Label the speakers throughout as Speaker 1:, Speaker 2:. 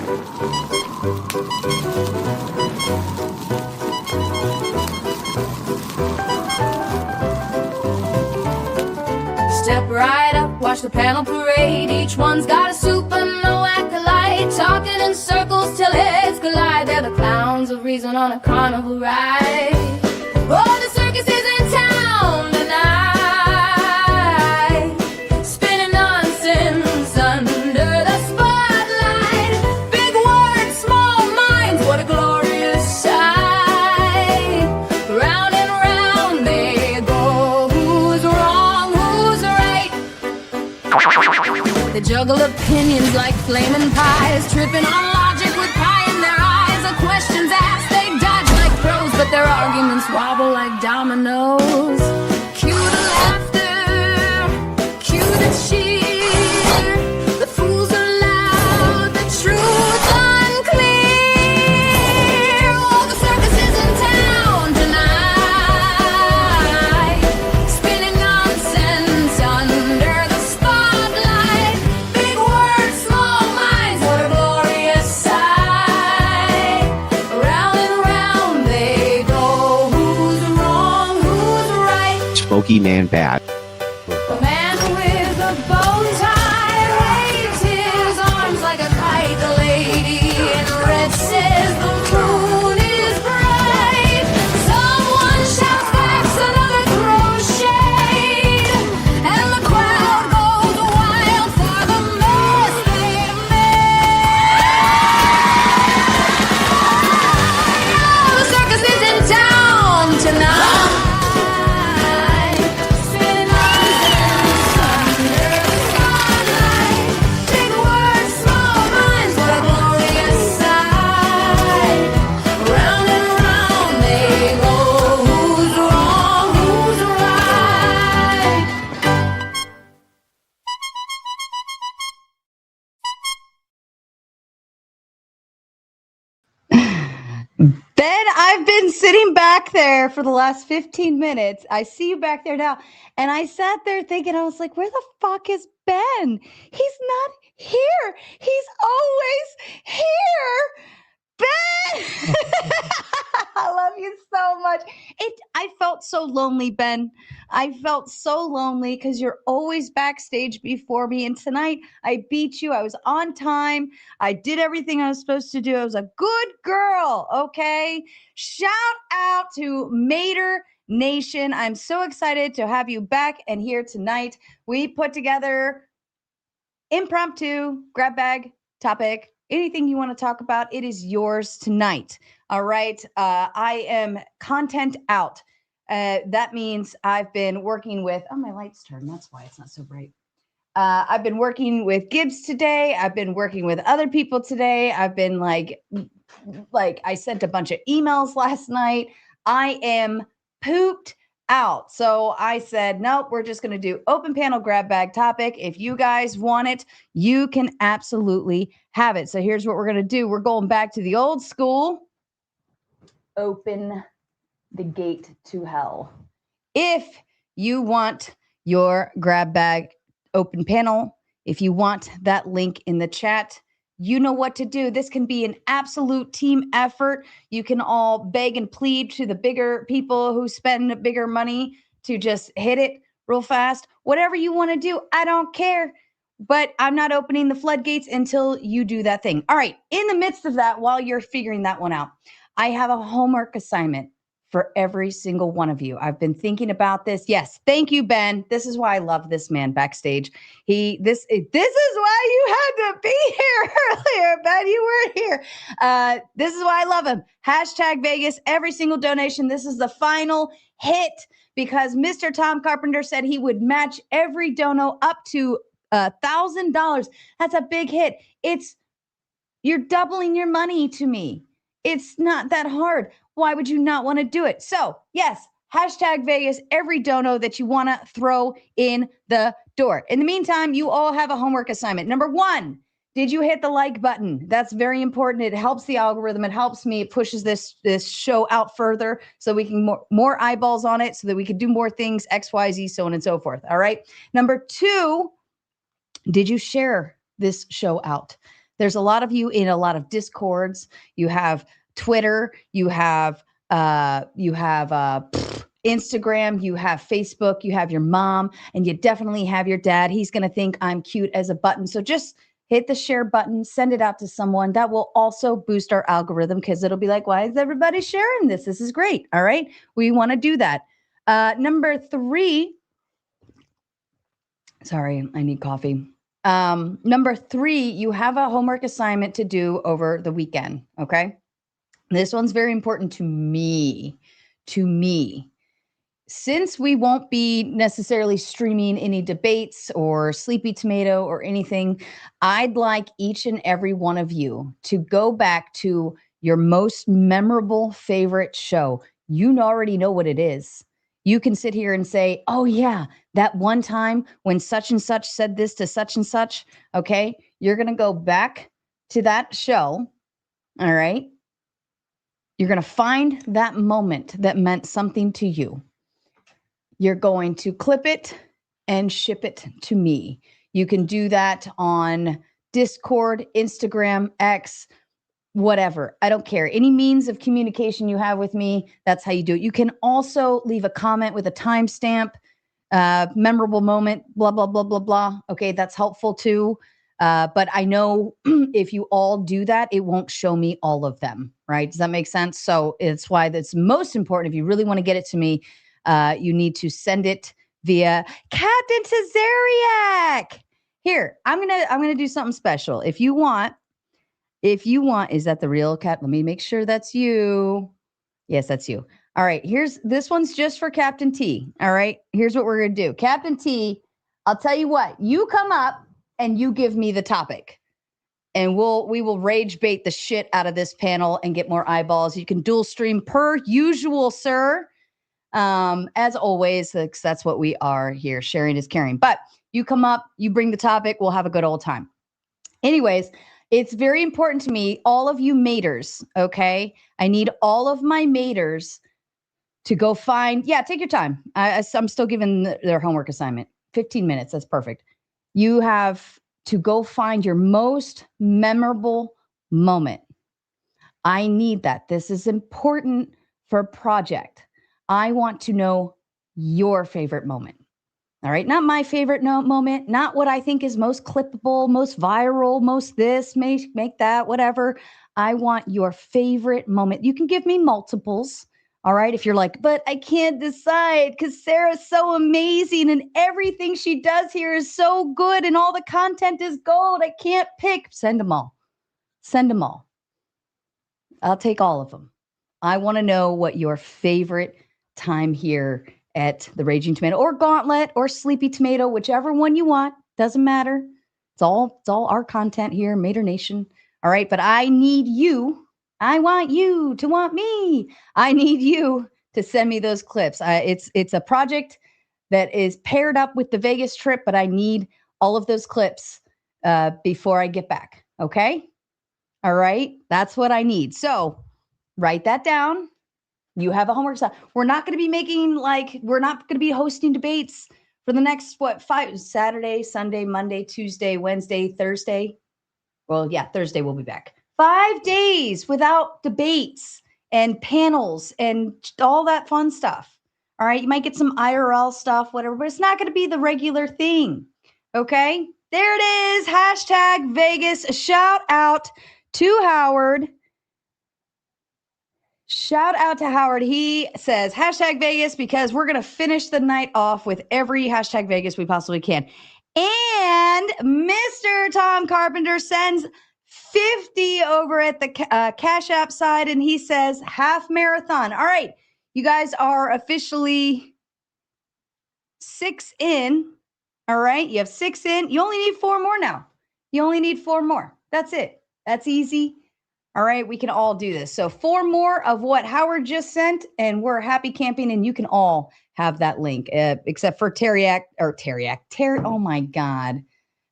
Speaker 1: Step right up, watch the panel parade. Each one's got a super no acolyte, talking in circles till heads collide. They're the clowns of reason on a carnival ride. Oh, the circus is in town tonight, spinning nonsense under the spotlight. Big words, small minds, what a glorious sight. Round and round they go. Who's wrong, who's right? They juggle opinions like flaming pies, tripping on logic with pie in their eyes. The questions asked, they dodge like pros, but their arguments wobble like dominoes. Cue the laughter, cue the cheer. The fools are loud, the truth unclear. Oh, the circus is in town tonight, spinning nonsense under the spotlight. Big words, small minds, what a glorious sight. Round and round they go. Who's wrong, who's right?
Speaker 2: Smoky Man Bad.
Speaker 1: The man with the bow tie waves his arms like a kite. The lady in red says the moon is bright. Someone shouts back, another throws shade, and the crowd goes wild for the mess they made. The circus is in town tonight. Spinning nonsense under the spotlight. Big words, small minds, what a glorious sight. Round and round they go. Who's wrong, who's right?
Speaker 3: Ben, I've been sitting back there for the last 15 minutes. I see you back there now. And I sat there thinking, I was like, where the fuck is Ben? He's not here. He's always here. Ben! I love you so much. I felt so lonely, Ben. I felt so lonely because you're always backstage before me. And tonight I beat you. I was on time. I did everything I was supposed to do. I was a good girl. Okay. Shout out to Mater Nation. I'm so excited to have you back and here tonight. We put together impromptu grab bag topic. Anything you want to talk about, it is yours tonight. All right. I am content out. That means I've been working with, oh, my light's turned. That's why it's not so bright. I've been working with Gibbs today. I've been working with other people today. I've been like I sent a bunch of emails last night. I am pooped out. So I said, nope, we're just going to do open panel grab bag topic. If you guys want it, you can absolutely have it. So here's what we're going to do. We're going back to the old school. Open the gate to hell. If you want your grab bag open panel, if you want that link in the chat, you know what to do. This can be an absolute team effort. You can all beg and plead to the bigger people who spend bigger money to just hit it real fast. Whatever you want to do, I don't care. But I'm not opening the floodgates until you do that thing. All right. In the midst of that, while you're figuring that one out, I have a homework assignment for every single one of you. I've been thinking about this. Yes, thank you, Ben. This is why I love this man backstage. This is why you had to be here earlier, Ben. You weren't here. This is why I love him. Hashtag Vegas, every single donation. This is the final hit because Mr. Tom Carpenter said he would match every dono up to $1,000. That's a big hit. You're doubling your money to me. It's not that hard. Why would you not want to do it? So yes, hashtag Vegas, every dono that you want to throw in the door. In the meantime, you all have a homework assignment. Number one, did you hit the like button? That's very important. It helps the algorithm. It helps me. It pushes this show out further so we can more eyeballs on it so that we can do more things, X, Y, Z, so on and so forth. All right. Number two, did you share this show out? There's a lot of you in a lot of Discords. You have Twitter. You have Instagram. You have Facebook. You have your mom, and you definitely have your dad. He's going to think I'm cute as a button. So just hit the share button, send it out to someone. That will also boost our algorithm because it'll be like, why is everybody sharing this? This is great. All right. We want to do that. Number 3. Sorry, I need coffee. Number 3, you have a homework assignment to do over the weekend. Okay. This one's very important to me. Since we won't be necessarily streaming any debates or Sleepy Tomato or anything, I'd like each and every one of you to go back to your most memorable favorite show. You already know what it is. You can sit here and say, oh yeah, that one time when such and such said this to such and such. Okay. You're going to go back to that show. All right. You're going to find that moment that meant something to you. You're going to clip it and ship it to me. You can do that on Discord, Instagram, X, whatever. I don't care. Any means of communication you have with me, that's how you do it. You can also leave a comment with a timestamp, memorable moment, blah, blah, blah, blah, blah. Okay, that's helpful too. But I know if you all do that, it won't show me all of them, right? Does that make sense? So it's why that's most important. If you really want to get it to me, you need to send it via Captain Tazariak. Here, I'm gonna do something special. If you want, is that the real cat? Let me make sure that's you. Yes, that's you. All right, this one's just for Captain T. All right, here's what we're gonna do. Captain T, I'll tell you what, you come up and you give me the topic. And we will rage bait the shit out of this panel and get more eyeballs. You can dual stream per usual, sir. As always, that's what we are here. Sharing is caring. But you come up, you bring the topic, we'll have a good old time. Anyways, it's very important to me, all of you maters, okay? I need all of my maters to go find, take your time. I'm still giving their homework assignment. 15 minutes, that's perfect. You have to go find your most memorable moment. I need that. This is important for a project. I want to know your favorite moment. All right. Not my favorite moment, not what I think is most clippable, most viral, most this, make that, whatever. I want your favorite moment. You can give me multiples. All right. If you're like, but I can't decide because Sarah's so amazing and everything she does here is so good and all the content is gold. I can't pick. Send them all. Send them all. I'll take all of them. I want to know what your favorite time here at the Raging Tomato or Gauntlet or Sleepy Tomato, whichever one you want. Doesn't matter. It's all our content here, Mater Nation. All right. But I need you. I want you to want me. I need you to send me those clips. It's a project that is paired up with the Vegas trip, but I need all of those clips before I get back. Okay. All right. That's what I need. So write that down. You have a homework assignment. We're not going to be we're not going to be hosting debates for the next, 5, Saturday, Sunday, Monday, Tuesday, Wednesday, Thursday. Well, yeah, Thursday we'll be back. 5 days without debates and panels and all that fun stuff. All right. You might get some IRL stuff, whatever, but it's not going to be the regular thing. Okay. There it is. Hashtag Vegas. Shout out to Howard. Shout out to Howard. He says hashtag Vegas because we're going to finish the night off with every hashtag Vegas we possibly can. And Mr. Tom Carpenter sends 50 over at the Cash App side. And he says half marathon. All right. You guys are officially 6 in. All right. You have 6 in. You only need 4 more now. You only need 4 more. That's it. That's easy. All right, we can all do this. So 4 more of what Howard just sent, and we're happy camping, and you can all have that link, except for Teriak. Oh my God.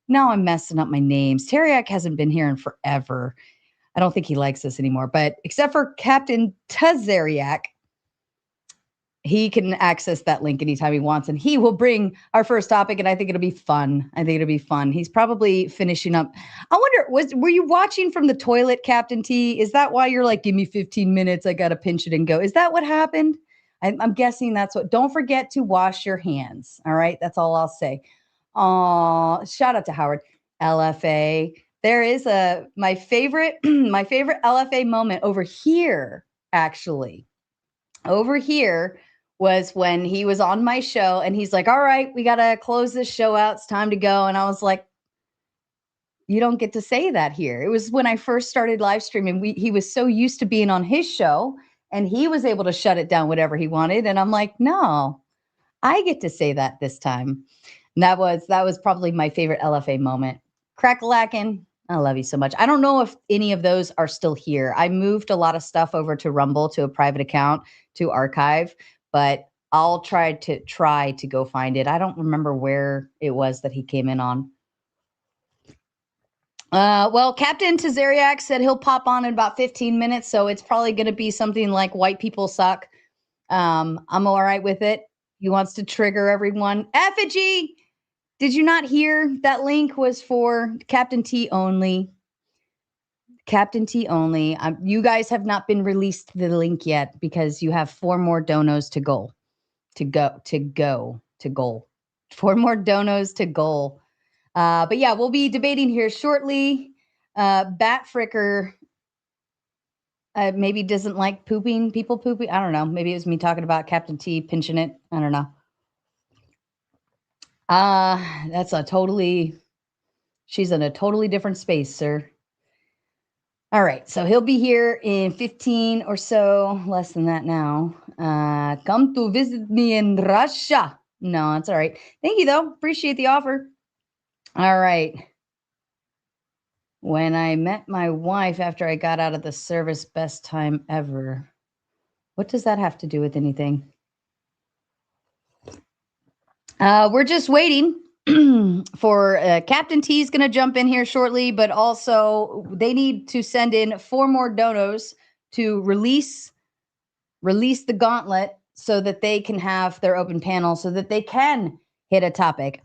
Speaker 3: Now I'm messing up my names. Teriak hasn't been here in forever. I don't think he likes us anymore, but except for Captain Tazariak, he can access that link anytime he wants, and he will bring our first topic, and I think it'll be fun. He's probably finishing up. I wonder, were you watching from the toilet, Captain T? Is that why you're like, give me 15 minutes, I gotta pinch it and go? Is that what happened? I'm guessing that's what. Don't forget to wash your hands. All right, that's all I'll say. Shout out to Howard. LFA. There is my favorite LFA moment over here, actually. Over here was when he was on my show and he's like, all right, we got to close this show out. It's time to go. And I was like, you don't get to say that here. It was when I first started live streaming. He was so used to being on his show and he was able to shut it down whatever he wanted. And I'm like, no, I get to say that this time. And that was probably my favorite LFA moment. Crack-a-lackin', I love you so much. I don't know if any of those are still here. I moved a lot of stuff over to Rumble, to a private account, to archive, but I'll try to go find it. I don't remember where it was that he came in on. Well, Captain Tazariak said he'll pop on in about 15 minutes, so it's probably going to be something like white people suck. I'm all right with it. He wants to trigger everyone. Effigy, did you not hear that link was for Captain T only? Captain T only. You guys have not been released the link yet because you have 4 more donos to goal. To goal. 4 more donos to goal. But yeah, we'll be debating here shortly. Bat Fricker maybe doesn't like people pooping. I don't know. Maybe it was me talking about Captain T pinching it. I don't know. She's in a totally different space, sir. All right, so he'll be here in 15 or so, less than that now. Come to visit me in Russia. No, that's all right. Thank you, though. Appreciate the offer. All right. When I met my wife after I got out of the service, best time ever. What does that have to do with anything? We're just waiting for Captain T is going to jump in here shortly, but also they need to send in 4 more donos to release the gauntlet so that they can have their open panel so that they can hit a topic.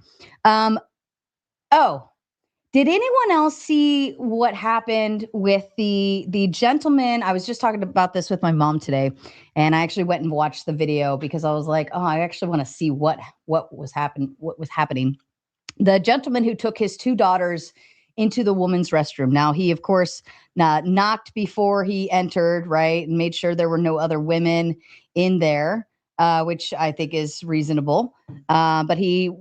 Speaker 3: Did anyone else see what happened with the gentleman? I was just talking about this with my mom today, and I actually went and watched the video because I was like, oh, I actually want to see what was happening. The gentleman who took his 2 daughters into the woman's restroom. Now, he, of course, knocked before he entered, right, and made sure there were no other women in there, which I think is reasonable. But he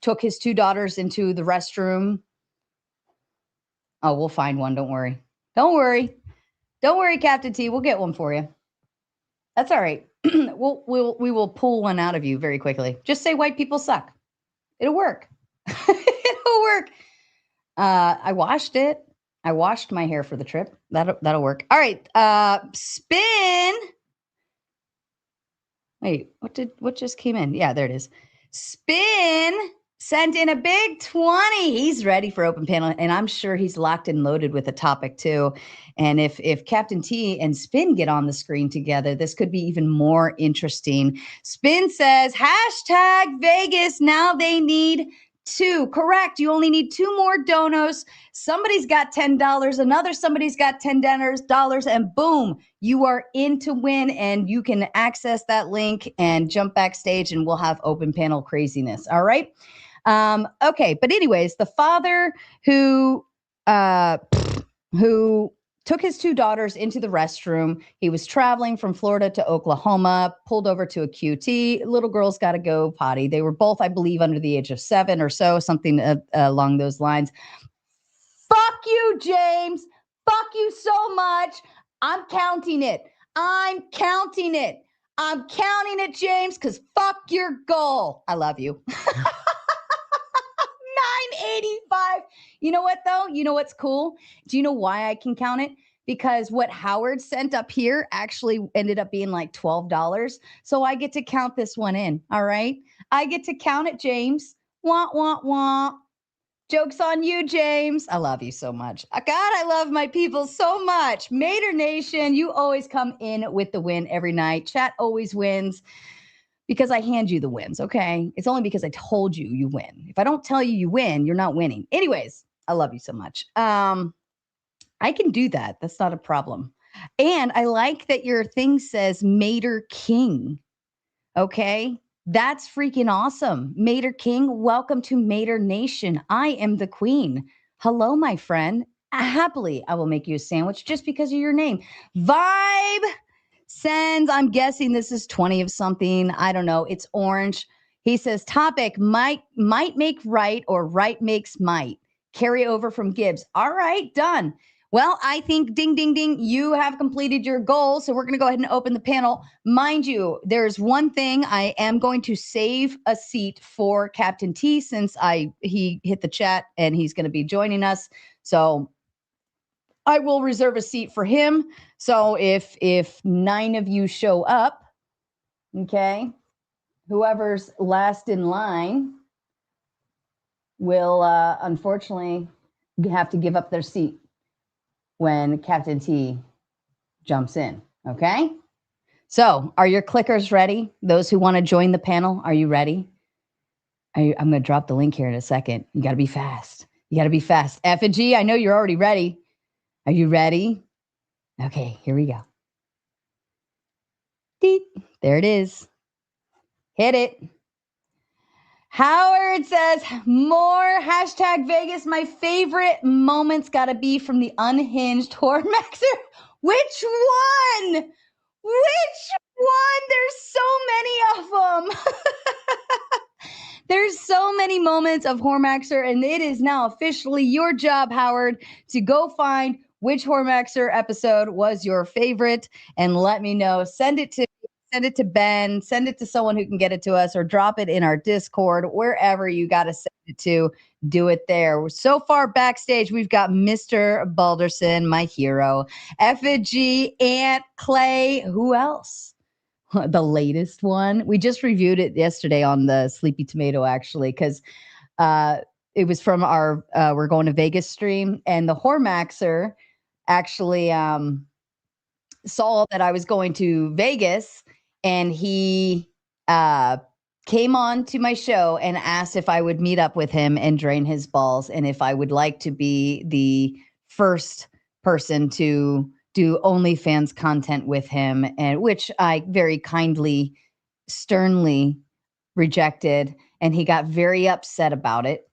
Speaker 3: took his 2 daughters into the restroom. Oh, we'll find one. Don't worry. Don't worry, Captain T. We'll get one for you. That's all right. We will pull one out of you very quickly. Just say white people suck. It'll work. It'll work. I washed it. I washed my hair for the trip. That'll work. All right. Spin. Wait, what just came in? Yeah, there it is. Spin sent in a big 20. He's ready for open panel, and I'm sure he's locked and loaded with a topic too. And if Captain T and Spin get on the screen together, this could be even more interesting. Spin says, #Vegas. Now they need 2. Correct. You only need 2 more donos. Somebody's got $10. Another somebody's got $10, and boom, you are in to win, and you can access that link and jump backstage, and we'll have open panel craziness. All right. Okay. But anyways, the father who took his 2 daughters into the restroom. He was traveling from Florida to Oklahoma, pulled over to a QT. Little girl's got to go potty. They were both, I believe, under the age of 7 or so, something along those lines. Fuck you, James. Fuck you so much. I'm counting it. I'm counting it, James, because fuck your goal. I love you. 985. You know what, though? You know what's cool? Do you know why I can count it? Because what Howard sent up here actually ended up being like $12. So I get to count this one in. All right. I get to count it, James. Wah, wah, wah. Joke's on you, James. I love you so much. God, I love my people so much. Mater Nation, you always come in with the win every night. Chat always wins. because I hand you the wins, okay? It's only because I told you you win. If I don't tell you you win, you're not winning. Anyways, I love you so much. I can do that. That's not a problem. And I like that your thing says Mater King. Okay. That's freaking awesome. Mater King, welcome to Mater Nation. I am the queen. Hello, my friend. Happily, I will make you a sandwich just because of your name. Vibe sends, I'm guessing this is 20 of something. I don't know. It's orange. He says, topic, might make right or right makes might. Carry over from Gibbs. All right, done. Well, I think ding, ding, ding, you have completed your goal. So we're going to go ahead and open the panel. Mind you, there's one thing. I am going to save a seat for Captain T since he hit the chat and he's going to be joining us. So I will reserve a seat for him. So if 9 of you show up, okay, whoever's last in line will unfortunately have to give up their seat when Captain T jumps in, okay? So are your clickers ready? Those who want to join the panel, are you ready? I'm going to drop the link here in a second. You got to be fast. You got to be fast. Effigy, I know you're already ready. Are you ready? Okay, here we go. Deet. There it is. Hit it. Howard says, more hashtag Vegas. My favorite moments got to be from the unhinged Hormaxer. Which one? Which one? There's so many of them. There's so many moments of Hormaxer, and it is now officially your job, Howard, to go find which Hormaxer episode was your favorite and let me know. Send it to Ben, send it to someone who can get it to us, or drop it in our Discord, wherever you got to send it to. Do it there. So far backstage, we've got Mr. Balderson, my hero, Effigy, Aunt Clay. Who else? The latest one. We just reviewed it yesterday on the Sleepy Tomato, actually, because it was from our We're Going to Vegas stream, and the Hormaxer actually saw that I was going to Vegas, and he came on to my show and asked if I would meet up with him and drain his balls, and if I would like to be the first person to do OnlyFans content with him, and which I very kindly, sternly rejected, and he got very upset about it.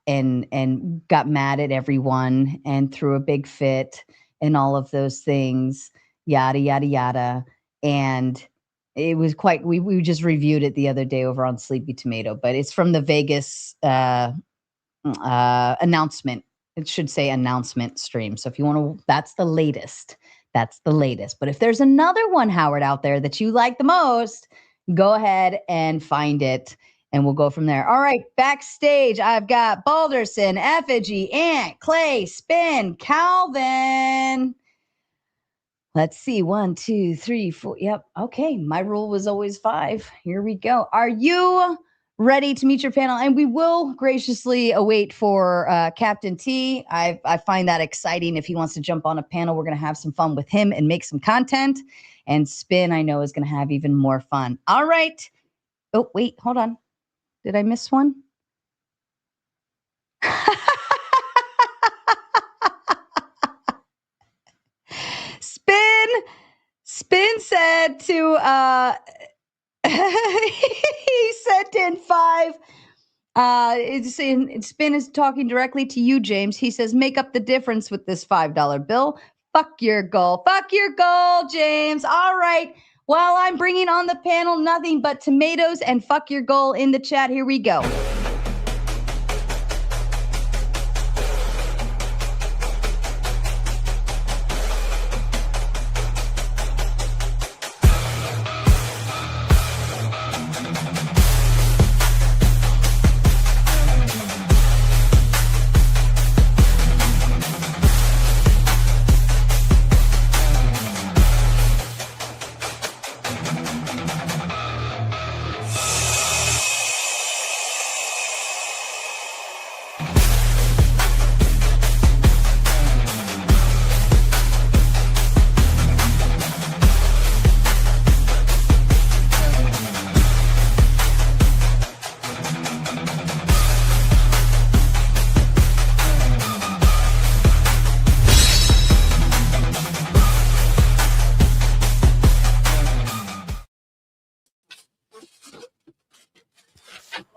Speaker 3: And got mad at everyone and threw a big fit and all of those things, yada, yada, yada. And it was quite, we just reviewed it the other day over on Sleepy Tomato, but it's from the Vegas announcement. It should say announcement stream. So if you want to, that's the latest. But if there's another one, Howard, out there that you like the most, go ahead and find it. And we'll go from there. All right, backstage, I've got Balderson, Effigy, Ant, Clay, Spin, Calvin. Let's see, 1, 2, 3, 4. Yep, okay, my rule was always 5. Here we go. Are you ready to meet your panel? And we will graciously await for Captain T. I find that exciting. If he wants to jump on a panel, we're going to have some fun with him and make some content. And Spin, I know, is going to have even more fun. All right. Oh, wait, hold on. Did I miss one? Spin said to he sent in 5. Spin is talking directly to you, James. He says, make up the difference with this $5 bill. Fuck your goal, James. All right. While I'm bringing on the panel, nothing but tomatoes and fuck your goal in the chat. Here we go.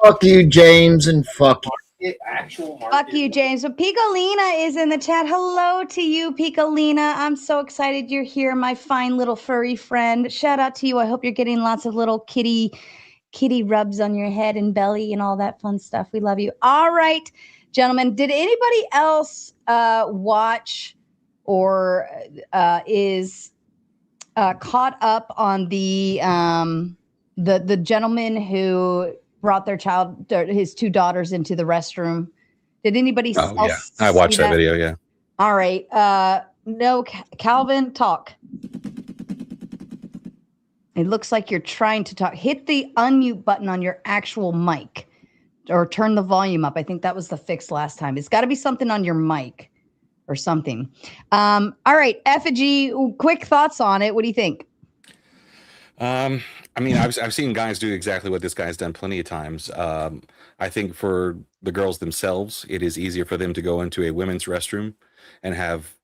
Speaker 2: Fuck you, James, and fuck you.
Speaker 4: Actual market.
Speaker 3: Fuck you, James. But Picolina is in the chat. Hello to you, Picolina. I'm so excited you're here, my fine little furry friend. Shout out to you. I hope you're getting lots of little kitty rubs on your head and belly and all that fun stuff. We love you. All right, gentlemen. Did anybody else watch or is caught up on the gentleman who brought his two daughters into the restroom? Did anybody else?
Speaker 5: I watched that video. Yeah.
Speaker 3: All right. No, Calvin, talk. It looks like you're trying to talk. Hit the unmute button on your actual mic or turn the volume up. I think that was the fix last time. It's got to be something on your mic or something. All right. Effigy, quick thoughts on it. What do you think?
Speaker 5: I mean, I've seen guys do exactly what this guy's done plenty of times. I think for the girls themselves, it is easier for them to go into a women's restroom and have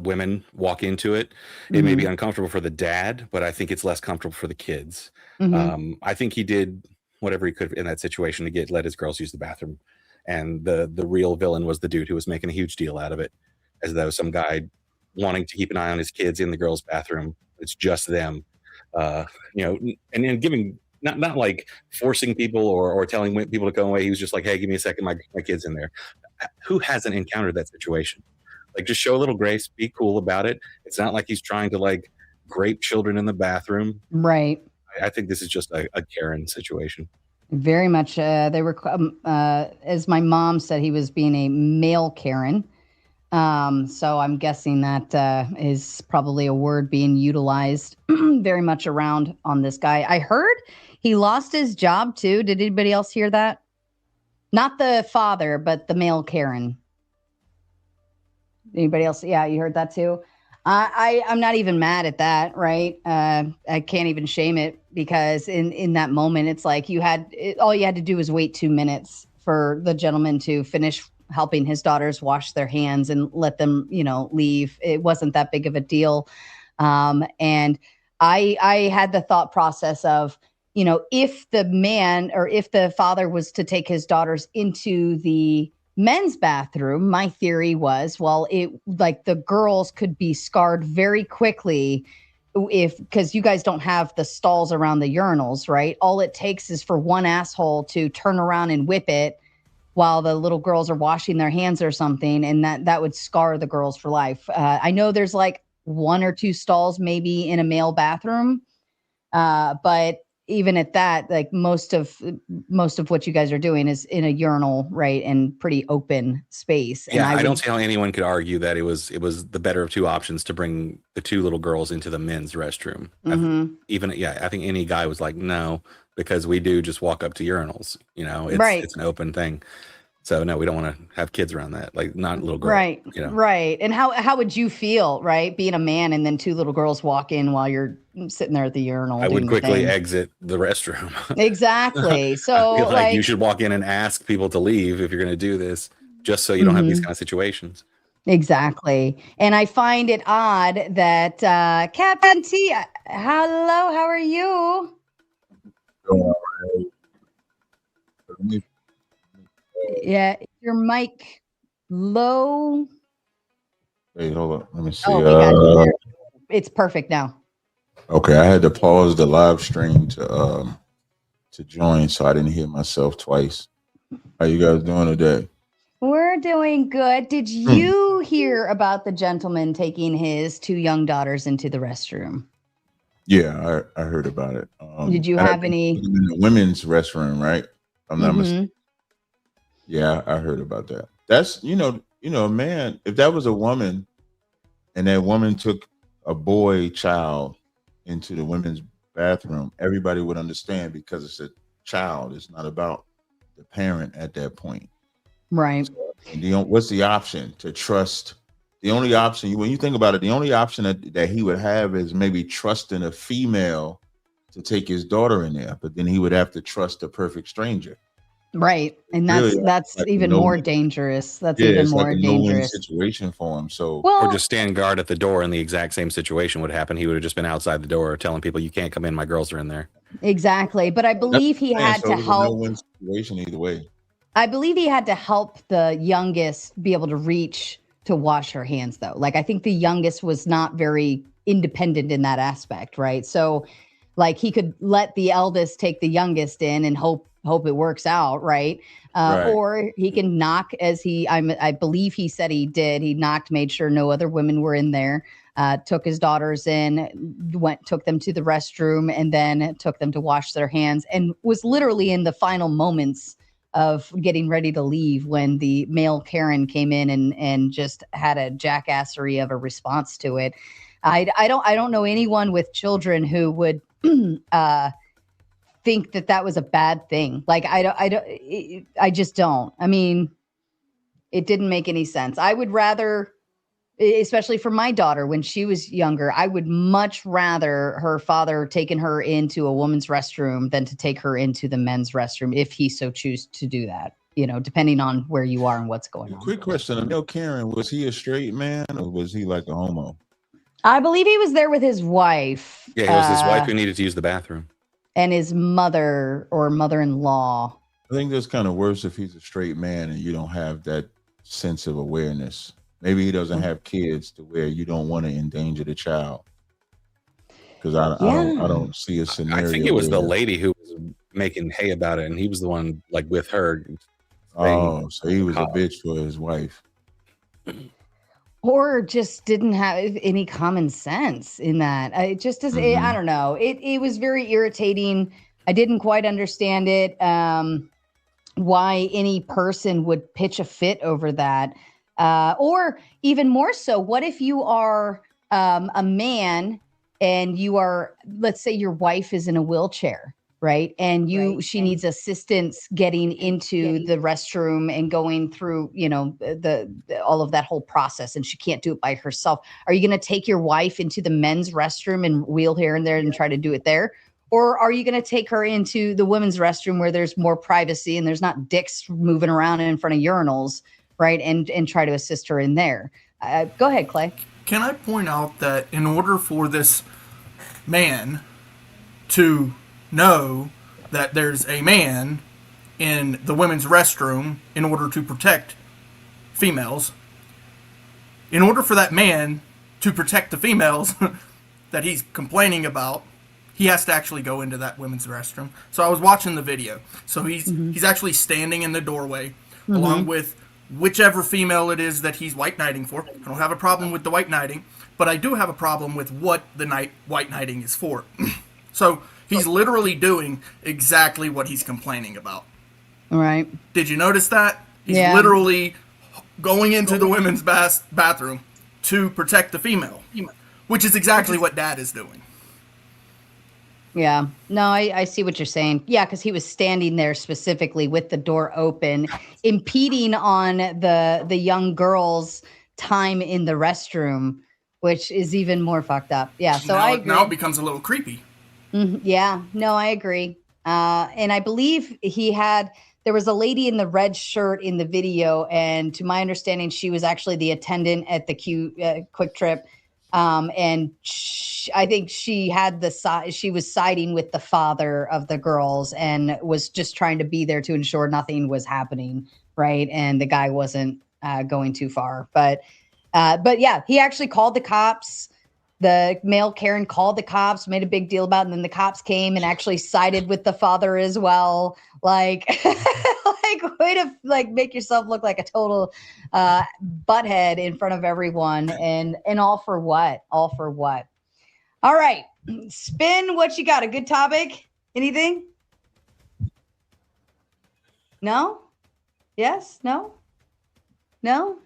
Speaker 5: women walk into it. It may be uncomfortable for the dad, but I think it's less comfortable for the kids. I think he did whatever he could in that situation to let his girls use the bathroom. And the real villain was the dude who was making a huge deal out of it, as though some guy wanting to keep an eye on his kids in the girls' bathroom. It's just them. And giving not like forcing people or telling people to go away. He was just like, hey, give me a second, my kid's in there. Who hasn't encountered that situation? Like, just show a little grace, be cool about it. It's not like he's trying to like grape children in the bathroom.
Speaker 3: Right.
Speaker 5: I think this is just a Karen situation.
Speaker 3: Very much. They were, as my mom said, he was being a male Karen. So I'm guessing that is probably a word being utilized very much around on this guy. I heard he lost his job too. Did anybody else hear that? Not the father, but the male Karen. Anybody else? Yeah, you heard that too. I'm not even mad at that, right? I can't even shame it, because in that moment, it's like all you had to do was wait 2 minutes for the gentleman to finish helping his daughters wash their hands and let them, leave. It wasn't that big of a deal. And I had the thought process of, if the man or if the father was to take his daughters into the men's bathroom, my theory was, well, the girls could be scarred very quickly because you guys don't have the stalls around the urinals, right? All it takes is for one asshole to turn around and whip it while the little girls are washing their hands or something, and that would scar the girls for life. I know there's like 1 or 2 stalls maybe in a male bathroom, but even at that, like most of what you guys are doing is in a urinal, right, and pretty open space.
Speaker 5: Yeah, I don't see how anyone could argue that it was the better of two options to bring the 2 little girls into the men's restroom. I think any guy was like, no, because we do just walk up to urinals. It's an open thing. So no, we don't want to have kids around that, like not little girls.
Speaker 3: Right. Right. And how would you feel, right, being a man and then 2 little girls walk in while you're sitting there at the urinal?
Speaker 5: I would quickly exit the restroom.
Speaker 3: Exactly. So
Speaker 5: I feel like you should walk in and ask people to leave if you're going to do this, just so you don't have these kind of situations.
Speaker 3: Exactly. And I find it odd that Captain T, hello, how are you? Yeah, your mic low.
Speaker 6: Wait, hold on. Let me see.
Speaker 3: Oh, we got you there. It's perfect now.
Speaker 6: Okay, I had to pause the live stream to join, so I didn't hear myself twice. How you guys doing today?
Speaker 3: We're doing good. Did you hear about the gentleman taking his 2 young daughters into the restroom?
Speaker 6: Yeah, I heard about it.
Speaker 3: Did you have any
Speaker 6: in the women's restroom, right? I'm not mistaken. Yeah, I heard about that. That's man, if that was a woman and that woman took a boy child into the women's bathroom, everybody would understand, because it's a child. It's not about the parent at that point.
Speaker 3: Right.
Speaker 6: So, what's the option to trust? The only option, when you think about it, the only option that he would have is maybe trusting a female to take his daughter in there, but then he would have to trust a perfect stranger.
Speaker 3: Right. And that's like even more dangerous. That's even more dangerous
Speaker 6: situation for him. So,
Speaker 5: or just stand guard at the door, and the exact same situation would happen. He would have just been outside the door telling people, you can't come in, my girls are in there.
Speaker 3: Exactly. But I believe he
Speaker 6: And
Speaker 3: had
Speaker 6: so
Speaker 3: to
Speaker 6: it was a
Speaker 3: help.
Speaker 6: no-win situation either way.
Speaker 3: I believe he had to help the youngest be able to reach to wash her hands, though. Like, I think the youngest was not very independent in that aspect, right? So, like, he could let the eldest take the youngest in and hope it works out, right?
Speaker 6: Right.
Speaker 3: Or he can knock, as I believe he said he did. He knocked, made sure no other women were in there. Took his daughters in, took them to the restroom, and then took them to wash their hands, and was literally in the final moments of getting ready to leave when the male Karen came in and just had a jackassery of a response to it. I don't know anyone with children who would think that was a bad thing. Like, I just don't. I mean, it didn't make any sense. I would rather, especially for my daughter when she was younger, I would much rather her father taken her into a woman's restroom than to take her into the men's restroom if he so choose to do that, depending on where you are and what's going on.
Speaker 6: Quick question. Emil Karen, was he a straight man or was he like a homo?
Speaker 3: I believe he was there with his wife.
Speaker 5: Yeah, it was his wife who needed to use the bathroom.
Speaker 3: And his mother or mother-in-law.
Speaker 6: I think that's kind of worse if he's a straight man and you don't have that sense of awareness. Maybe he doesn't have kids to where you don't want to endanger the child. Because I don't see a scenario.
Speaker 5: I think it was the lady who was making hay about it, and he was the one like with her.
Speaker 6: Oh, so he was a bitch for his wife.
Speaker 3: Or just didn't have any common sense in that. It just doesn't, I don't know. It was very irritating. I didn't quite understand it. Why any person would pitch a fit over that. Or even more so, what if you are a man and you are, let's say your wife is in a wheelchair, right? And she needs assistance getting into the restroom and going through, the all of that whole process, and she can't do it by herself. Are you going to take your wife into the men's restroom and wheel here and there and try to do it there? Or are you going to take her into the women's restroom where there's more privacy and there's not dicks moving around in front of urinals, right? And try to assist her in there. Go ahead, Clay.
Speaker 4: Can I point out that in order for this man to know that there's a man in the women's restroom in order to protect females, in order for that man to protect the females that he's complaining about, he has to actually go into that women's restroom. So I was watching the video. So he's actually standing in the doorway along with whichever female it is that he's white knighting for. I don't have a problem with the white knighting, but I do have a problem with what the white knighting is for. So he's literally doing exactly what he's complaining about.
Speaker 3: All right.
Speaker 4: Did you notice that? He's literally going into the women's bathroom to protect the female, which is exactly what Dad is doing.
Speaker 3: Yeah. No, I see what you're saying. Yeah, because he was standing there specifically with the door open, impeding on the young girl's time in the restroom, which is even more fucked up. Yeah, so I agree.
Speaker 4: Now it becomes a little creepy.
Speaker 3: Yeah, no, I agree. And I believe there was a lady in the red shirt in the video, and to my understanding, she was actually the attendant at the Quick Trip. And I think she was siding with the father of the girls and was just trying to be there to ensure nothing was happening, right? And the guy wasn't going too far, but yeah, he actually called the cops. The male Karen called the cops, made a big deal about it, and then the cops came and actually sided with the father as well. Like, way to make yourself look like a total butthead in front of everyone, and all for what? All for what? All right, Spin, what you got? A good topic? Anything? No? Yes? No? No?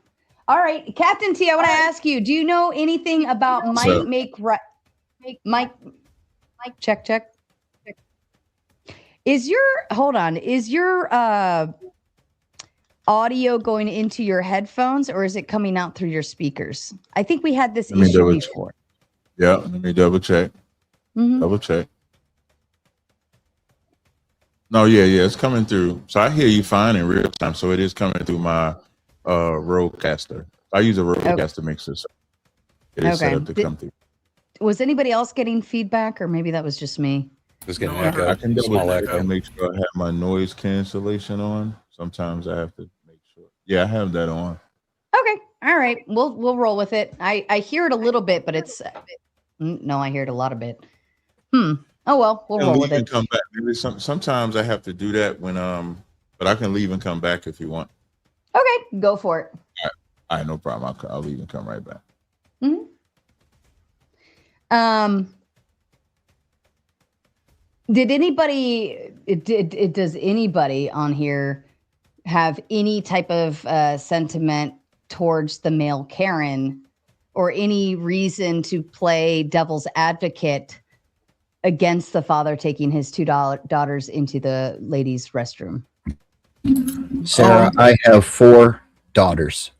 Speaker 3: All right, Captain T, I want to ask you, do you know anything about Mike? Check. Is your audio going into your headphones, or is it coming out through your speakers? I think we had this issue before.
Speaker 6: Yeah, let me double check. Double check. No, yeah, it's coming through. So I hear you fine in real time. So it is coming through my Rodecaster. I use a Rodecaster mixer. So it is set up to come through.
Speaker 3: Was anybody else getting feedback, or maybe that was just me?
Speaker 5: Just get an
Speaker 4: No, I
Speaker 5: echo.
Speaker 4: heard-
Speaker 6: I can double
Speaker 5: Small
Speaker 6: check
Speaker 5: echo.
Speaker 6: and make sure I have my noise cancellation on. Sometimes I have to make sure. Yeah, I have that on.
Speaker 3: Okay. All right. We'll roll with it. I hear it a little bit, but it's no, I hear it a lot of bit. Oh well, we'll
Speaker 6: I can
Speaker 3: roll
Speaker 6: leave
Speaker 3: with
Speaker 6: and
Speaker 3: it.
Speaker 6: come back. Maybe sometimes I have to do that when but I can leave and come back if you want.
Speaker 3: Okay, go for it.
Speaker 6: All right, no problem. I'll leave and come right back.
Speaker 3: Did anybody? Does anybody on here have any type of sentiment towards the male Karen, or any reason to play devil's advocate against the father taking his two daughters into the ladies' restroom?
Speaker 2: Sarah, I have 4 daughters.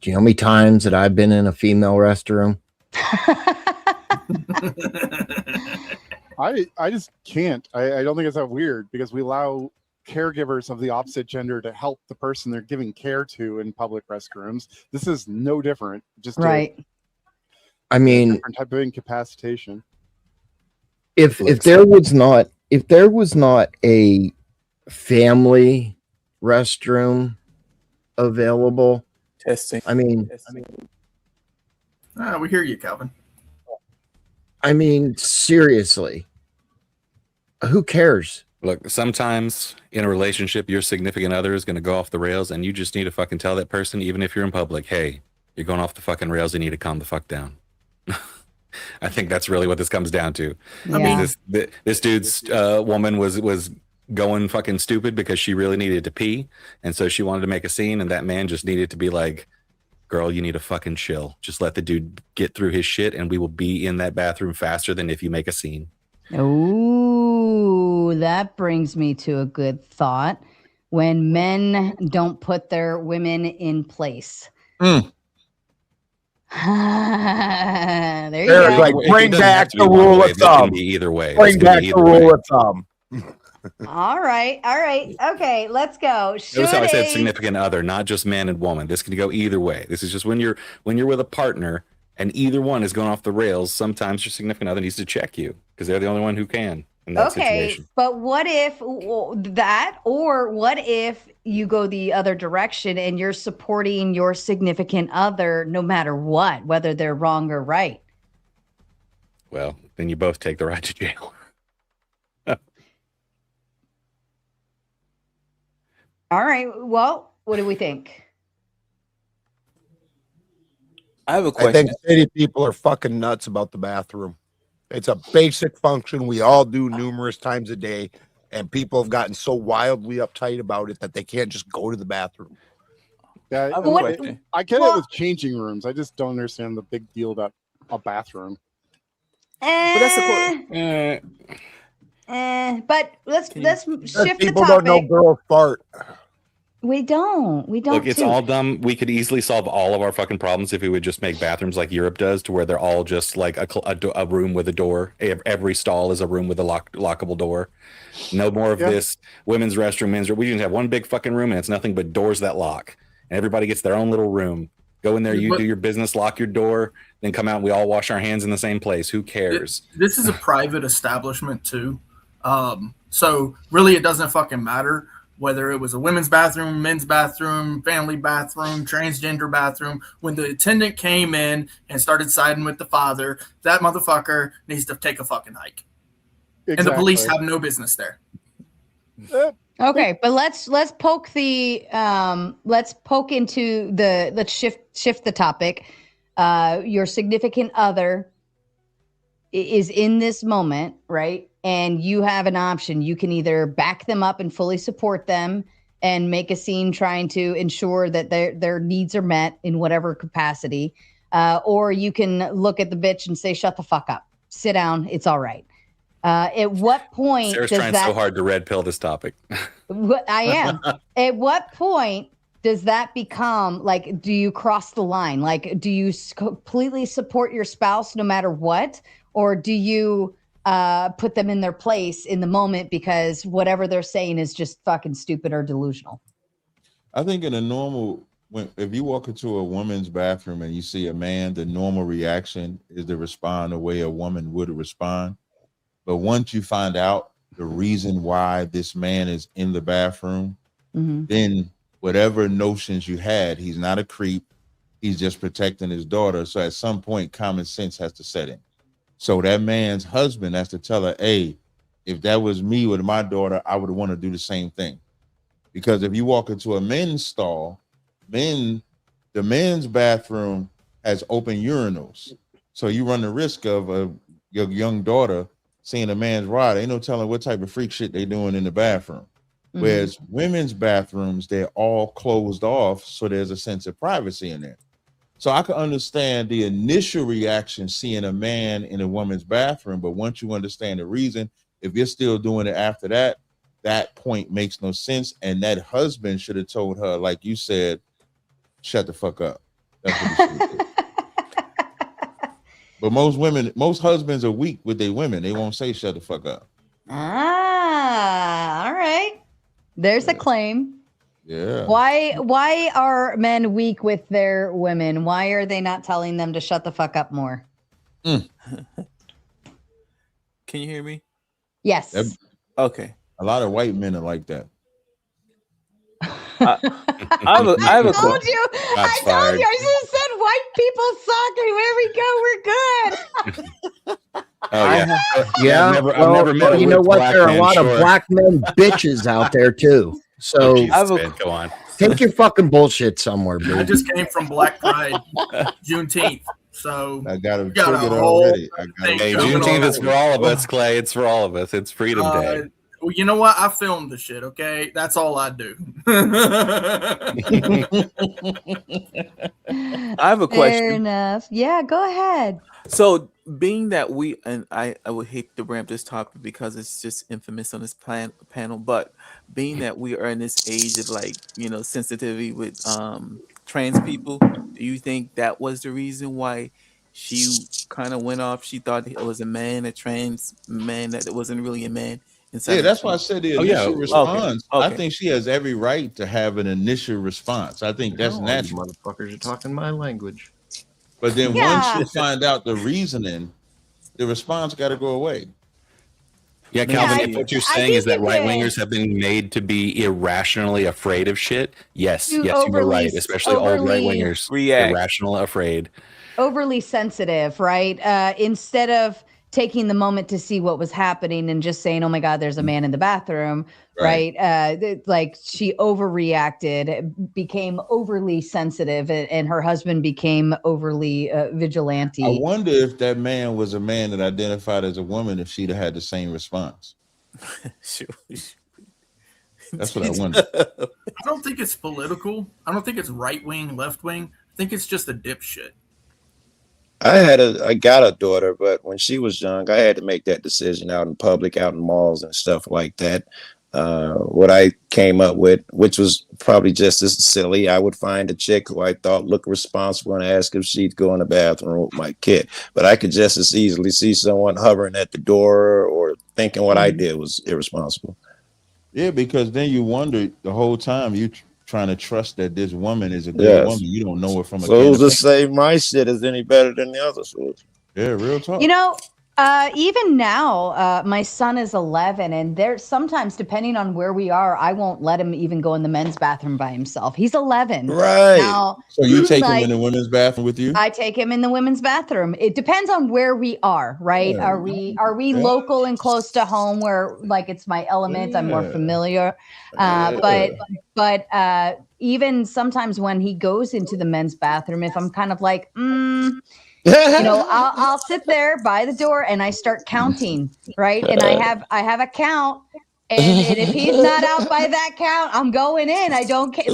Speaker 2: Do you know how many times that I've been in a female restroom?
Speaker 7: I just can't. I don't think it's that weird because we allow caregivers of the opposite gender to help the person they're giving care to in public restrooms. This is no different. Just
Speaker 3: Right.
Speaker 2: I
Speaker 7: a
Speaker 2: mean,
Speaker 7: different type of incapacitation.
Speaker 2: if there was not a family restroom available,
Speaker 8: Testing.
Speaker 2: I mean,
Speaker 4: We hear you, Calvin.
Speaker 2: seriously, who cares?
Speaker 5: Look, sometimes in a relationship, your significant other is going to go off the rails, and you just need to fucking tell that person, even if you're in public, hey, you're going off the fucking rails. You need to calm the fuck down. I think that's really what this comes down to.
Speaker 3: Yeah.
Speaker 5: I mean, this dude's woman was going fucking stupid because she really needed to pee, and so she wanted to make a scene, and that man just needed to be like, girl, you need to fucking chill. Just let the dude get through his shit, and we will be in that bathroom faster than if you make a scene.
Speaker 3: Ooh, that brings me to a good thought. When men don't put their women in place.
Speaker 2: Mm.
Speaker 3: There you
Speaker 2: Eric,
Speaker 3: go.
Speaker 2: like,
Speaker 5: It
Speaker 2: bring
Speaker 5: doesn't
Speaker 2: back
Speaker 5: have to be
Speaker 2: the
Speaker 5: one
Speaker 2: rule
Speaker 5: way.
Speaker 2: of
Speaker 5: This can
Speaker 2: thumb.
Speaker 5: be either way. This
Speaker 2: Bring
Speaker 5: can be
Speaker 2: back
Speaker 5: either
Speaker 2: the
Speaker 5: way.
Speaker 2: rule of thumb.
Speaker 3: All right. Okay, let's go.
Speaker 5: Notice how I said
Speaker 3: a-
Speaker 5: significant other, not just man and woman. This can go either way. This is just when you're with a partner and either one is going off the rails. Sometimes your significant other needs to check you because they're the only one who can in that
Speaker 3: Okay,
Speaker 5: situation.
Speaker 3: but what if that, or what if you go the other direction and you're supporting your significant other no matter what, whether they're wrong or right?
Speaker 5: Well, then you both take the ride to jail.
Speaker 3: All right. Well, what do we think?
Speaker 8: I have a
Speaker 9: I
Speaker 8: question.
Speaker 9: think city people are fucking nuts about the bathroom. It's a basic function we all do numerous times a day, and people have gotten so wildly uptight about it that they can't just go to the bathroom.
Speaker 7: Yeah,
Speaker 8: I have a
Speaker 3: What-
Speaker 8: question.
Speaker 7: I get
Speaker 3: Well-
Speaker 7: it with changing rooms. I just don't understand the big deal about a bathroom.
Speaker 8: But that's the
Speaker 3: But let's
Speaker 8: Can you-
Speaker 3: shift the
Speaker 9: People don't know
Speaker 3: topic.
Speaker 9: girls fart.
Speaker 3: We don't.
Speaker 5: Look, it's
Speaker 3: too.
Speaker 5: all dumb. We could easily solve all of our fucking problems if we would just make bathrooms like Europe does, to where they're all just like a room with a door. Every stall is a room with a lockable door. No more of
Speaker 7: Yeah.
Speaker 5: this women's restroom, men's room. We just have one big fucking room, and it's nothing but doors that lock. And everybody gets their own little room. Go in there, you
Speaker 4: But-
Speaker 5: do your business, lock your door, then come out and we all wash our hands in the same place. Who cares?
Speaker 4: This is a private establishment too, so really it doesn't fucking matter whether it was a women's bathroom, men's bathroom, family bathroom, transgender bathroom. When the attendant came in and started siding with the father, that motherfucker needs to take a fucking hike, and the police
Speaker 7: Exactly.
Speaker 4: have no business there.
Speaker 3: Okay, but let's poke into the let's shift the topic. Your significant other is in this moment, right? And you have an option. You can either back them up and fully support them and make a scene trying to ensure that their needs are met in whatever capacity, or you can look at the bitch and say, "Shut the fuck up, sit down, it's all right." At what point
Speaker 5: Sarah's
Speaker 3: does
Speaker 5: trying
Speaker 3: that?
Speaker 5: so hard to red pill this topic.
Speaker 3: I am. At what point does that become like, do you cross the line? Like, do you completely support your spouse no matter what? Or do you put them in their place in the moment because whatever they're saying is just fucking stupid or delusional?
Speaker 6: I think in a normal, if you walk into a woman's bathroom and you see a man, the normal reaction is to respond the way a woman would respond. But once you find out the reason why this man is in the bathroom, then whatever notions you had, he's not a creep. He's just protecting his daughter. So at some point, common sense has to set in. So that man's husband has to tell her, hey, if that was me with my daughter, I would want to do the same thing. Because if you walk into a men's stall, the men's bathroom has open urinals. So you run the risk of your young daughter seeing a man's rod. Ain't no telling what type of freak shit they doing in the bathroom. Whereas women's bathrooms, they're all closed off. So there's a sense of privacy in there. So I can understand the initial reaction seeing a man in a woman's bathroom. But once you understand the reason, if you're still doing it after that, that point makes no sense. And that husband should have told her, like you said, shut the fuck up. That's what he should have did. But most husbands are weak with their women. They won't say shut the fuck up.
Speaker 3: All right. There's a claim.
Speaker 6: Yeah.
Speaker 3: Why are men weak with their women? Why are they not telling them to shut the fuck up more?
Speaker 8: Can you hear me?
Speaker 3: Yes.
Speaker 8: Okay.
Speaker 6: A lot of white men are like that.
Speaker 8: I have a
Speaker 3: I
Speaker 8: question.
Speaker 3: told you. I should have said white people suck, and where we go, we're good.
Speaker 5: Oh yeah.
Speaker 2: Yeah,
Speaker 5: I've never met a
Speaker 2: you know
Speaker 5: weak
Speaker 2: what?
Speaker 5: black
Speaker 2: There are a
Speaker 5: man,
Speaker 2: lot of
Speaker 5: sure.
Speaker 2: black men bitches out there too. So
Speaker 5: Oh, Jesus,
Speaker 8: I have a-
Speaker 5: man, go on.
Speaker 2: take your fucking bullshit somewhere,
Speaker 4: I
Speaker 2: dude.
Speaker 4: just came from Black Pride, Juneteenth. So
Speaker 6: I got him
Speaker 4: Got a
Speaker 6: triggered
Speaker 4: whole
Speaker 6: already.
Speaker 5: Hey,
Speaker 4: Jumping
Speaker 5: Juneteenth
Speaker 4: on
Speaker 5: is for all of us, Clay. It's for all of us. It's Freedom Day.
Speaker 4: well, you know what? I filmed the shit, okay? That's all I do.
Speaker 8: I have a
Speaker 3: Fair
Speaker 8: question.
Speaker 3: enough. Yeah, go ahead.
Speaker 8: So, being that I would hate to ramp this topic because it's just infamous on this panel, but being that we are in this age of sensitivity with trans people, do you think that was the reason why she kind of went off? She thought it was a trans man, that it wasn't really a man.
Speaker 6: Yeah, that's why I said the
Speaker 5: Oh, yeah.
Speaker 6: initial
Speaker 5: Okay.
Speaker 6: response. I
Speaker 8: Okay.
Speaker 6: think she has every right to have an initial response. I think that's
Speaker 2: Oh, you
Speaker 6: natural.
Speaker 2: motherfuckers are talking my language.
Speaker 6: But then
Speaker 3: Yeah.
Speaker 6: once you find out the reasoning, the response got to go away.
Speaker 5: Yeah, Calvin,
Speaker 3: I-
Speaker 5: if what you're
Speaker 3: I
Speaker 5: saying is
Speaker 3: think
Speaker 5: that
Speaker 3: you
Speaker 5: right
Speaker 3: can.
Speaker 5: wingers have been made to be irrationally afraid of shit. Yes,
Speaker 3: To
Speaker 5: yes, you were
Speaker 3: overly-
Speaker 5: right. Especially old right
Speaker 3: overly
Speaker 5: wingers,
Speaker 8: react.
Speaker 5: irrational, afraid.
Speaker 3: Overly sensitive, right? Instead of taking the moment to see what was happening and just saying, "Oh my God, there's a man in the bathroom," right? Like she overreacted, became overly sensitive, and her husband became overly vigilante.
Speaker 6: I wonder if that man was a man that identified as a woman, if she'd have had the same response. That's what I wonder.
Speaker 4: I don't think it's political. I don't think it's right wing, left wing. I think it's just a dipshit.
Speaker 10: I got a daughter, but when she was young, I had to make that decision out in public, out in malls and stuff like that. What I came up with, which was probably just as silly, I would find a chick who I thought looked responsible and ask if she'd go in the bathroom with my kid. But I could just as easily see someone hovering at the door or thinking what I did was irresponsible.
Speaker 6: Yeah, because then you wonder the whole time you trying to trust that this woman is a good
Speaker 10: Yes.
Speaker 6: woman. You don't know her from a
Speaker 10: So
Speaker 6: can
Speaker 10: who's
Speaker 6: of
Speaker 10: to
Speaker 6: paint.
Speaker 10: say my shit is any better than the others?
Speaker 6: Yeah, real talk.
Speaker 3: You know, even now, my son is 11, and there's sometimes, depending on where we are, I won't let him even go in the men's bathroom by himself. He's 11.
Speaker 10: Right.
Speaker 3: Now,
Speaker 6: So you take
Speaker 3: like,
Speaker 6: him in the women's bathroom with you?
Speaker 3: I take him in the women's bathroom. It depends on where we are, right?
Speaker 6: Yeah.
Speaker 3: Are we local and close to home where like it's my element, I'm more
Speaker 6: Yeah.
Speaker 3: familiar. But even sometimes when he goes into the men's bathroom, if I'm kind of like, you know, I'll sit there by the door and I start counting, right? And I have a count. And if he's not out by that count, I'm going in. I don't care.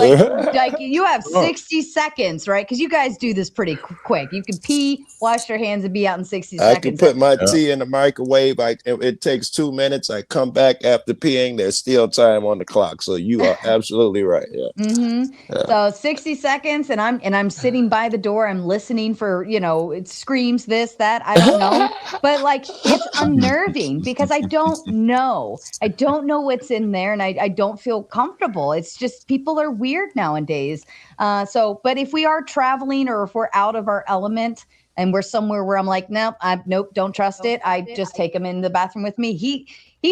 Speaker 3: Like you have 60 seconds, right? Because you guys do this pretty quick. You can pee, wash your hands, and be out in 60
Speaker 10: I
Speaker 3: seconds.
Speaker 10: can put my tea in the microwave. It takes 2 minutes. I come back after peeing. There's still time on the clock. So you are absolutely right. Yeah.
Speaker 3: Mm-hmm. So 60 seconds, and I'm sitting by the door. I'm listening for, you know, it screams this, that. I don't know, but like it's unnerving because I don't know don't know what's in there, and I don't feel comfortable. It's just people are weird nowadays. But if we are traveling or if we're out of our element and we're somewhere where I'm like, nope, don't trust it. I just take him in the bathroom with me. He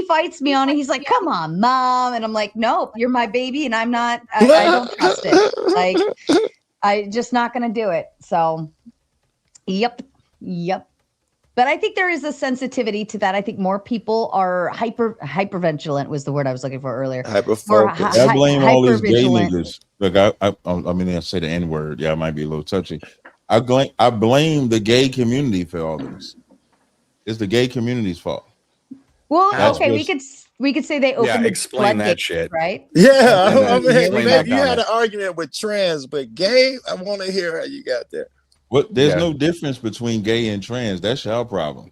Speaker 3: fights me on it. He's like, come on, mom. And I'm like, nope, you're my baby. And I'm not, I don't trust it. Like, I just not going to do it. So, yep. But I think there is a sensitivity to that. I think more people are hypervigilant was the word I was looking for earlier.
Speaker 10: Hyper-focused.
Speaker 6: I blame all these gay
Speaker 3: hypervigilant.
Speaker 6: niggas. Look, I mean, I say the N word. Yeah, it might be a little touchy. I blame the gay community for all this. It's the gay community's fault.
Speaker 3: Well,
Speaker 6: That's
Speaker 3: okay,
Speaker 6: what's-
Speaker 3: we could say they opened the
Speaker 5: explain that
Speaker 3: floodgates,
Speaker 5: shit.
Speaker 3: right?
Speaker 10: Yeah,
Speaker 5: And then
Speaker 10: I mean,
Speaker 5: explain that
Speaker 10: you had
Speaker 5: comment.
Speaker 10: an argument with trans, but gay, I want to hear how you got there.
Speaker 6: What? There's
Speaker 5: Yeah.
Speaker 6: no difference between gay and trans. That's your problem.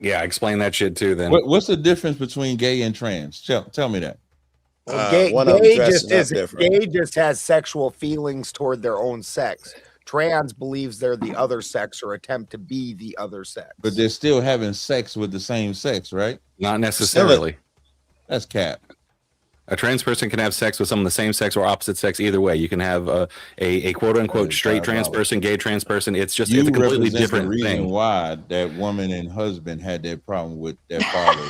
Speaker 5: Yeah, explain that shit too. Then
Speaker 6: What's the difference between gay and trans? Tell me that.
Speaker 10: One of them
Speaker 9: Gay
Speaker 10: dressing up different.
Speaker 9: Gay just has sexual feelings toward their own sex. Trans believes they're the other sex or attempt to be the other sex.
Speaker 6: But they're still having sex with the same sex, right?
Speaker 5: not necessarily.
Speaker 6: That's cap.
Speaker 5: A trans person can have sex with someone the same sex or opposite sex either way. You can have a quote unquote straight trans person, gay trans person. It's just it's a completely
Speaker 6: represent
Speaker 5: different
Speaker 6: the reason
Speaker 5: thing.
Speaker 6: why that woman and husband had that problem with their father.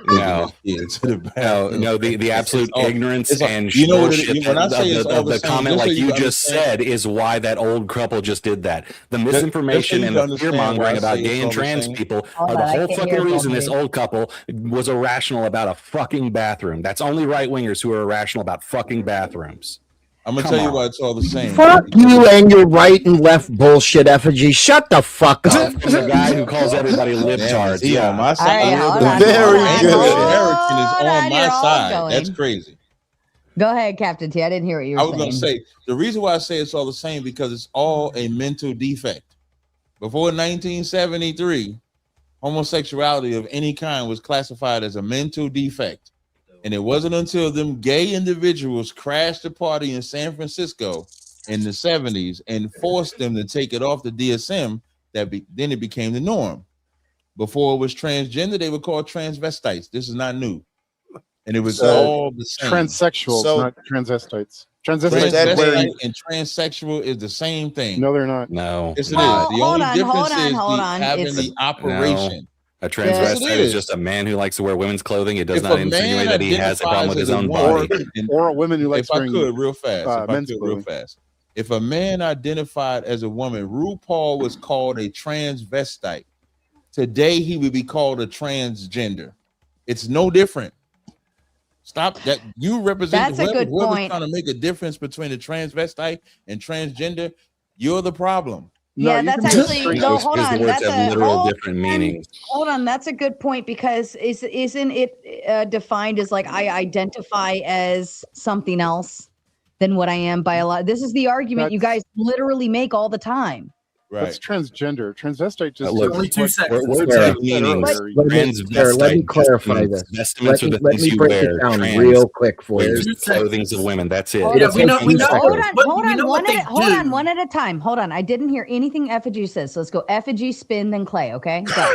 Speaker 5: No, no, the absolute ignorance and bullshit
Speaker 6: when I say it's all
Speaker 5: the
Speaker 6: the same,
Speaker 5: comment
Speaker 6: just so
Speaker 5: like
Speaker 6: you
Speaker 5: you just
Speaker 6: understand-
Speaker 5: said is why that old couple just did that. The misinformation
Speaker 6: you
Speaker 5: and the
Speaker 6: understand
Speaker 5: fear
Speaker 6: why I
Speaker 5: mongering
Speaker 6: say
Speaker 5: about
Speaker 6: it's
Speaker 5: gay
Speaker 6: all
Speaker 5: and
Speaker 6: the
Speaker 5: trans
Speaker 6: same.
Speaker 5: people
Speaker 3: Hold
Speaker 5: are the
Speaker 3: on, I
Speaker 5: whole
Speaker 3: can't
Speaker 5: fucking
Speaker 3: hear
Speaker 5: reason
Speaker 3: both
Speaker 5: this
Speaker 3: of you.
Speaker 5: old couple was irrational about a fucking bathroom. That's only right wingers who are irrational about fucking bathrooms.
Speaker 6: I'm gonna
Speaker 5: Come
Speaker 6: tell you
Speaker 5: on.
Speaker 6: why it's all the same.
Speaker 2: Fuck you and your right and left bullshit effigy. Shut the fuck up.
Speaker 5: From the guy who calls everybody
Speaker 6: Damn,
Speaker 5: libtards.
Speaker 6: is he on my
Speaker 3: All
Speaker 6: side?
Speaker 3: right, hold on.
Speaker 10: Very
Speaker 3: hold on,
Speaker 10: good.
Speaker 3: hold
Speaker 6: American is
Speaker 3: on,
Speaker 6: on my
Speaker 3: you're all
Speaker 6: side.
Speaker 3: going.
Speaker 6: That's crazy.
Speaker 3: Go ahead, Captain T. I didn't hear what you were
Speaker 6: I was
Speaker 3: saying.
Speaker 6: gonna say the reason why I say it's all the same because it's all a mental defect. Before 1973, homosexuality of any kind was classified as a mental defect. And it wasn't until them gay individuals crashed the party in San Francisco in the 70s and forced them to take it off the DSM then it became the norm. Before it was transgender, they were called transvestites. This is not new. And it was
Speaker 10: So,
Speaker 6: all the same.
Speaker 7: Transsexuals,
Speaker 10: So-
Speaker 7: not transvestites. Transvestites
Speaker 10: that
Speaker 7: is where
Speaker 6: Transvestite and transsexual is the same thing.
Speaker 7: no, they're not.
Speaker 5: No.
Speaker 6: Yes, it is.
Speaker 3: Oh,
Speaker 6: The
Speaker 3: hold
Speaker 6: only
Speaker 3: on,
Speaker 6: difference
Speaker 3: hold on,
Speaker 6: is
Speaker 3: hold
Speaker 6: the
Speaker 3: on.
Speaker 6: having
Speaker 3: It's-
Speaker 6: the operation.
Speaker 5: A transvestite
Speaker 6: Yes, it
Speaker 5: is
Speaker 6: is.
Speaker 5: just a man who likes to wear women's clothing. It does
Speaker 6: If
Speaker 5: not
Speaker 6: a man
Speaker 5: insinuate that he has a problem with
Speaker 6: identifies
Speaker 5: his
Speaker 6: as a
Speaker 5: own
Speaker 6: woman-
Speaker 5: body.
Speaker 7: Or a woman who likes
Speaker 6: If I
Speaker 7: wearing
Speaker 6: could, real fast.
Speaker 7: men's clothing.
Speaker 6: If a man identified as a woman, RuPaul was called a transvestite. Today, he would be called a transgender. It's no different. Stop that. You represent
Speaker 3: That's a good
Speaker 6: whoever's
Speaker 3: point.
Speaker 6: trying to make a difference between a transvestite and transgender. You're the problem.
Speaker 7: No,
Speaker 3: Yeah,
Speaker 7: you
Speaker 3: that's
Speaker 7: can be
Speaker 3: actually
Speaker 7: straight.
Speaker 3: no.
Speaker 5: Because
Speaker 3: Hold
Speaker 5: the
Speaker 3: on,
Speaker 5: words
Speaker 3: that's
Speaker 5: have
Speaker 3: a
Speaker 5: literal
Speaker 3: hold
Speaker 5: different
Speaker 3: on,
Speaker 5: meanings.
Speaker 3: Hold on, that's a good point because isn't it defined as like I identify as something else than what I am by a lot? This is the argument you guys literally make all the time.
Speaker 7: That's transgender. Transvestite just
Speaker 5: Look,
Speaker 4: Only two sexes.
Speaker 5: Words
Speaker 2: Sarah,
Speaker 5: have meanings.
Speaker 2: Sarah, let me
Speaker 5: Transvestite
Speaker 2: clarify
Speaker 5: just
Speaker 2: this.
Speaker 5: means vestments are the
Speaker 2: Let
Speaker 5: things
Speaker 2: me
Speaker 5: you
Speaker 2: break
Speaker 5: wear.
Speaker 2: it down
Speaker 5: Trans
Speaker 2: real quick for
Speaker 5: wears
Speaker 2: you.
Speaker 4: Two
Speaker 5: clothings of women. That's it.
Speaker 3: Hold
Speaker 4: Yeah,
Speaker 3: on,
Speaker 4: we know. We know.
Speaker 3: hold on,
Speaker 4: but
Speaker 3: hold
Speaker 4: you
Speaker 3: on,
Speaker 4: know what they
Speaker 3: hold on,
Speaker 4: do.
Speaker 3: one at a time. Hold on, I didn't hear anything effigy says. So let's go effigy, spin, then Clay. Okay. Go.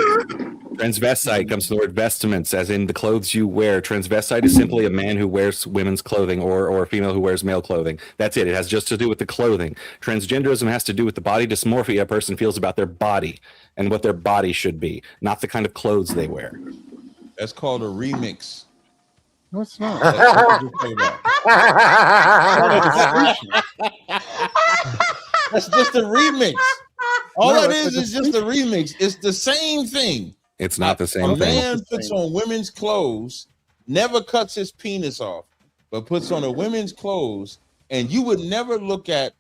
Speaker 5: Transvestite comes from the word vestments, as in the clothes you wear. Transvestite is simply a man who wears women's clothing or a female who wears male clothing. That's it. It has just to do with the clothing. Transgenderism has to do with the body dysmorphia a person feels about their body and what their body should be, not the kind of clothes they wear.
Speaker 6: That's called a remix.
Speaker 7: No, it's not.
Speaker 6: That's what you're talking about. That's just a remix. All
Speaker 7: No,
Speaker 6: that
Speaker 7: it's
Speaker 6: is just a remix. It's the same thing.
Speaker 5: It's not the
Speaker 6: A
Speaker 5: same thing.
Speaker 6: man puts on women's clothes, never cuts his penis off, but puts on a women's clothes, and you would never look at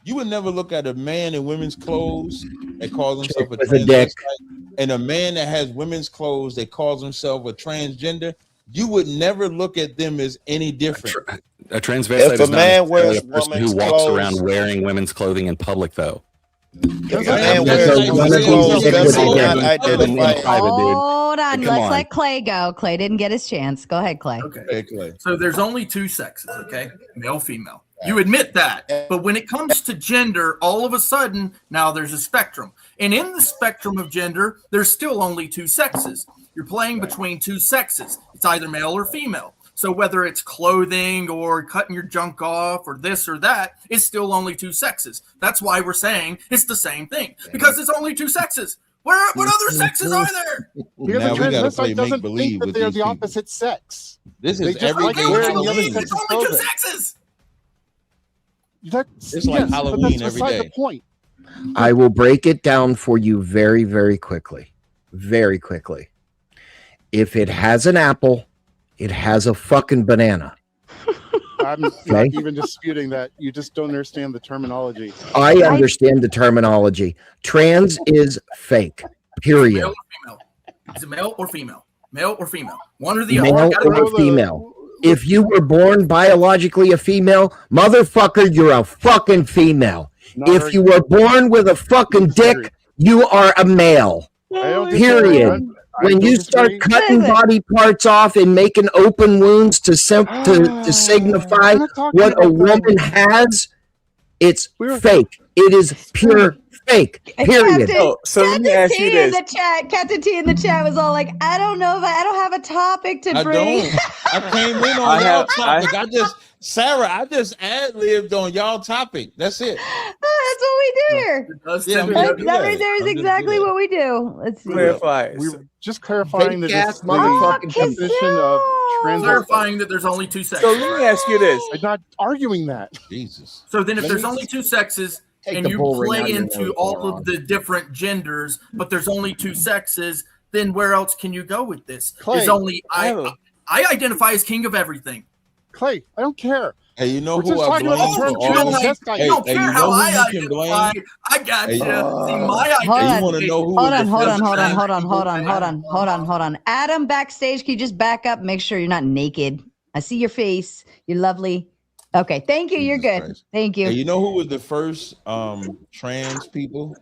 Speaker 6: a man in women's clothes that calls himself a
Speaker 2: With a dick.
Speaker 6: transvestite, and a man that has women's clothes that calls himself a transgender. You would never look at them as any different.
Speaker 5: A transvestite
Speaker 10: If a
Speaker 5: is not
Speaker 10: man
Speaker 5: necessarily
Speaker 10: wears
Speaker 5: a person who
Speaker 10: women's
Speaker 5: walks
Speaker 10: clothes-
Speaker 5: around wearing women's clothing in public, though.
Speaker 10: If a
Speaker 6: Yeah,
Speaker 10: man
Speaker 6: that's
Speaker 10: wears
Speaker 6: a-
Speaker 10: women's
Speaker 2: one of these
Speaker 10: clothes,
Speaker 2: dick
Speaker 10: does
Speaker 2: with
Speaker 10: he
Speaker 2: a
Speaker 10: not
Speaker 2: dick.
Speaker 10: identify?
Speaker 5: Private, dude.
Speaker 3: Hold on,
Speaker 5: Come
Speaker 3: let's
Speaker 5: on.
Speaker 3: let Clay go. Clay didn't get his chance. Go ahead, Clay.
Speaker 4: Okay.
Speaker 6: Hey, Clay.
Speaker 4: So there's only two sexes. Okay, male, female. You admit that. But when it comes to gender, all of a sudden, now there's a spectrum. And in the spectrum of gender, there's still only two sexes. You're playing between two sexes. It's either male or female. So whether it's clothing or cutting your junk off or this or that, it's still only two sexes. That's why we're saying it's the same thing, because it's only two sexes. What other sexes are there?
Speaker 7: Because
Speaker 6: Now
Speaker 7: a
Speaker 6: we gotta
Speaker 7: transvestite
Speaker 6: play
Speaker 7: doesn't
Speaker 6: make-believe
Speaker 7: think that
Speaker 6: with
Speaker 7: they're
Speaker 6: these
Speaker 7: the
Speaker 6: people.
Speaker 7: opposite sex.
Speaker 6: This
Speaker 7: They
Speaker 6: is
Speaker 7: just like
Speaker 6: everyday
Speaker 7: wearing the other
Speaker 6: Halloween.
Speaker 7: sex's
Speaker 4: It's only two
Speaker 7: clothing.
Speaker 4: sexes.
Speaker 7: It's
Speaker 6: like Halloween
Speaker 7: that's
Speaker 6: every
Speaker 7: beside
Speaker 6: day.
Speaker 7: the point.
Speaker 2: I will break it down for you very, very quickly. Very quickly. If it has an apple, it has a fucking banana.
Speaker 7: I'm not even disputing that. You just don't understand the terminology.
Speaker 2: I understand the terminology. Trans is fake. Period.
Speaker 4: Male or female? Is it male or female? Male or female? One or the other.
Speaker 2: Male
Speaker 4: Gotta
Speaker 2: or
Speaker 4: know the-
Speaker 2: female. If you were born biologically a female, motherfucker, you're a fucking female.
Speaker 7: Not
Speaker 2: If
Speaker 7: very-
Speaker 2: you were born with a fucking dick, you are a male.
Speaker 7: I don't
Speaker 2: Period.
Speaker 7: disagree. I
Speaker 2: When
Speaker 7: don't
Speaker 2: you start
Speaker 7: disagree.
Speaker 2: cutting
Speaker 3: Listen.
Speaker 2: body parts off and making open wounds to signify
Speaker 7: I'm not talking
Speaker 2: what a
Speaker 7: about that.
Speaker 2: woman has, it's
Speaker 7: We're-
Speaker 2: fake. It is pure fake. Period.
Speaker 3: Captain,
Speaker 8: So let me
Speaker 3: Captain
Speaker 8: ask you
Speaker 3: T in
Speaker 8: this.
Speaker 3: the chat. Captain T in the chat was all like, "I don't know if I don't have a topic to
Speaker 6: I
Speaker 3: bring."
Speaker 6: don't. I came in on y'all topic. I just ad-libbed on y'all topic. That's it.
Speaker 3: That's what we do here.
Speaker 4: It does
Speaker 6: Yeah,
Speaker 4: tend
Speaker 6: we
Speaker 4: to
Speaker 6: gotta
Speaker 4: be-
Speaker 6: do
Speaker 3: That
Speaker 6: that.
Speaker 3: right there is
Speaker 6: I'm just
Speaker 3: exactly
Speaker 6: good.
Speaker 3: what we do. Let's see.
Speaker 8: Clarify.
Speaker 7: We were just clarifying the
Speaker 2: Fake-ass
Speaker 7: the
Speaker 2: motherfucking
Speaker 7: definition of transvestite.
Speaker 4: clarifying that there's only two sexes.
Speaker 8: So let me ask you this.
Speaker 7: I'm not arguing that.
Speaker 6: Jesus.
Speaker 4: So then if
Speaker 6: Let
Speaker 4: there's
Speaker 6: me-
Speaker 4: only two sexes
Speaker 2: Take
Speaker 4: and
Speaker 2: the
Speaker 4: you
Speaker 2: bull ring out
Speaker 4: play
Speaker 2: of your
Speaker 4: into
Speaker 2: nose,
Speaker 4: all
Speaker 2: moron.
Speaker 4: of the different genders, but there's only two sexes, then where else can you go with this?
Speaker 7: Clay,
Speaker 4: It's only
Speaker 8: I have a-
Speaker 4: I identify as king of everything.
Speaker 7: Clay, I don't care.
Speaker 6: Hey, you know
Speaker 7: We're
Speaker 6: who
Speaker 7: just
Speaker 6: I
Speaker 7: talking about
Speaker 6: blame
Speaker 7: the
Speaker 6: for
Speaker 7: term
Speaker 6: all this?
Speaker 7: transvestite.
Speaker 4: You don't
Speaker 6: Hey,
Speaker 4: care
Speaker 6: you
Speaker 4: how
Speaker 6: know who
Speaker 4: I
Speaker 6: you can
Speaker 4: identify.
Speaker 6: blame?
Speaker 4: I got
Speaker 6: Hey,
Speaker 4: you. See, my
Speaker 3: Hold
Speaker 6: Hey,
Speaker 3: on.
Speaker 6: you want to know who
Speaker 3: Hold
Speaker 6: was
Speaker 3: on,
Speaker 6: the
Speaker 3: hold on,
Speaker 6: first
Speaker 3: hold on,
Speaker 6: trans
Speaker 3: hold on,
Speaker 6: people?
Speaker 3: hold on. Adam, backstage, can you just back up? Make sure you're not naked. I see your face. You're lovely. Okay, thank you. You're
Speaker 6: Jesus
Speaker 3: good.
Speaker 6: Christ.
Speaker 3: Thank
Speaker 6: Hey,
Speaker 3: you.
Speaker 6: you know who was the first trans people?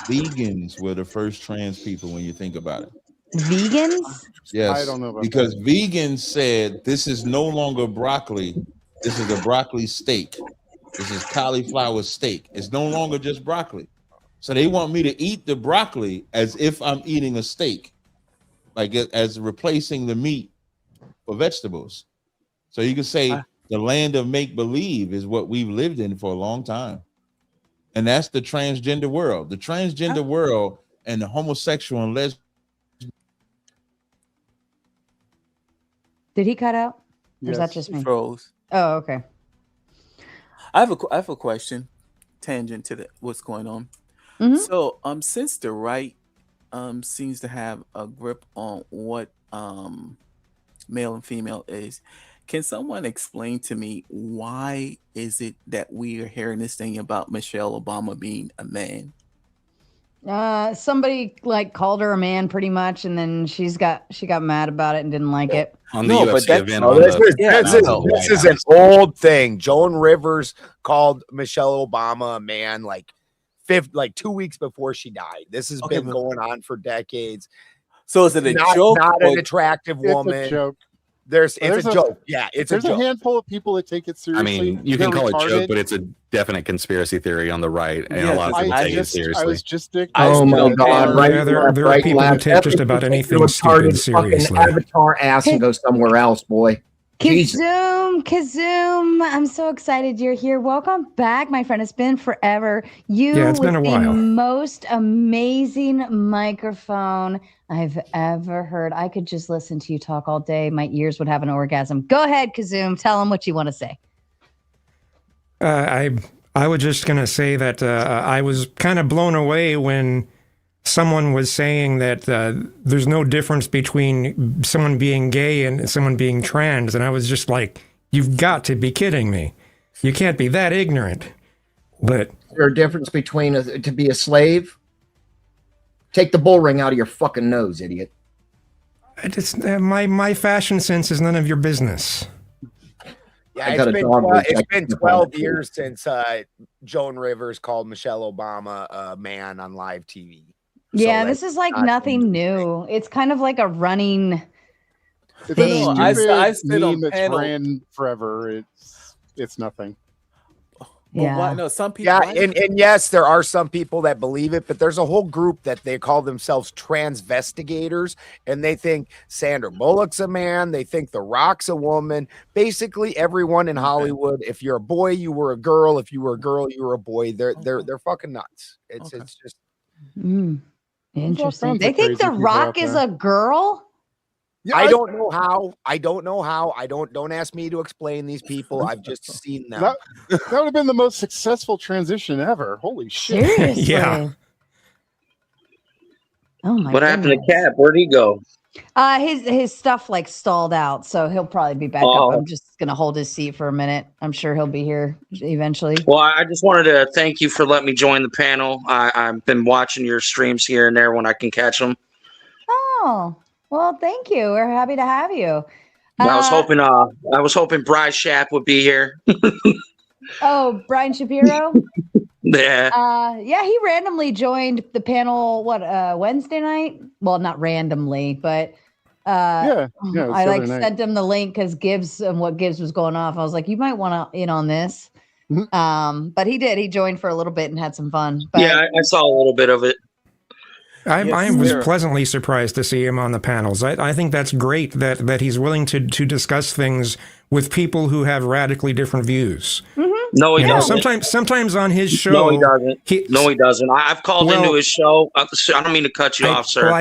Speaker 6: Vegans were the first trans people when you think about it.
Speaker 3: Vegans?
Speaker 6: Yes,
Speaker 7: I don't know about
Speaker 6: because vegans said this is no longer broccoli. This is a broccoli steak. This is cauliflower steak. It's no longer just broccoli. So they want me to eat the broccoli as if I'm eating a steak, like as replacing the meat for vegetables. So you can say the land of make believe is what we've lived in for a long time, and that's the transgender world. The transgender world and the homosexual and lesbian.
Speaker 3: Did he cut out? Or is that
Speaker 7: Yes.
Speaker 3: just
Speaker 8: He
Speaker 3: me?
Speaker 8: froze.
Speaker 3: Oh, okay.
Speaker 8: I have a question, tangent to what's going on.
Speaker 3: Mhm.
Speaker 8: So, since the right seems to have a grip on what male and female is, can someone explain to me why is it that we are hearing this thing about Michelle Obama being a man?
Speaker 3: Somebody like called her a man pretty much, and then she got mad about it and didn't like it.
Speaker 5: On the
Speaker 8: No, but
Speaker 5: UFC
Speaker 8: that's-
Speaker 5: event.
Speaker 9: No,
Speaker 5: on
Speaker 9: this
Speaker 5: the-
Speaker 9: is
Speaker 8: Yeah,
Speaker 9: this is
Speaker 8: no.
Speaker 9: this is an old thing. Joan Rivers called Michelle Obama a man like 2 weeks before she died. This has
Speaker 8: Okay,
Speaker 9: been
Speaker 8: but-
Speaker 9: going on for decades.
Speaker 8: So is it a
Speaker 9: Not,
Speaker 8: joke?
Speaker 9: not
Speaker 8: or-
Speaker 9: an attractive
Speaker 7: It's
Speaker 9: woman.
Speaker 7: a joke.
Speaker 9: It's
Speaker 7: There's
Speaker 9: a
Speaker 7: a-
Speaker 9: joke. Yeah, it's a
Speaker 7: There's a
Speaker 9: joke.
Speaker 7: handful of people that take it
Speaker 5: I
Speaker 7: seriously.
Speaker 5: mean, you
Speaker 7: They're
Speaker 5: can call it
Speaker 7: retarded.
Speaker 5: joke, but it's a definite conspiracy theory on the right, and
Speaker 8: Yeah,
Speaker 5: a lot of people
Speaker 7: I
Speaker 5: take it
Speaker 7: just, I
Speaker 5: seriously.
Speaker 7: was just
Speaker 8: I
Speaker 2: Oh my
Speaker 8: still
Speaker 2: God!
Speaker 8: can't-
Speaker 2: Right,
Speaker 11: Yeah, there
Speaker 2: left,
Speaker 11: are
Speaker 2: right,
Speaker 11: people who
Speaker 2: left.
Speaker 11: take just
Speaker 2: Everything
Speaker 11: about anything
Speaker 2: retarded
Speaker 11: stupid
Speaker 2: fucking
Speaker 11: seriously.
Speaker 2: avatar ass and go somewhere else, boy. Jesus.
Speaker 3: Kazoom, I'm so excited you're here. Welcome back, my friend. It's been forever. You
Speaker 11: Yeah, it's been
Speaker 3: with
Speaker 11: a while.
Speaker 3: the most amazing microphone I've ever heard. I could just listen to you talk all day. My ears would have an orgasm. Go ahead, Kazoom. Tell them what you want to say.
Speaker 11: I was just gonna say that I was kind of blown away when someone was saying that there's no difference between someone being gay and someone being trans, and I was just like, "You've got to be kidding me! You can't be that ignorant." But
Speaker 2: Is there a difference between to be a slave? Take the bull ring out of your fucking nose, idiot.
Speaker 11: I just my fashion sense is none of your business.
Speaker 9: Yeah,
Speaker 2: I got
Speaker 9: it's
Speaker 2: a
Speaker 9: been,
Speaker 2: dog
Speaker 9: it's
Speaker 2: reject
Speaker 9: been
Speaker 2: the
Speaker 9: 12
Speaker 2: product.
Speaker 9: years since Joan Rivers called Michelle Obama a man on live TV.
Speaker 3: Yeah,
Speaker 9: So
Speaker 3: this
Speaker 9: that's
Speaker 3: is like
Speaker 9: not
Speaker 3: nothing new. It's kind of like a running.
Speaker 7: It's
Speaker 3: Thing.
Speaker 7: a
Speaker 8: I
Speaker 7: stupid
Speaker 8: sit on
Speaker 7: meme that's
Speaker 8: panel-
Speaker 7: ran forever. it's nothing.
Speaker 8: But
Speaker 3: Yeah.
Speaker 8: why? No, some people.
Speaker 9: Yeah,
Speaker 8: why-
Speaker 9: and yes, there are some people that believe it, but there's a whole group that they call themselves transvestigators, and they think Sandra Bullock's a man, they think The Rock's a woman. Basically, everyone in Hollywood, if you're a boy, you were a girl. If you were a girl, you were a boy. They're fucking nuts. It's just
Speaker 3: Mm, interesting.
Speaker 7: kinds
Speaker 3: They
Speaker 7: of
Speaker 3: think
Speaker 7: crazy
Speaker 3: The
Speaker 7: people
Speaker 3: Rock
Speaker 7: out
Speaker 3: is
Speaker 7: there.
Speaker 3: a girl.
Speaker 7: Yeah,
Speaker 9: I don't know how. I don't ask me to explain these people. I've just seen them.
Speaker 7: that would have been the most successful transition ever. Holy shit!
Speaker 3: Seriously.
Speaker 11: Yeah.
Speaker 3: Oh my.
Speaker 12: What happened to
Speaker 3: goodness.
Speaker 12: Cap? Where'd he go?
Speaker 3: His stuff like stalled out, so he'll probably be back
Speaker 12: Oh.
Speaker 3: up. I'm just gonna hold his seat for a minute. I'm sure he'll be here eventually.
Speaker 12: Well, I just wanted to thank you for letting me join the panel. I've been watching your streams here and there when I can catch them.
Speaker 3: Oh, well, thank you. We're happy to have you.
Speaker 12: I was hoping Bryce Shapp would be here.
Speaker 3: Oh, Brian Shapiro.
Speaker 12: Yeah.
Speaker 3: Yeah, he randomly joined the panel. Wednesday night? Well, not randomly, but
Speaker 7: Yeah, it was
Speaker 3: I
Speaker 7: the
Speaker 3: like
Speaker 7: other night.
Speaker 3: sent him the link because Gibbs and what Gibbs was going off. I was like, you might want to in on this.
Speaker 7: Mhm.
Speaker 3: But he did. He joined for a little bit and had some fun. But
Speaker 12: Yeah, I saw a little bit of it.
Speaker 11: I
Speaker 8: Yes,
Speaker 11: was
Speaker 8: sir.
Speaker 11: pleasantly surprised to see him on the panels. I think that's great that he's willing to discuss things with people who have radically different views.
Speaker 12: No, he
Speaker 11: You know,
Speaker 12: doesn't.
Speaker 11: sometimes on his show,
Speaker 12: No, he doesn't.
Speaker 11: he-
Speaker 12: No, he doesn't. I've called
Speaker 11: Well,
Speaker 12: into his show. I don't mean to cut you off, sir.
Speaker 11: well,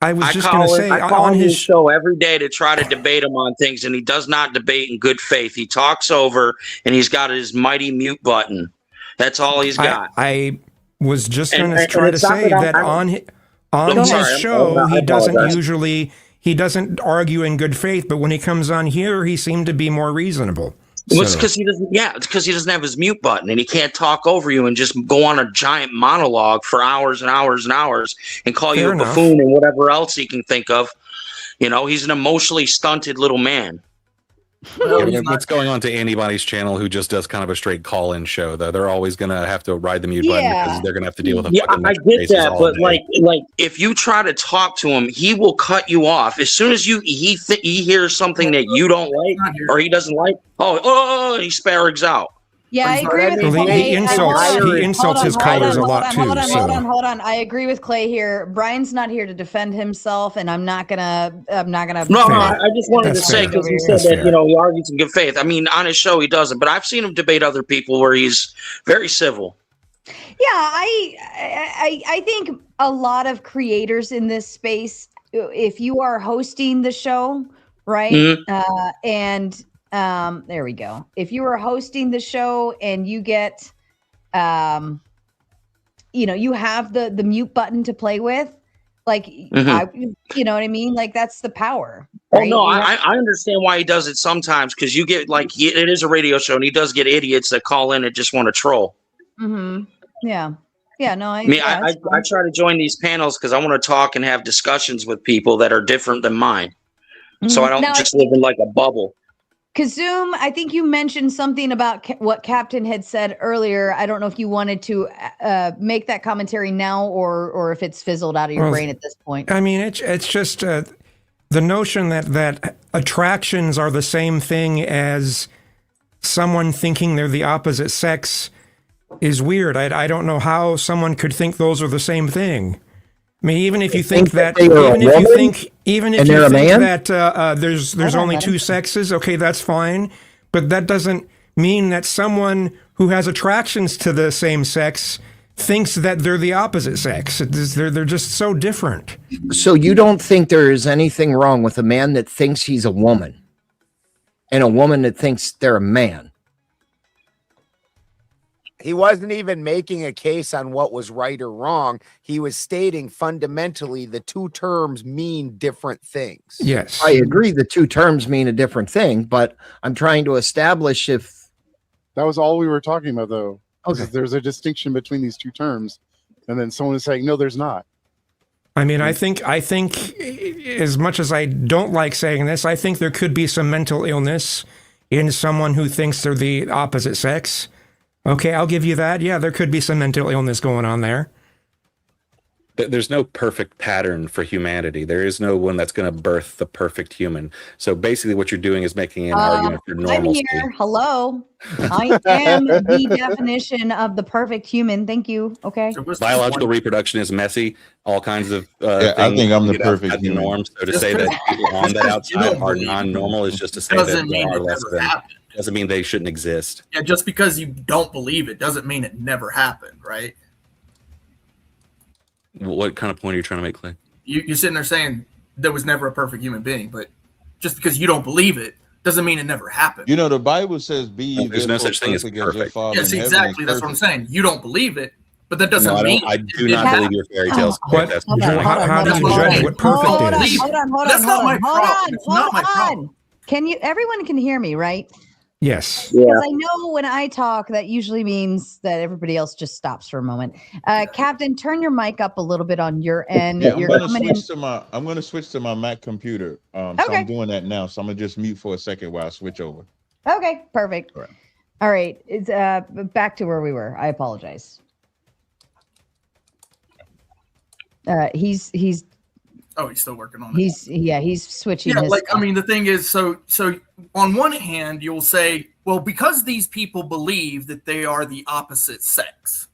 Speaker 11: I was just going to say
Speaker 12: I call
Speaker 11: on
Speaker 12: his
Speaker 11: his
Speaker 12: show every day to try to debate him on things, and he does not debate in good faith. He talks over, and he's got his mighty mute button. That's all he's got.
Speaker 11: I was just
Speaker 12: And-
Speaker 11: going to
Speaker 12: and
Speaker 11: try to
Speaker 12: it's not
Speaker 11: say
Speaker 12: that
Speaker 11: that
Speaker 12: I'm-
Speaker 11: on
Speaker 12: I'm
Speaker 11: his
Speaker 12: sorry,
Speaker 11: show
Speaker 12: I
Speaker 11: he doesn't
Speaker 12: apologize.
Speaker 11: usually argue in good faith, but when he comes on here, he seemed to be more reasonable.
Speaker 12: Well, it's
Speaker 11: So-
Speaker 12: because he doesn't. Yeah, it's because he doesn't have his mute button, and he can't talk over you and just go on a giant monologue for hours and hours and hours and call you
Speaker 11: Fair
Speaker 12: a
Speaker 11: enough.
Speaker 12: buffoon and whatever else he can think of. You know, he's an emotionally stunted little man.
Speaker 5: What's going on to anybody's channel who just does kind of a straight call-in show, though? They're always going to have to ride the mute button
Speaker 3: Yeah.
Speaker 5: because they're going to have to deal with a
Speaker 12: Yeah,
Speaker 5: fucking
Speaker 12: I
Speaker 5: metric
Speaker 12: get
Speaker 5: basis
Speaker 12: that,
Speaker 5: all
Speaker 12: but
Speaker 5: day.
Speaker 12: like if you try to talk to him, he will cut you off as soon as he hears something that you don't like or he doesn't like. He sparags out.
Speaker 3: yeah, I agree with
Speaker 11: Well,
Speaker 3: Clay.
Speaker 11: he
Speaker 3: Hold on.
Speaker 11: insults his callers a lot too.
Speaker 3: Hold on. I agree with Clay here. Brian's not here to defend himself, and I'm not gonna.
Speaker 12: No,
Speaker 11: Fair.
Speaker 12: I just wanted
Speaker 11: That's
Speaker 12: to say
Speaker 11: fair.
Speaker 12: because he
Speaker 11: That's
Speaker 12: said that
Speaker 11: fair.
Speaker 12: he argues in good faith. I mean, on his show he doesn't, but I've seen him debate other people where he's very civil.
Speaker 3: Yeah, I think a lot of creators in this space, if you are hosting the show, right?
Speaker 12: Mhm.
Speaker 3: There we go. If you are hosting the show and you get, you have the mute button to play with, like, you know what I mean? Like that's the power.
Speaker 12: Oh
Speaker 3: right?
Speaker 12: no,
Speaker 3: You have-
Speaker 12: I understand why he does it sometimes because you get like it is a radio show and he does get idiots that call in and just want to troll.
Speaker 3: Mhm. Yeah. Yeah. No,
Speaker 12: I mean,
Speaker 3: yeah,
Speaker 12: I
Speaker 3: it's fine.
Speaker 12: try to join these panels because I want to talk and have discussions with people that are different than mine. So I don't
Speaker 3: Now,
Speaker 12: just live in like a bubble.
Speaker 3: Kazoom, I think you mentioned something about what Captain had said earlier. I don't know if you wanted to make that commentary now or if it's fizzled out of your
Speaker 11: Well,
Speaker 3: brain at this point.
Speaker 11: I mean, it's just the notion that attractions are the same thing as someone thinking they're the opposite sex is weird. I don't know how someone could think those are the same thing. I mean, even if you think that,
Speaker 2: they are a
Speaker 11: even if you
Speaker 2: woman
Speaker 11: think, even if
Speaker 2: and
Speaker 11: you
Speaker 2: they're a
Speaker 11: think
Speaker 2: man?
Speaker 11: that there's only two sexes, okay, that's fine. But that doesn't mean that someone who has attractions to the same sex thinks that they're the opposite sex. They're just so different.
Speaker 2: So you don't think there is anything wrong with a man that thinks he's a woman and a woman that thinks they're a man?
Speaker 9: He wasn't even making a case on what was right or wrong. He was stating fundamentally the two terms mean different things.
Speaker 11: Yes.
Speaker 2: I agree the two terms mean a different thing, but I'm trying to establish if
Speaker 7: That was all we were talking about, though.
Speaker 2: Okay.
Speaker 7: There's a distinction between these two terms, and then someone is saying, "No, there's not."
Speaker 11: I mean, I think as much as I don't like saying this, I think there could be some mental illness in someone who thinks they're the opposite sex. Okay, I'll give you that. Yeah, there could be some mental illness going on there.
Speaker 5: there's no perfect pattern for humanity. There is no one that's going to birth the perfect human. So basically what you're doing is making an argument for
Speaker 3: I'm
Speaker 5: normalcy.
Speaker 3: here. Hello. I am the definition of the perfect human. Thank you. Okay.
Speaker 5: Biological reproduction is messy. All kinds of
Speaker 6: Yeah, I think I'm the
Speaker 5: get
Speaker 6: perfect
Speaker 5: outside the
Speaker 6: human.
Speaker 5: norm. So to
Speaker 4: Just
Speaker 5: say that
Speaker 4: because-
Speaker 5: people on that
Speaker 4: just because you
Speaker 5: outside
Speaker 4: don't
Speaker 5: are
Speaker 4: believe
Speaker 5: non-normal is just to say
Speaker 4: doesn't
Speaker 5: that
Speaker 4: mean
Speaker 5: there are
Speaker 4: it
Speaker 5: less
Speaker 4: never
Speaker 5: than.
Speaker 4: happened.
Speaker 5: Doesn't mean they shouldn't exist.
Speaker 4: Yeah, just because you don't believe it doesn't mean it never happened, right?
Speaker 5: What kind of point are you trying to make, Clay?
Speaker 4: You're sitting there saying there was never a perfect human being, but just because you don't believe it doesn't mean it never happened.
Speaker 6: You know, the Bible says, "Be ye
Speaker 5: There's no
Speaker 6: therefore
Speaker 5: such thing as
Speaker 6: perfect as your
Speaker 5: perfect.
Speaker 6: Father
Speaker 4: Yes,
Speaker 6: in heaven
Speaker 4: exactly.
Speaker 6: is
Speaker 4: That's what I'm
Speaker 6: perfect."
Speaker 4: saying. You don't believe it, but that doesn't
Speaker 5: No,
Speaker 4: mean
Speaker 5: I
Speaker 4: it
Speaker 5: do not
Speaker 4: didn't
Speaker 5: believe your fairy tales.
Speaker 11: What?
Speaker 5: That's
Speaker 3: Hold
Speaker 11: Joel,
Speaker 3: on,
Speaker 11: how do
Speaker 3: hold
Speaker 11: you
Speaker 3: on,
Speaker 11: judge
Speaker 3: hold
Speaker 11: what
Speaker 3: on.
Speaker 11: perfect
Speaker 3: Hold on,
Speaker 11: is?
Speaker 3: hold on, hold
Speaker 4: That's
Speaker 3: on,
Speaker 4: not
Speaker 3: hold
Speaker 4: my
Speaker 3: on, hold
Speaker 4: problem.
Speaker 3: on,
Speaker 4: It's not my
Speaker 3: hold
Speaker 4: problem.
Speaker 3: on. Can you? Everyone can hear me, right?
Speaker 11: Yes.
Speaker 3: Because I know when I talk, that usually means that everybody else just stops for a moment. Captain, turn your mic up a little bit on your end.
Speaker 6: Yeah, I'm
Speaker 3: You're
Speaker 6: gonna
Speaker 3: coming in.
Speaker 6: switch to my Mac computer. So
Speaker 3: Okay.
Speaker 6: I'm doing that now. So I'm gonna just mute for a second while I switch over.
Speaker 3: Okay, perfect.
Speaker 6: All right.
Speaker 3: All right. It's back to where we were. I apologize. He's
Speaker 4: Oh, he's still working on it.
Speaker 3: he's switching
Speaker 4: Yeah,
Speaker 3: his
Speaker 4: like
Speaker 3: stuff.
Speaker 4: I mean, the thing is, so on one hand, you'll say, well, because these people believe that they are the opposite sex,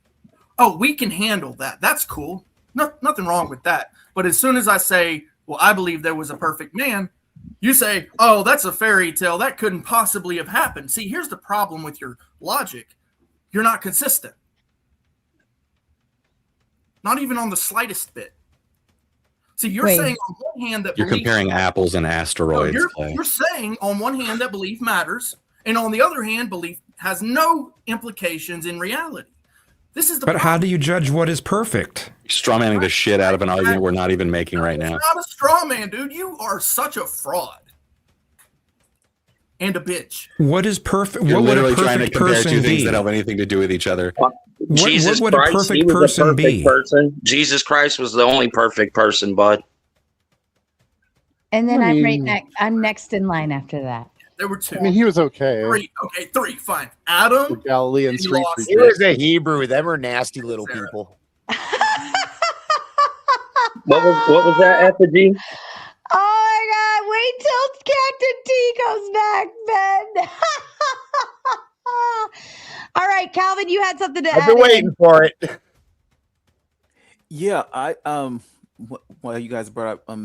Speaker 4: oh, we can handle that. That's cool. Nothing wrong with that. But as soon as I say, well, I believe there was a perfect man, you say, oh, that's a fairy tale. That couldn't possibly have happened. See, here's the problem with your logic. You're not consistent. Not even on the slightest bit. See, you're
Speaker 3: Wait.
Speaker 4: saying on one hand that
Speaker 5: You're
Speaker 4: belief
Speaker 5: comparing apples and
Speaker 4: No,
Speaker 5: asteroids, Clay.
Speaker 4: you're saying on one hand that belief matters, and on the other hand, belief has no implications in reality. This is the
Speaker 11: But how do you judge what is perfect?
Speaker 5: Strawmanning the shit out of an argument we're not even making right now.
Speaker 4: It's not a straw man, dude. You are such a fraud and a bitch.
Speaker 11: What is perfect?
Speaker 5: You're
Speaker 11: What would a
Speaker 5: literally trying to
Speaker 11: perfect
Speaker 5: compare two
Speaker 11: person
Speaker 5: things
Speaker 11: be?
Speaker 5: that have anything to do with each other.
Speaker 12: Jesus
Speaker 11: what would a
Speaker 12: Christ, he
Speaker 11: perfect
Speaker 12: was
Speaker 11: person
Speaker 12: the perfect
Speaker 11: be?
Speaker 12: person. Jesus Christ was the only perfect person, bud.
Speaker 3: And then
Speaker 7: I
Speaker 3: I'm
Speaker 7: mean-
Speaker 3: I'm next in line after that.
Speaker 4: There were two.
Speaker 7: I mean, he was okay.
Speaker 4: Three, fine.
Speaker 7: The
Speaker 4: Adam,
Speaker 7: Galilean
Speaker 4: He
Speaker 7: street
Speaker 4: lost.
Speaker 9: He
Speaker 7: preacher.
Speaker 9: was a Hebrew. Them are nasty little people.
Speaker 12: What was that, effigy?
Speaker 3: Oh my God! Wait till Captain T comes back, Ben. All right, Calvin, you had something to
Speaker 9: I've
Speaker 3: add.
Speaker 9: been waiting for it.
Speaker 8: Yeah, I while you guys brought up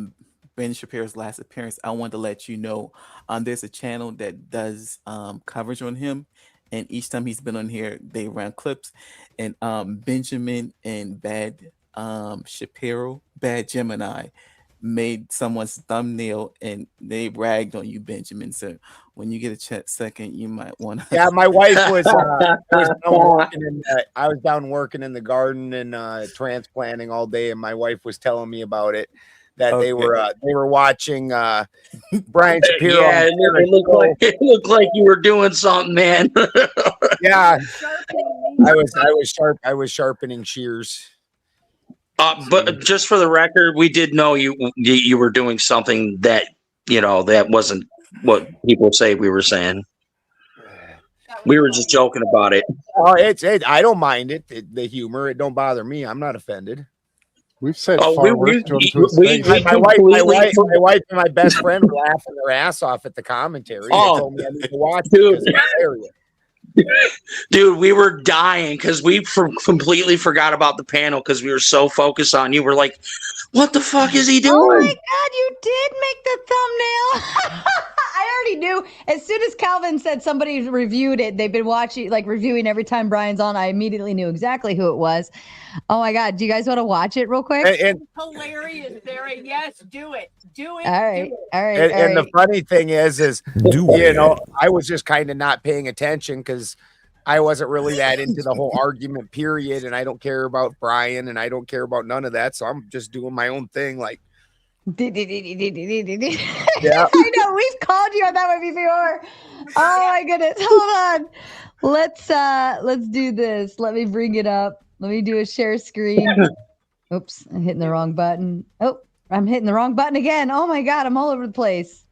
Speaker 8: Ben Shapiro's last appearance, I wanted to let you know there's a channel that does coverage on him, and each time he's been on here, they run clips, and Benjamin and Bad Shapiro, Bad Gemini, made someone's thumbnail, and they ragged on you, Benjamin. So when you get a second, you might want to.
Speaker 9: Yeah, my wife was. I was down working in the garden and transplanting all day, and my wife was telling me about it. That they were watching Brian Shapiro.
Speaker 12: Yeah, it looked like you were doing something, man.
Speaker 9: Yeah, I was sharpening shears.
Speaker 12: But just for the record, we did know you were doing something that that wasn't what people say we were saying. We were just joking about it.
Speaker 9: Oh, I don't mind it. The humor, it don't bother me. I'm not offended.
Speaker 7: We've said
Speaker 12: Oh,
Speaker 7: far worse to him to his face.
Speaker 9: My wife and my best friend were laughing their ass off at the commentary. They told me I need to watch it because it's hilarious.
Speaker 12: Dude, we were dying because we completely forgot about the panel because we were so focused on you. We're like, what the fuck is he doing?
Speaker 3: Oh my God, you did make the thumbnail. I already knew. As soon as Calvin said somebody reviewed it, they've been watching, like reviewing every time Brian's on. I immediately knew exactly who it was. Oh my God. Do you guys want to watch it real quick?
Speaker 13: Hilarious, Sarah. Yes, do it. Do it.
Speaker 3: All right.
Speaker 13: Do it.
Speaker 3: All right.
Speaker 9: And the funny thing is I was just kind of not paying attention because I wasn't really that into the whole argument period, and I don't care about Brian, and I don't care about none of that. So I'm just doing my own thing, like.
Speaker 3: Yeah.
Speaker 9: Yeah.
Speaker 3: I know. We've called you on that one before. Oh my goodness. Hold on. Let's do this. Let me bring it up. Let me do a share screen. Oops, I'm hitting the wrong button. Oh, I'm hitting the wrong button again. Oh my God, I'm all over the place.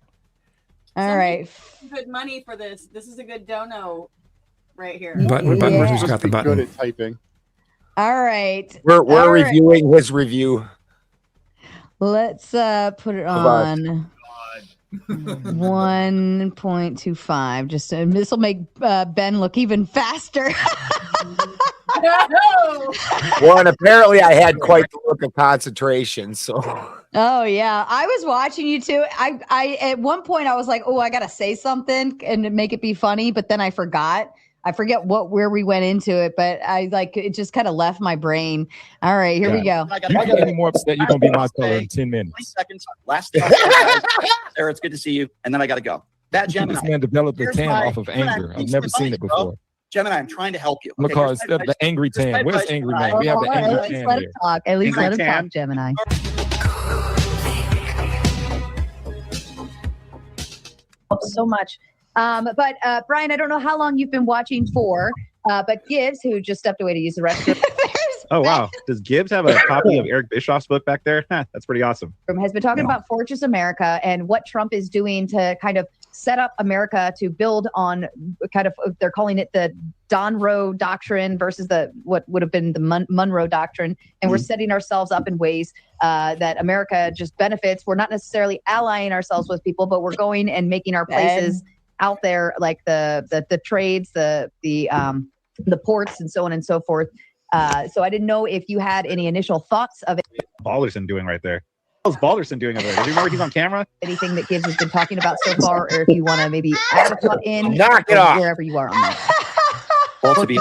Speaker 3: All right.
Speaker 13: Good money for this. This is a good dono right here.
Speaker 11: Button. Who's got the
Speaker 7: Good
Speaker 11: button?
Speaker 7: at typing.
Speaker 3: All right.
Speaker 9: We're
Speaker 3: All right.
Speaker 9: reviewing his review.
Speaker 3: Let's put it on 1.25. Just this will make Ben look even faster.
Speaker 9: Well, and apparently I had quite the look of concentration. So.
Speaker 3: Oh yeah, I was watching you too. I at one point I was like, oh, I gotta say something and make it be funny, but then I forgot. I forget where we went into it, but I like it just kind of left my brain. All right, here we go.
Speaker 14: You can get any more upset, you're gonna be my color in 10 minutes.
Speaker 15: 20 seconds. Last thing, guys. Sarah, it's good to see you. And then I got to go. That Gemini.
Speaker 14: This man developed a
Speaker 15: Here's
Speaker 14: tan
Speaker 15: my-
Speaker 14: off of
Speaker 15: Gemini,
Speaker 14: anger. I've
Speaker 15: thanks
Speaker 14: never
Speaker 15: for
Speaker 14: seen it
Speaker 15: advice, bro.
Speaker 14: before.
Speaker 15: Gemini, I'm trying to help you. Okay,
Speaker 14: Because
Speaker 15: here's my
Speaker 14: the angry
Speaker 15: here's my
Speaker 14: tan. Where's
Speaker 15: advice,
Speaker 14: angry
Speaker 15: Gemini.
Speaker 14: man? We have the angry
Speaker 3: At least
Speaker 14: tan
Speaker 3: let
Speaker 14: here.
Speaker 3: him talk. At least let him
Speaker 15: Angry
Speaker 3: talk, Gemini. So much. But Brian, I don't know how long you've been watching for, but Gibbs, who just stepped away to use the restroom,
Speaker 16: Oh, wow. Does Gibbs have a copy of Eric Bischoff's book back there? That's pretty awesome.
Speaker 3: has been talking about Fortress America and what Trump is doing to kind of set up America to build on kind of, they're calling it the Don Roe Doctrine versus the what would have been the Monroe Doctrine. And we're setting ourselves up in ways that America just benefits. We're not necessarily allying ourselves with people, but we're going and making our places out there, like the trades, the ports and so on and so forth. So I didn't know if you had any initial thoughts of it.
Speaker 16: Balderson doing right there? What's Balderson doing over there? Do you remember he's on camera?
Speaker 3: Anything that Gibbs has been talking about so far, or if you want to maybe add a thought in,
Speaker 9: Knock it off.
Speaker 3: wherever you are on that.
Speaker 15: Well, to be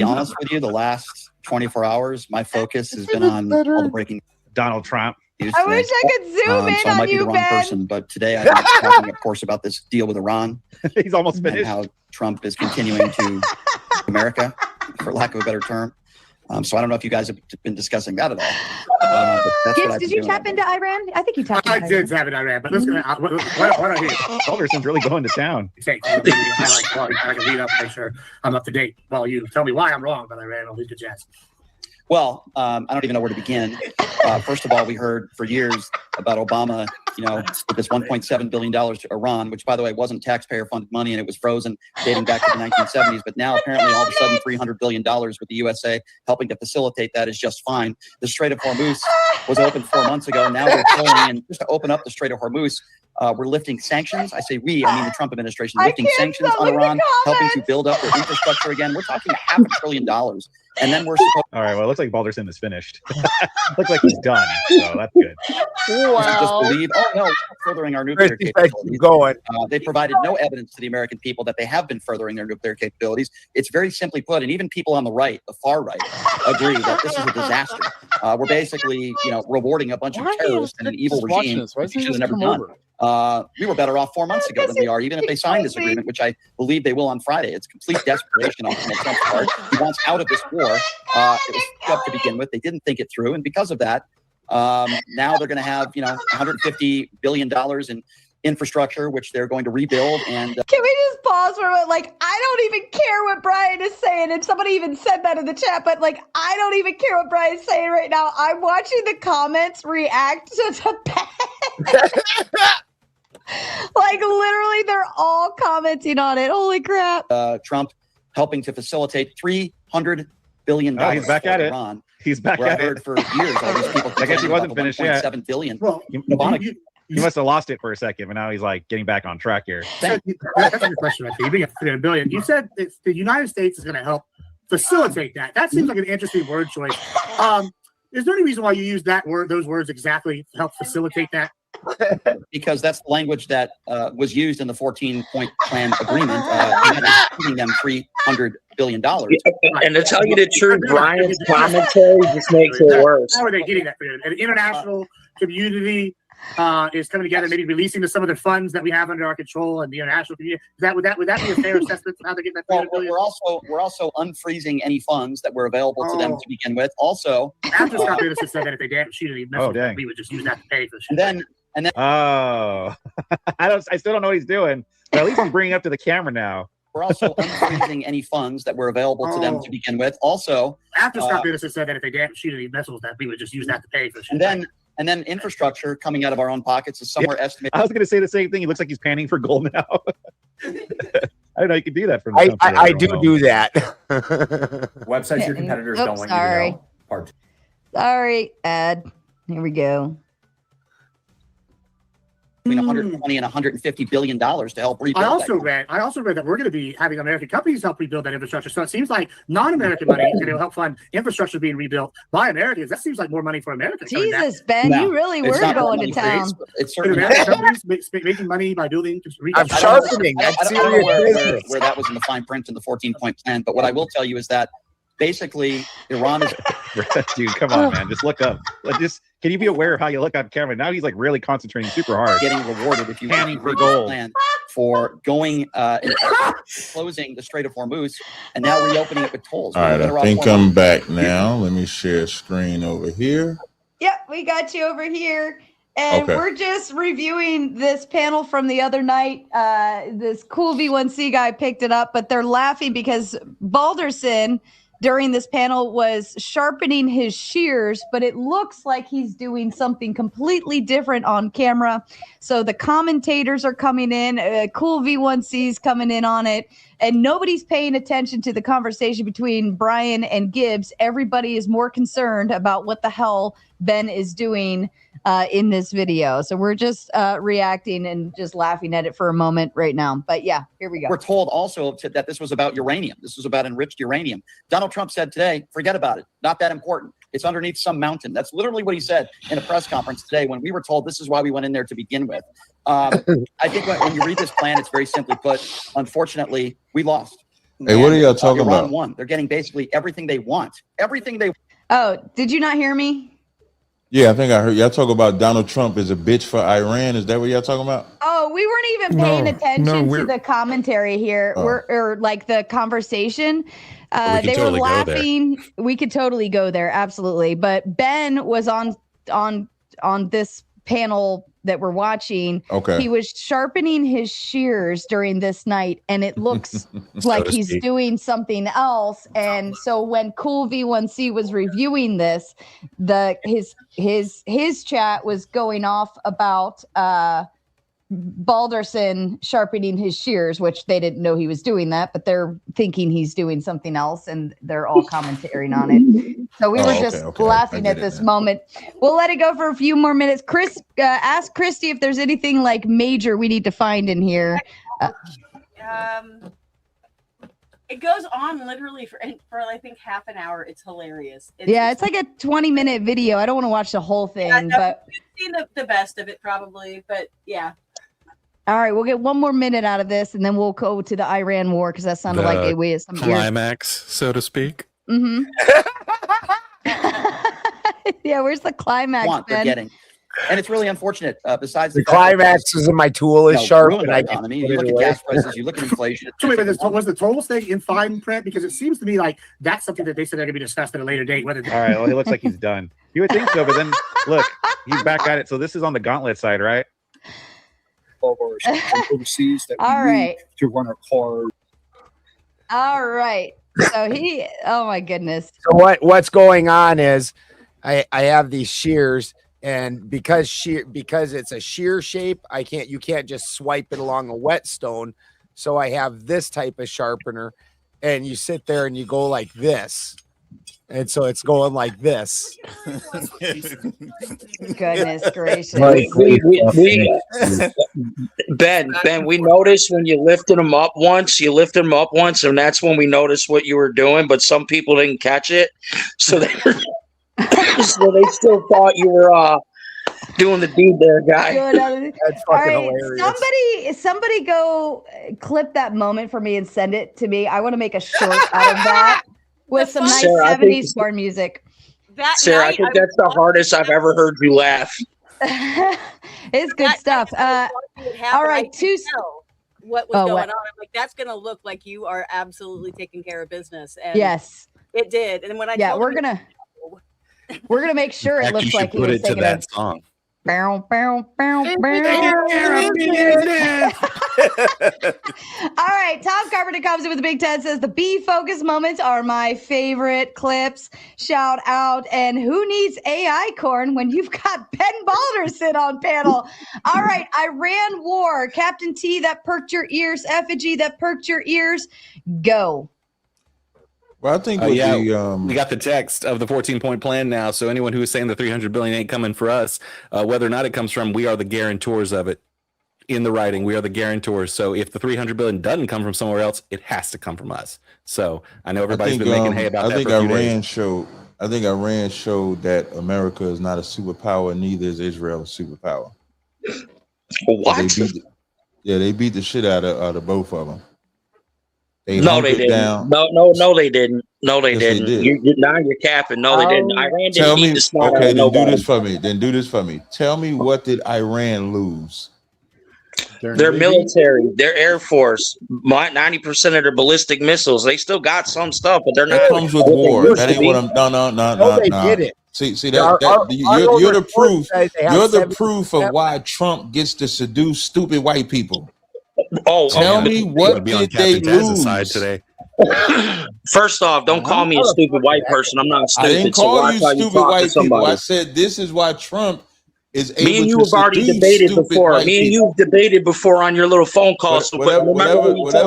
Speaker 15: honest with you, the last 24 hours, my focus has been on all the breaking
Speaker 16: Donald Trump.
Speaker 15: news
Speaker 3: I
Speaker 15: today.
Speaker 3: wish I could zoom in
Speaker 15: So I
Speaker 3: on
Speaker 15: might be
Speaker 3: you,
Speaker 15: the wrong
Speaker 3: Ben.
Speaker 15: person, but today I'm talking, of course, about this deal with Iran.
Speaker 16: He's almost
Speaker 15: and
Speaker 16: finished.
Speaker 15: how Trump is continuing to America, for lack of a better term. So I don't know if you guys have been discussing that at all. But that's what
Speaker 3: Gibbs,
Speaker 15: I've
Speaker 3: did
Speaker 15: been
Speaker 3: you
Speaker 15: doing.
Speaker 3: tap into Iran? I think you tapped into
Speaker 17: I did
Speaker 3: Iran.
Speaker 17: have it, Iran, but let's go. What I hear?
Speaker 16: Balderson's really going to town.
Speaker 17: I can read up and make sure I'm up to date. Well, you tell me why I'm wrong, but Iran will lead to jazz.
Speaker 15: Well, I don't even know where to begin. First of all, we heard for years about Obama, with this $1.7 billion to Iran, which, by the way, wasn't taxpayer-funded money, and it was frozen dating back to the 1970s. But now, apparently, all of a sudden, $300 billion with the USA helping to facilitate that is just fine. The Strait of Hormuz was open 4 months ago. Now we're pulling in just to open up the Strait of Hormuz. We're lifting sanctions. I say we, I mean the Trump administration, lifting sanctions on Iran, helping to build up their infrastructure again. We're talking $500 billion. And then we're supposed
Speaker 16: All right, well, it looks like Balderson is finished. Looks like he's done, so that's good.
Speaker 15: to just believe, oh no, we're furthering our nuclear
Speaker 9: Christy,
Speaker 15: capabilities.
Speaker 9: keep going.
Speaker 15: They provided no evidence to the American people that they have been furthering their nuclear capabilities. It's very simply put, and even people on the right, the far right, agree that this is a disaster. We're basically, rewarding a bunch of terrorists and an evil regime that should have never done. We were better off 4 months ago than we are, even if they signed this agreement, which I believe they will on Friday. It's complete desperation on Donald Trump's part. He wants out of this war. It was up to begin with. They didn't think it through, and because of that, now they're going to have $150 billion in infrastructure, which they're going to rebuild. And
Speaker 3: Can we just pause for a moment? Like, I don't even care what Brian is saying. And somebody even said that in the chat, but like, I don't even care what Brian's saying right now. I'm watching the comments react to the like, literally, they're all commenting on it. Holy crap.
Speaker 15: Trump helping to facilitate $300 billion.
Speaker 16: Oh, he's back at it.
Speaker 15: Iran,
Speaker 16: He's back
Speaker 15: where I
Speaker 16: at
Speaker 15: heard
Speaker 16: it.
Speaker 15: for years all these people.
Speaker 16: I guess he wasn't finished yet.
Speaker 15: $7 billion.
Speaker 17: Well,
Speaker 16: He must have lost it for a second, but now he's like getting back on track here.
Speaker 17: that's a good question. Right there. You bring up $300 billion. You said it's the United States is going to help facilitate that. That seems like an interesting word choice. Is there any reason why you use those words exactly to help facilitate that?
Speaker 15: Because that's the language that was used in the 14-point plan agreement, giving them $300 billion.
Speaker 12: And to tell you the truth, Brian's commentary just makes it worse.
Speaker 17: How are they getting that? An international community is coming together, maybe releasing to some of the funds that we have under our control, and the international community. Would that be a fair assessment of how they're getting that $300 billion?
Speaker 15: We're also unfreezing any funds that were available to them to begin with. Also,
Speaker 17: after Scott Davis has said that if they didn't shoot any missiles,
Speaker 16: dang.
Speaker 17: we would just use that to pay for shit.
Speaker 15: And then
Speaker 16: Oh, I still don't know what he's doing, but at least he's bringing it up to the camera now.
Speaker 15: we're also unfreezing any funds that were available to them to begin with. Also,
Speaker 17: after Scott Davis has said that if they didn't shoot any missiles, that we would just use that to pay for shit.
Speaker 15: and then infrastructure coming out of our own pockets is somewhere estimated.
Speaker 16: I was going to say the same thing. He looks like he's panning for gold now. I didn't know you could do that from.
Speaker 9: I do that.
Speaker 18: Websites your competitors don't want you
Speaker 3: sorry.
Speaker 18: to know. Part
Speaker 3: Sorry, ad. Here we go.
Speaker 15: Between 120 and 150 billion dollars to help rebuild.
Speaker 17: I also read that we're going to be having American companies help rebuild that infrastructure. So it seems like non-American money is going to help fund infrastructure being rebuilt by Americans. That seems like more money for America.
Speaker 3: Jesus, Ben, you really were going to town.
Speaker 15: It's
Speaker 17: certainly American companies making money by building.
Speaker 9: I'm sharpening.
Speaker 15: I
Speaker 9: That's
Speaker 15: don't know
Speaker 9: serious.
Speaker 15: where that was in the fine print in the 14-point plan. But what I will tell you is that basically Iran is.
Speaker 16: Dude, come on, man. Just look up. Can you be aware of how you look on camera? Now he's like really concentrating super hard.
Speaker 15: Getting rewarded if you
Speaker 16: panning for
Speaker 15: read
Speaker 16: gold.
Speaker 15: Plan for going and closing the Strait of Hormuz and now reopening it with tolls.
Speaker 6: All right, I think I'm back now. Let me share screen over here.
Speaker 3: Yep, we got you over here. And
Speaker 6: Okay.
Speaker 3: we're just reviewing this panel from the other night. This cool V1C guy picked it up, but they're laughing because Balderson during this panel was sharpening his shears, but it looks like he's doing something completely different on camera. So the commentators are coming in, cool V1C's coming in on it, and nobody's paying attention to the conversation between Brian and Gibbs. Everybody is more concerned about what the hell Ben is doing in this video. So we're just reacting and just laughing at it for a moment right now. But yeah, here we go.
Speaker 15: We're told also that this was about uranium. This was about enriched uranium. Donald Trump said today, forget about it. Not that important. It's underneath some mountain. That's literally what he said in a press conference today when we were told this is why we went in there to begin with. I think when you read this plan, it's very simply put, unfortunately, we lost.
Speaker 6: Hey, what are y'all talking
Speaker 15: Iran
Speaker 6: about?
Speaker 15: won. They're getting basically everything they want. Everything they
Speaker 3: Oh, did you not hear me?
Speaker 6: Yeah, I think I heard y'all talk about Donald Trump is a bitch for Iran. Is that what y'all talking about?
Speaker 3: Oh, we weren't even paying attention to
Speaker 6: we're-
Speaker 3: the commentary here,
Speaker 6: Oh.
Speaker 3: or like the conversation.
Speaker 5: We can
Speaker 3: They
Speaker 5: totally
Speaker 3: were
Speaker 5: go there.
Speaker 3: laughing. We could totally go there, absolutely. But Ben was on this panel that we're watching.
Speaker 6: Okay.
Speaker 3: He was sharpening his shears during this night, and it looks like
Speaker 5: to
Speaker 3: he's
Speaker 5: speak.
Speaker 3: doing something else. And so when Cool V1C was reviewing this, his chat was going off about Balderson sharpening his shears, which they didn't know he was doing that, but they're thinking he's doing something else, and they're all commentating on it. So we were just laughing at this moment. We'll let it go for a few more minutes. Chris, ask Christy if there's anything like major we need to find in here.
Speaker 13: It goes on literally for I think half an hour. It's hilarious.
Speaker 3: It's like a 20-minute video. I don't want to watch the whole thing, but
Speaker 13: we've seen the best of it probably, but yeah.
Speaker 3: all right, we'll get one more minute out of this, and then we'll go to the Iran war because that sounded like it was some
Speaker 5: climax, so to speak.
Speaker 3: Mm-hmm. Yeah, where's the climax?
Speaker 15: they're
Speaker 3: Ben?
Speaker 15: getting. And it's really unfortunate. Besides
Speaker 9: The
Speaker 15: fact that
Speaker 9: climax is in my tool is sharp,
Speaker 15: ruined
Speaker 9: and
Speaker 15: our
Speaker 9: I can
Speaker 15: economy.
Speaker 9: put
Speaker 15: You
Speaker 9: it
Speaker 15: look at
Speaker 9: away.
Speaker 15: gas prices, you look at inflation.
Speaker 17: So wait, but was the tolls thing in fine print? Because it seems to me like that's something that they said they're going to be discussed at a later date. Whether
Speaker 16: All right. Well, he looks like he's done. You would think so, but then look, he's back at it. So this is on the gauntlet side, right?
Speaker 19: Overseas that
Speaker 3: All right.
Speaker 19: to run our cars.
Speaker 3: All right. So oh my goodness.
Speaker 9: So what's going on is I have these shears, and because it's a shear shape, you can't just swipe it along a whetstone. So I have this type of sharpener, and you sit there and you go like this. And so it's going like this.
Speaker 3: Goodness gracious.
Speaker 12: Ben, we noticed when you lifted them up once, and that's when we noticed what you were doing, but some people didn't catch it. So they still thought you were doing the deed there, guy.
Speaker 9: That's
Speaker 3: All
Speaker 9: fucking
Speaker 3: right,
Speaker 9: hilarious.
Speaker 3: somebody go clip that moment for me and send it to me. I want to make a short out of that with some nice
Speaker 12: Sarah, I
Speaker 3: 70s
Speaker 12: think-
Speaker 3: score music.
Speaker 12: Sarah, I think that's the hardest I've ever heard you laugh.
Speaker 3: It's good stuff. All right,
Speaker 13: What was
Speaker 3: Oh,
Speaker 13: going
Speaker 3: what?
Speaker 13: on? I'm like, that's going to look like you are absolutely taking care of business. And
Speaker 3: Yes.
Speaker 13: it did. And when I
Speaker 3: Yeah,
Speaker 13: told
Speaker 3: we're
Speaker 13: him-
Speaker 3: gonna make sure it
Speaker 5: Heck, you
Speaker 3: looks
Speaker 5: should
Speaker 3: like he
Speaker 5: put
Speaker 3: was
Speaker 5: it to
Speaker 3: taking
Speaker 5: that song.
Speaker 3: Bow, bow, bow, bow. All right, Tom Carpenter comes in with the Big Ted, says the Be Focus moments are my favorite clips. Shout out. And who needs AI corn when you've got Ben Balder sit on panel? All right, Iran war. Captain T, that perked your ears. Effigy, that perked your ears. Go.
Speaker 6: Well, I think
Speaker 5: we
Speaker 6: with
Speaker 5: got the text of the 14-point plan now. So anyone who is saying the 300 billion ain't coming for us, whether or not it comes from, we are the guarantors of it. In the writing, we are the guarantors. So if the 300 billion doesn't come from somewhere else, it has to come from us. So I know everybody's been making hay about that.
Speaker 6: I think Iran showed that America is not a superpower, neither is Israel a superpower.
Speaker 12: What?
Speaker 6: They beat the shit out of both of them.
Speaker 12: No, they didn't. No, they didn't. No, they didn't. Now you're capping. No, they didn't. Iran didn't beat the snot out of nobody.
Speaker 6: Do this for me. Tell me, what did Iran lose?
Speaker 12: Their military, their air force, 90% of their ballistic missiles. They still got some stuff, but they're not.
Speaker 6: That comes with war. That ain't what I'm. No.
Speaker 9: They did it.
Speaker 6: See that you're the proof. You're the proof of why Trump gets to seduce stupid white people. Tell me, what did they lose
Speaker 5: today?
Speaker 12: First off, don't call me a stupid white person. I'm not stupid.
Speaker 6: I didn't call you stupid white people. I said this is why Trump is able to.
Speaker 12: Me and you have already debated before. Me and you have debated before on your little phone calls.
Speaker 6: Whatever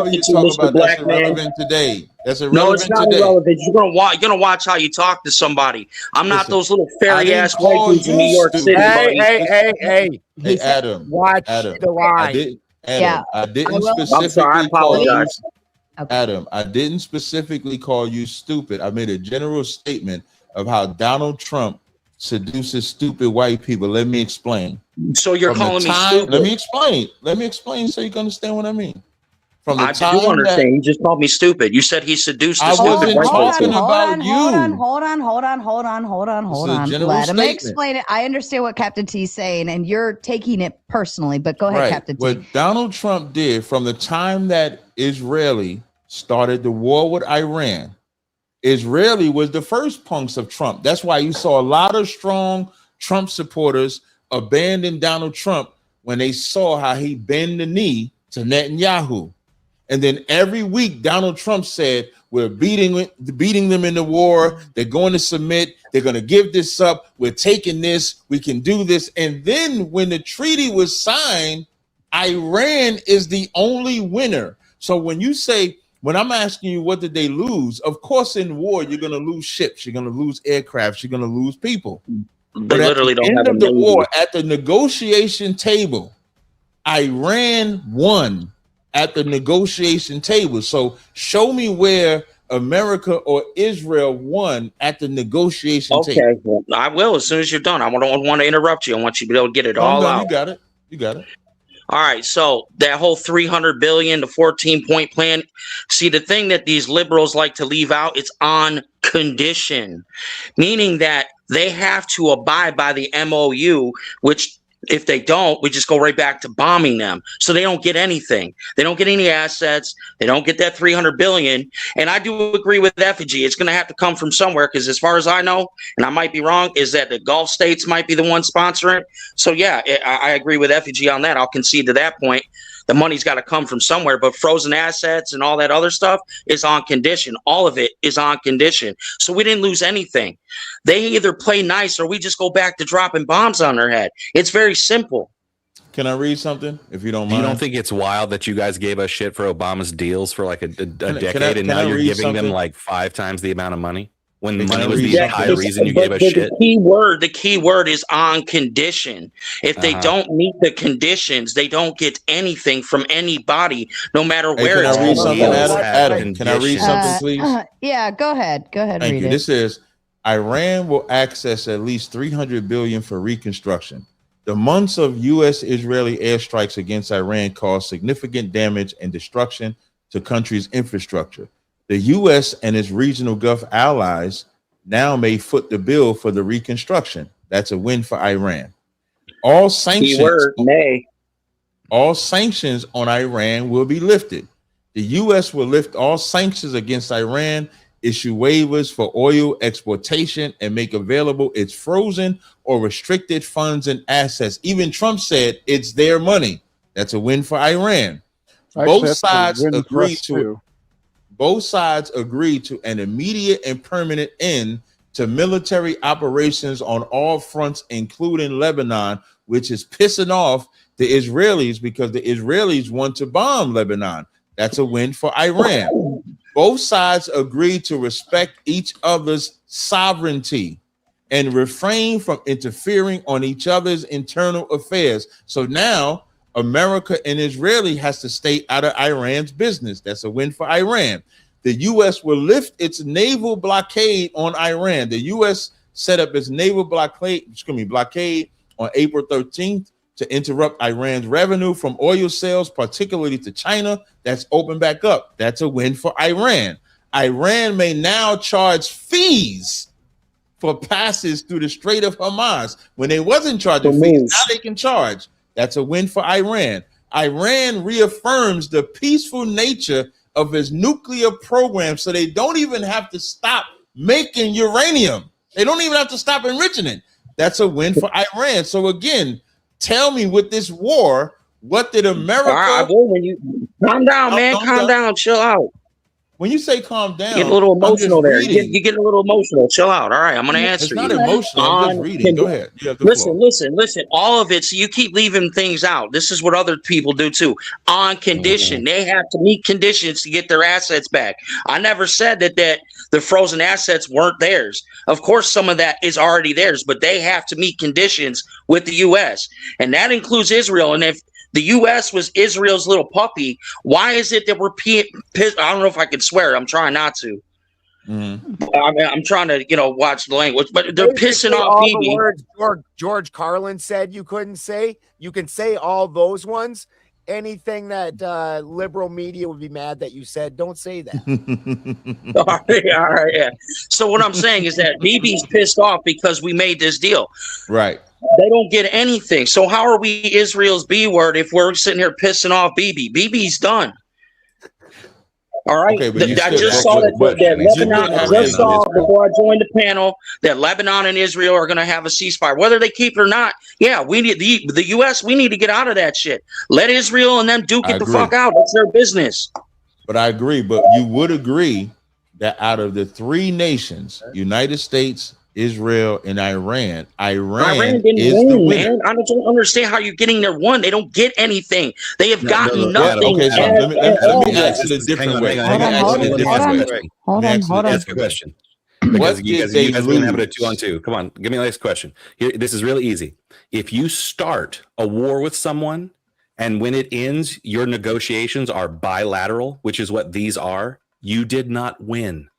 Speaker 6: you talk about, that's irrelevant today. That's irrelevant.
Speaker 12: No, it's not irrelevant. You're gonna watch how you talk to somebody. I'm not those little fairy ass white dudes in New York City.
Speaker 9: Hey,
Speaker 6: Adam.
Speaker 9: Watch the line.
Speaker 6: I didn't specifically call you. Adam, I didn't specifically call you stupid. I made a general statement of how Donald Trump seduces stupid white people. Let me explain.
Speaker 12: So you're calling me stupid?
Speaker 6: Let me explain so you can understand what I mean. From the
Speaker 12: I do understand. You just called me stupid. You said he seduced the stupid white
Speaker 6: talking about you.
Speaker 3: Hold on. Let him explain it. I understand what Captain T is saying, and you're taking it personally, but go ahead, Captain T.
Speaker 6: What Donald Trump did from the time that Israeli started the war with Iran, Israeli was the first punks of Trump. That's why you saw a lot of strong Trump supporters abandon Donald Trump when they saw how he bent the knee to Netanyahu. And then every week, Donald Trump said, we're beating them in the war. They're going to submit. They're going to give this up. We're taking this. We can do this. And then when the treaty was signed, Iran is the only winner. So when you say, when I'm asking you, what did they lose? Of course, in war, you're going to lose ships. You're going to lose aircrafts. You're going to lose people.
Speaker 12: They literally don't have
Speaker 6: a the war, at the negotiation table, Iran won at the negotiation table. So show me where America or Israel won at the negotiation table.
Speaker 12: Okay, well, I will as soon as you're done. I don't want to interrupt you. I want you to be able to get it all out.
Speaker 6: You got it.
Speaker 12: All right, so that whole 300 billion, the 14-point plan. See, the thing that these liberals like to leave out, it's on condition, meaning that they have to abide by the MOU, which if they don't, we just go right back to bombing them. So they don't get anything. They don't get any assets. They don't get that 300 billion. And I do agree with Effigy. It's going to have to come from somewhere because as far as I know, and I might be wrong, is that the Gulf states might be the one sponsoring. So yeah, I agree with Effigy on that. I'll concede to that point. The money's got to come from somewhere, but frozen assets and all that other stuff is on condition. All of it is on condition. So we didn't lose anything. They either play nice or we just go back to dropping bombs on their head. It's very simple.
Speaker 6: Can I read something, if you don't mind?
Speaker 5: You don't think it's wild that you guys gave us shit for Obama's deals for like a decade, and now you're giving them like 5 times the amount of money? When money was the entire reason you gave us shit.
Speaker 12: The key word is on condition. If they don't meet the conditions, they don't get anything from anybody, no matter where
Speaker 6: it's
Speaker 12: going.
Speaker 6: Adam, can I read something, please?
Speaker 3: Yeah, go ahead.
Speaker 6: Thank you. This is Iran will access at least 300 billion for reconstruction. The months of U.S.-Israeli airstrikes against Iran caused significant damage and destruction to country's infrastructure. The U.S. and its regional Gulf allies now may foot the bill for the reconstruction. That's a win for Iran. All sanctions on Iran will be lifted. The U.S. will lift all sanctions against Iran issue waivers for oil exportation, and make available its frozen or restricted funds and assets. Even Trump said it's their money. That's a win for Iran. Both sides agree to an immediate and permanent end to military operations on all fronts, including Lebanon, which is pissing off the Israelis because the Israelis want to bomb Lebanon. That's a win for Iran. Both sides agree to respect each other's sovereignty and refrain from interfering on each other's internal affairs. So now America and Israeli has to stay out of Iran's business. That's a win for Iran. The U.S. will lift its naval blockade on Iran. The U.S. set up its naval blockade on April 13th to interrupt Iran's revenue from oil sales, particularly to China. That's opened back up. That's a win for Iran. Iran may now charge fees for passes through the Strait of Hormuz. When they wasn't charging fees, now they can charge. That's a win for Iran. Iran reaffirms the peaceful nature of its nuclear program, so they don't even have to stop making uranium. They don't even have to stop enriching it. That's a win for Iran. So again, tell me, with this war, what did America?
Speaker 12: Calm down, man. Calm down. Chill out.
Speaker 6: When you say calm down,
Speaker 12: you get a little emotional there. You're getting a little emotional. Chill out. All right, I'm going to answer you.
Speaker 6: It's not emotional. I'm just reading. Go ahead.
Speaker 12: Listen. All of it. So you keep leaving things out. This is what other people do too. On condition, they have to meet conditions to get their assets back. I never said that the frozen assets weren't theirs. Of course, some of that is already theirs, but they have to meet conditions with the U.S. and that includes Israel. And if the U.S. was Israel's little puppy, why is it that we're pissed? I don't know if I can swear. I'm trying not to. I'm trying to, watch the language, but they're pissing off
Speaker 9: all the words George Carlin said you couldn't say. You can say all those ones. Anything that liberal media would be mad that you said, don't say that.
Speaker 12: all right, yeah. So what I'm saying is that Bibi's pissed off because we made this deal.
Speaker 6: Right.
Speaker 12: They don't get anything. So how are we Israel's B word if we're sitting here pissing off Bibi? Bibi's done. All right.
Speaker 6: Okay,
Speaker 12: I just saw that Lebanon. I just saw before I joined the panel that Lebanon and Israel are going to have a ceasefire, whether they keep it or not. Yeah, we need the U.S. We need to get out of that shit. Let Israel and them duke it the fuck out. That's their business.
Speaker 6: But I agree. But you would agree that out of the three nations, United States, Israel, and Iran
Speaker 12: didn't
Speaker 6: is
Speaker 12: win,
Speaker 6: the winner.
Speaker 12: man. I don't understand how you're getting their one. They don't get anything. They have gotten nothing.
Speaker 6: Okay, so let me ask it a different way.
Speaker 3: Hold on.
Speaker 5: Ask a question. Because you guys are going to have it a 2-on-2. Come on, give me the next question. Here, this is really easy. If you start a war with someone and when it ends, your negotiations are bilateral, which is what these are, you did not win.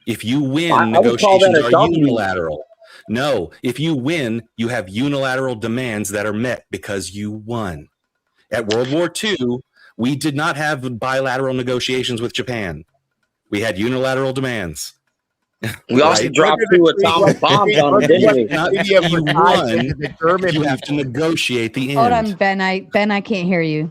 Speaker 5: If you win, negotiations are unilateral. No, if you win, you have unilateral demands that are met because you won. At World War II, we did not have bilateral negotiations with Japan. We had unilateral demands.
Speaker 12: We also dropped 2 atomic bombs on them, didn't we?
Speaker 9: You won.
Speaker 5: You have to negotiate the end.
Speaker 3: Hold on, Ben. I can't hear you.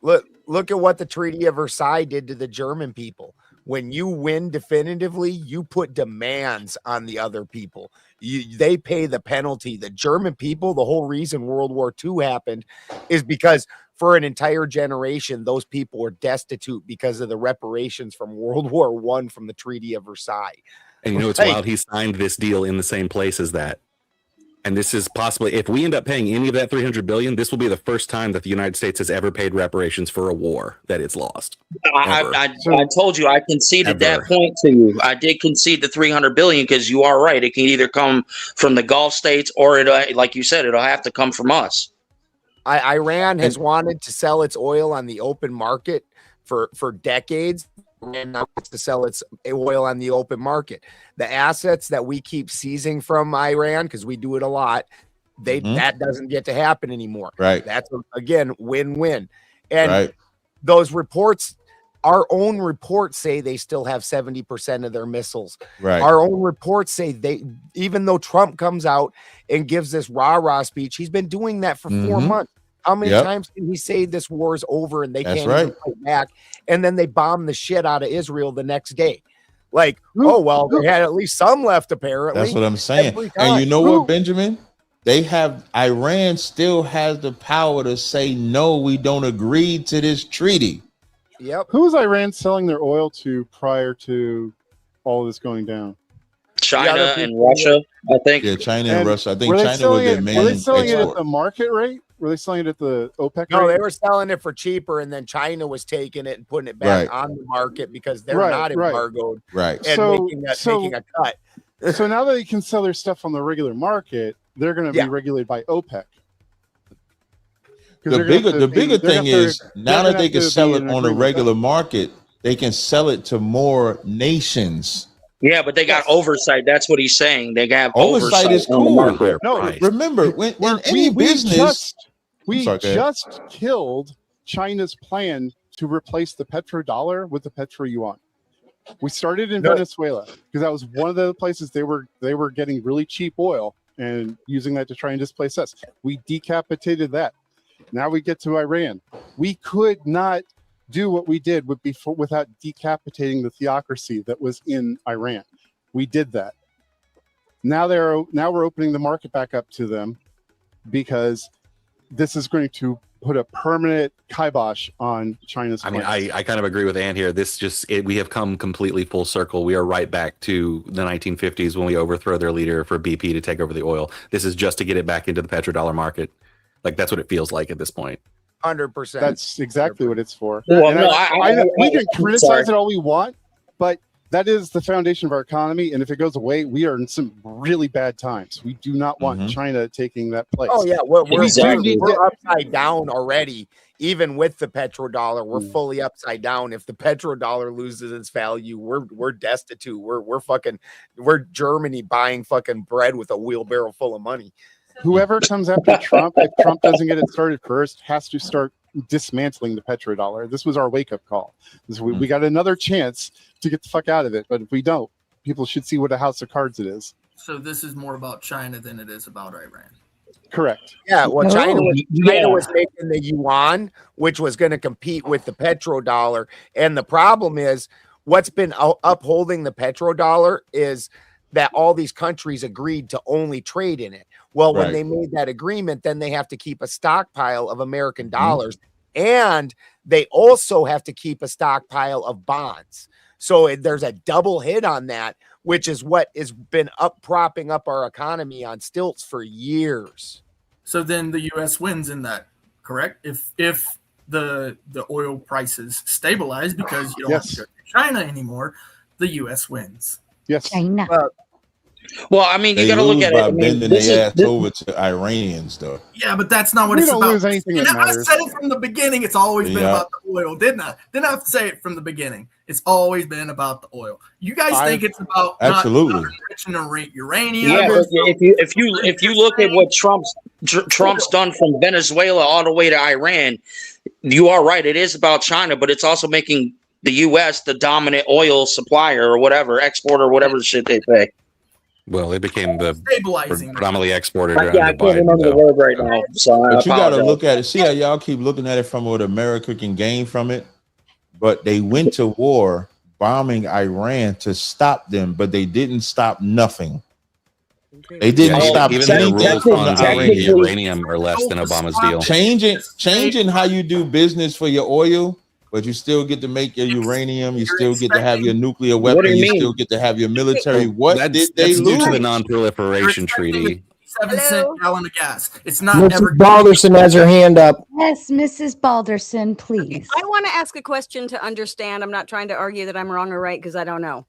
Speaker 9: Look at what the Treaty of Versailles did to the German people. When you win definitively, you put demands on the other people. They pay the penalty. The German people, the whole reason World War II happened is because for an entire generation, those people were destitute because of the reparations from World War I from the Treaty of Versailles.
Speaker 5: And you know, it's wild. He signed this deal in the same place as that. And this is possibly, if we end up paying any of that $300 billion, this will be the first time that the United States has ever paid reparations for a war that it's lost.
Speaker 12: I told you, I conceded that point to you. I did concede the $300 billion because you are right. It can either come from the Gulf states or, like you said, it'll have to come from us.
Speaker 9: Iran has wanted to sell its oil on the open market for decades. And now wants to sell its oil on the open market. The assets that we keep seizing from Iran, because we do it a lot, that doesn't get to happen anymore.
Speaker 6: Right.
Speaker 9: That's again win-win. And those reports, our own reports say they still have 70% of their missiles.
Speaker 6: Right.
Speaker 9: Our own reports say even though Trump comes out and gives this rah-rah speech, he's been doing that for 4 months. How many times can he say this war's over and they can't even fight back? And then they bomb the shit out of Israel the next day. Like, oh well, they had at least some left apparently.
Speaker 6: That's what I'm saying.
Speaker 9: Every
Speaker 6: And you
Speaker 9: time.
Speaker 6: know what, Benjamin? Iran still has the power to say no, we don't agree to this treaty.
Speaker 9: Yep.
Speaker 7: Who was Iran selling their oil to prior to all of this going down?
Speaker 12: China and Russia, I think.
Speaker 6: Yeah, China and Russia. I think
Speaker 7: were they
Speaker 6: China was
Speaker 7: selling
Speaker 6: their
Speaker 7: it-
Speaker 6: main
Speaker 7: Were they selling it at
Speaker 6: export.
Speaker 7: the market rate? Were they selling it at the OPEC
Speaker 9: No,
Speaker 7: rate?
Speaker 9: they were selling it for cheaper, and then China was taking it and putting it back
Speaker 6: Right.
Speaker 9: on the market because they're
Speaker 7: Right,
Speaker 9: not
Speaker 7: right.
Speaker 9: embargoed,
Speaker 6: Right.
Speaker 9: and making a cut.
Speaker 7: So now that they can sell their stuff on the regular market, they're going to
Speaker 9: Yeah.
Speaker 7: be regulated by OPEC. 'Cause
Speaker 6: The
Speaker 7: they're gonna
Speaker 6: bigger,
Speaker 7: have to
Speaker 6: the
Speaker 7: be-
Speaker 6: bigger
Speaker 7: they're
Speaker 6: thing
Speaker 7: gonna have
Speaker 6: is
Speaker 7: to-
Speaker 6: now
Speaker 7: they're
Speaker 6: that
Speaker 7: gonna
Speaker 6: they
Speaker 7: have
Speaker 6: can
Speaker 7: to
Speaker 6: sell
Speaker 7: be
Speaker 6: it
Speaker 7: in
Speaker 6: on a
Speaker 7: agreement.
Speaker 6: regular market, they can sell it to more nations.
Speaker 12: Yeah, but they got oversight. That's what he's saying. They got
Speaker 6: Oversight is
Speaker 12: on the
Speaker 6: cool.
Speaker 12: market.
Speaker 6: No, remember when in any
Speaker 7: we
Speaker 6: business,
Speaker 7: we
Speaker 6: sorry, go ahead.
Speaker 7: just killed China's plan to replace the petrodollar with the petro-yuan. We started in
Speaker 9: No.
Speaker 7: Venezuela because that was one of the places they were getting really cheap oil and using that to try and displace us. We decapitated that. Now we get to Iran. We could not do what we did without decapitating the theocracy that was in Iran. We did that. Now we're opening the market back up to them because this is going to put a permanent kibosh on China's
Speaker 5: I mean,
Speaker 7: plans.
Speaker 5: I kind of agree with Ann here. We have come completely full circle. We are right back to the 1950s when we overthrow their leader for BP to take over the oil. This is just to get it back into the petrodollar market. Like that's what it feels like at this point.
Speaker 9: 100%.
Speaker 7: That's exactly what it's for.
Speaker 12: Well,
Speaker 7: And
Speaker 12: no,
Speaker 7: we can criticize
Speaker 12: sorry.
Speaker 7: it all we want, but that is the foundation of our economy. And if it goes away, we are in some really bad times. We do not want China taking that place.
Speaker 9: Oh yeah, we're
Speaker 12: Exactly.
Speaker 9: upside down already. Even with the petrodollar, we're fully upside down. If the petrodollar loses its value, we're destitute. We're Germany buying fucking bread with a wheelbarrow full of money.
Speaker 7: Whoever comes after Trump, if Trump doesn't get it started first, has to start dismantling the petrodollar. This was our wake-up call. We got another chance to get the fuck out of it, but if we don't, people should see what a house of cards it is.
Speaker 4: So this is more about China than it is about Iran.
Speaker 7: Correct.
Speaker 9: Yeah, well, China
Speaker 12: Yeah.
Speaker 9: was making the yuan, which was going to compete with the petrodollar. And the problem is, what's been upholding the petrodollar is that all these countries agreed to only trade in it. Well, when
Speaker 6: Right.
Speaker 9: they made that agreement, then they have to keep a stockpile of American dollars, and they also have to keep a stockpile of bonds. So there's a double hit on that, which is what has been propping up our economy on stilts for years.
Speaker 4: So then the U.S. wins in that, correct? If the oil prices stabilize because you don't have to go to China anymore, the U.S. wins.
Speaker 7: Yes.
Speaker 3: China.
Speaker 12: Well, I mean, you
Speaker 6: They
Speaker 12: got to look
Speaker 6: lose
Speaker 12: at it.
Speaker 6: by
Speaker 12: I mean,
Speaker 6: bending
Speaker 12: this
Speaker 6: their
Speaker 12: is,
Speaker 6: ass over to Iranians, though.
Speaker 4: Yeah, but that's not what
Speaker 7: We
Speaker 4: it's
Speaker 7: don't
Speaker 4: about.
Speaker 7: lose anything that
Speaker 4: And I
Speaker 7: matters.
Speaker 4: said it from the beginning. It's always been
Speaker 6: Yeah.
Speaker 4: about the oil, didn't I? Didn't I say it from the beginning? It's always been about the oil. You guys think it's about
Speaker 6: Absolutely.
Speaker 4: not enriching the uranium?
Speaker 12: yeah, but if you look at what Trump's done from Venezuela all the way to Iran, you are right. It is about China, but it's also making the U.S. the dominant oil supplier or whatever, exporter, whatever the shit they say.
Speaker 5: Well, they became the
Speaker 4: Stabilizing.
Speaker 5: predominantly exported.
Speaker 12: Yeah, I
Speaker 5: under
Speaker 12: can't remember the
Speaker 5: Biden,
Speaker 12: word right now, so I
Speaker 6: But you got to
Speaker 12: apologize.
Speaker 6: look at it. See how y'all keep looking at it from what America can gain from it. But they went to war bombing Iran to stop them, but they didn't stop nothing. They didn't
Speaker 5: Yeah,
Speaker 6: stop
Speaker 5: even their
Speaker 6: anything
Speaker 5: rules
Speaker 6: from
Speaker 5: on
Speaker 6: the
Speaker 5: taking
Speaker 6: Iranians.
Speaker 5: uranium are less than Obama's deal.
Speaker 6: Changing how you do business for your oil, but you still get to make your uranium. You still get to have your nuclear
Speaker 12: What do
Speaker 6: weapon.
Speaker 12: you
Speaker 6: You
Speaker 12: mean?
Speaker 6: still get to have your military. What did they
Speaker 5: That's due
Speaker 6: lose?
Speaker 5: to the non-proliferation treaty.
Speaker 4: 7-cent gallon of gas. It's not
Speaker 2: Mrs.
Speaker 4: ever.
Speaker 2: Balderson has her hand up.
Speaker 3: Yes, Mrs. Balderson, please.
Speaker 20: I want to ask a question to understand. I'm not trying to argue that I'm wrong or right because I don't know.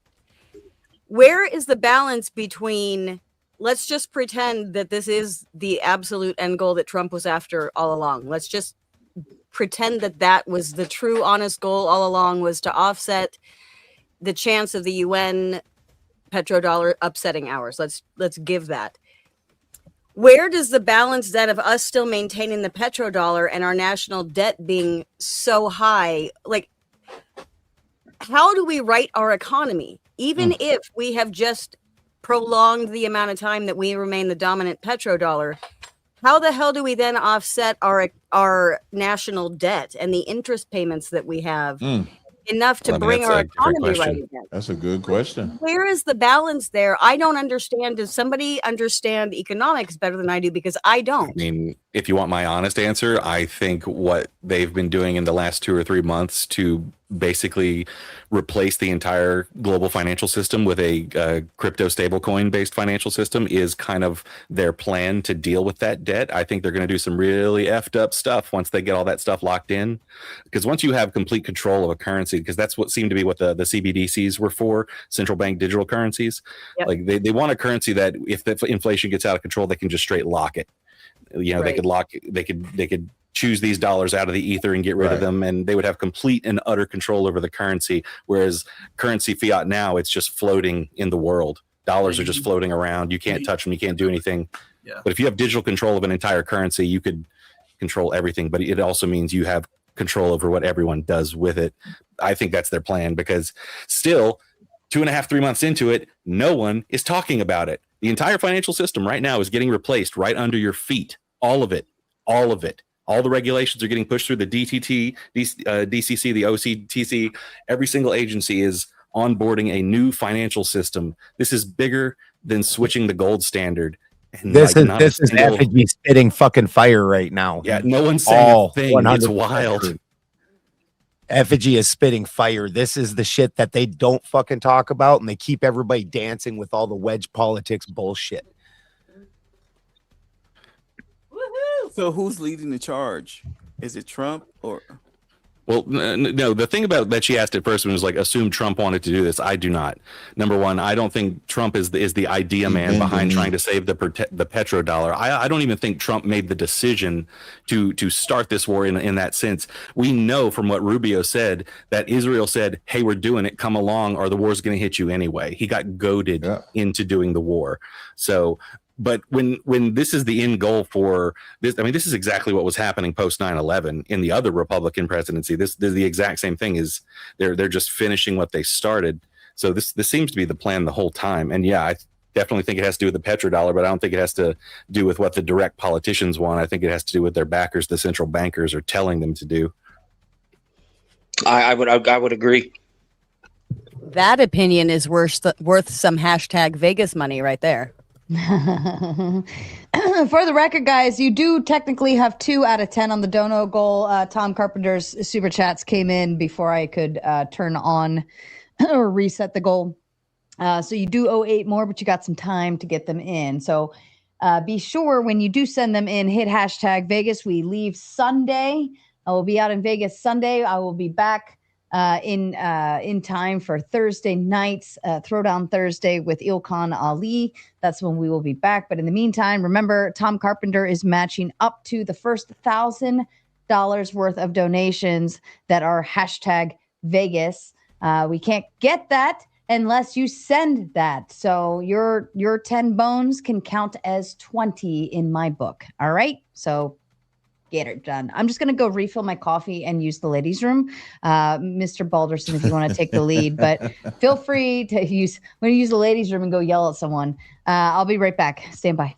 Speaker 20: Where is the balance between, let's just pretend that this is the absolute end goal that Trump was after all along. Let's just pretend that that was the true honest goal all along, was to offset the chance of the UN petrodollar upsetting ours. Let's give that. Where does the balance then of us still maintaining the petrodollar and our national debt being so high, like, how do we right our economy? Even if we have just prolonged the amount of time that we remain the dominant petrodollar, how the hell do we then offset our national debt and the interest payments that we have enough to
Speaker 6: Well, I mean,
Speaker 20: bring
Speaker 6: that's
Speaker 20: our
Speaker 6: a different
Speaker 20: economy right
Speaker 6: question.
Speaker 20: again.
Speaker 6: That's a good question.
Speaker 20: Where is the balance there? I don't understand. Does somebody understand economics better than I do? Because I
Speaker 5: I
Speaker 20: don't.
Speaker 5: mean, if you want my honest answer, I think what they've been doing in the last 2 or 3 months to basically replace the entire global financial system with a crypto stablecoin based financial system is kind of their plan to deal with that debt. I think they're going to do some really effed up stuff once they get all that stuff locked in. Because once you have complete control of a currency, because that's what seemed to be what the CBDCs were for, central bank digital currencies.
Speaker 20: Yep.
Speaker 5: Like they want a currency that if the inflation gets out of control, they can just straight lock it. You know, they could choose these dollars out of the ether and get rid of them, and they would have complete and utter control over the currency. Whereas currency fiat now, it's just floating in the world. Dollars are just floating around. You can't touch them. You can't do anything.
Speaker 4: Yeah.
Speaker 5: But if you have digital control of an entire currency, you could control everything. But it also means you have control over what everyone does with it. I think that's their plan, because still 2.5, 3 months into it, no one is talking about it. The entire financial system right now is getting replaced right under your feet. All of it. All of it. All the regulations are getting pushed through the DTT, DCC, the OCTC. Every single agency is onboarding a new financial system. This is bigger than switching the gold standard. And
Speaker 9: This
Speaker 5: like
Speaker 9: is effigy spitting fucking fire right now.
Speaker 5: Yeah, no one's saying a thing. It's
Speaker 9: 100%.
Speaker 5: wild.
Speaker 9: Effigy is spitting fire. This is the shit that they don't fucking talk about, and they keep everybody dancing with all the wedge politics bullshit.
Speaker 8: So who's leading the charge? Is it Trump or?
Speaker 5: Well, no, the thing about that she asked at first was like, assume Trump wanted to do this. I do not. Number one, I don't think Trump is the idea man behind trying to save the petrodollar. I don't even think Trump made the decision to start this war in that sense. We know from what Rubio said that Israel said, hey, we're doing it, come along, or the war's going to hit you anyway. He got goaded into doing the war. So, but when this is the end goal for this, I mean, this is exactly what was happening post 9/11 in the other Republican presidency. This the exact same thing. Is they're just finishing what they started. So this seems to be the plan the whole time. And yeah, I definitely think it has to do with the petrodollar, but I don't think it has to do with what the direct politicians want. I think it has to do with their backers, the central bankers, are telling them to do.
Speaker 12: I would agree.
Speaker 20: That opinion is worth some hashtag Vegas money right there.
Speaker 3: For the record, guys, you do technically have 2 out of 10 on the dono goal. Tom Carpenter's super chats came in before I could turn on or reset the goal. So you do owe 8 more, but you got some time to get them in. So be sure when you do send them in, hit hashtag Vegas. We leave Sunday. I will be out in Vegas Sunday. I will be back in time for Thursday night's Throwdown Thursday with Ilkan Ali. That's when we will be back. But in the meantime, remember, Tom Carpenter is matching up to the first $1,000 worth of donations that are hashtag Vegas. We can't get that unless you send that. So your 10 bones can count as 20 in my book. All right. So get it done. I'm just going to go refill my coffee and use the ladies' room. Mr. Balderson, if you want to take the lead, but feel free to use the ladies' room and go yell at someone. I'll be right back. Stand by.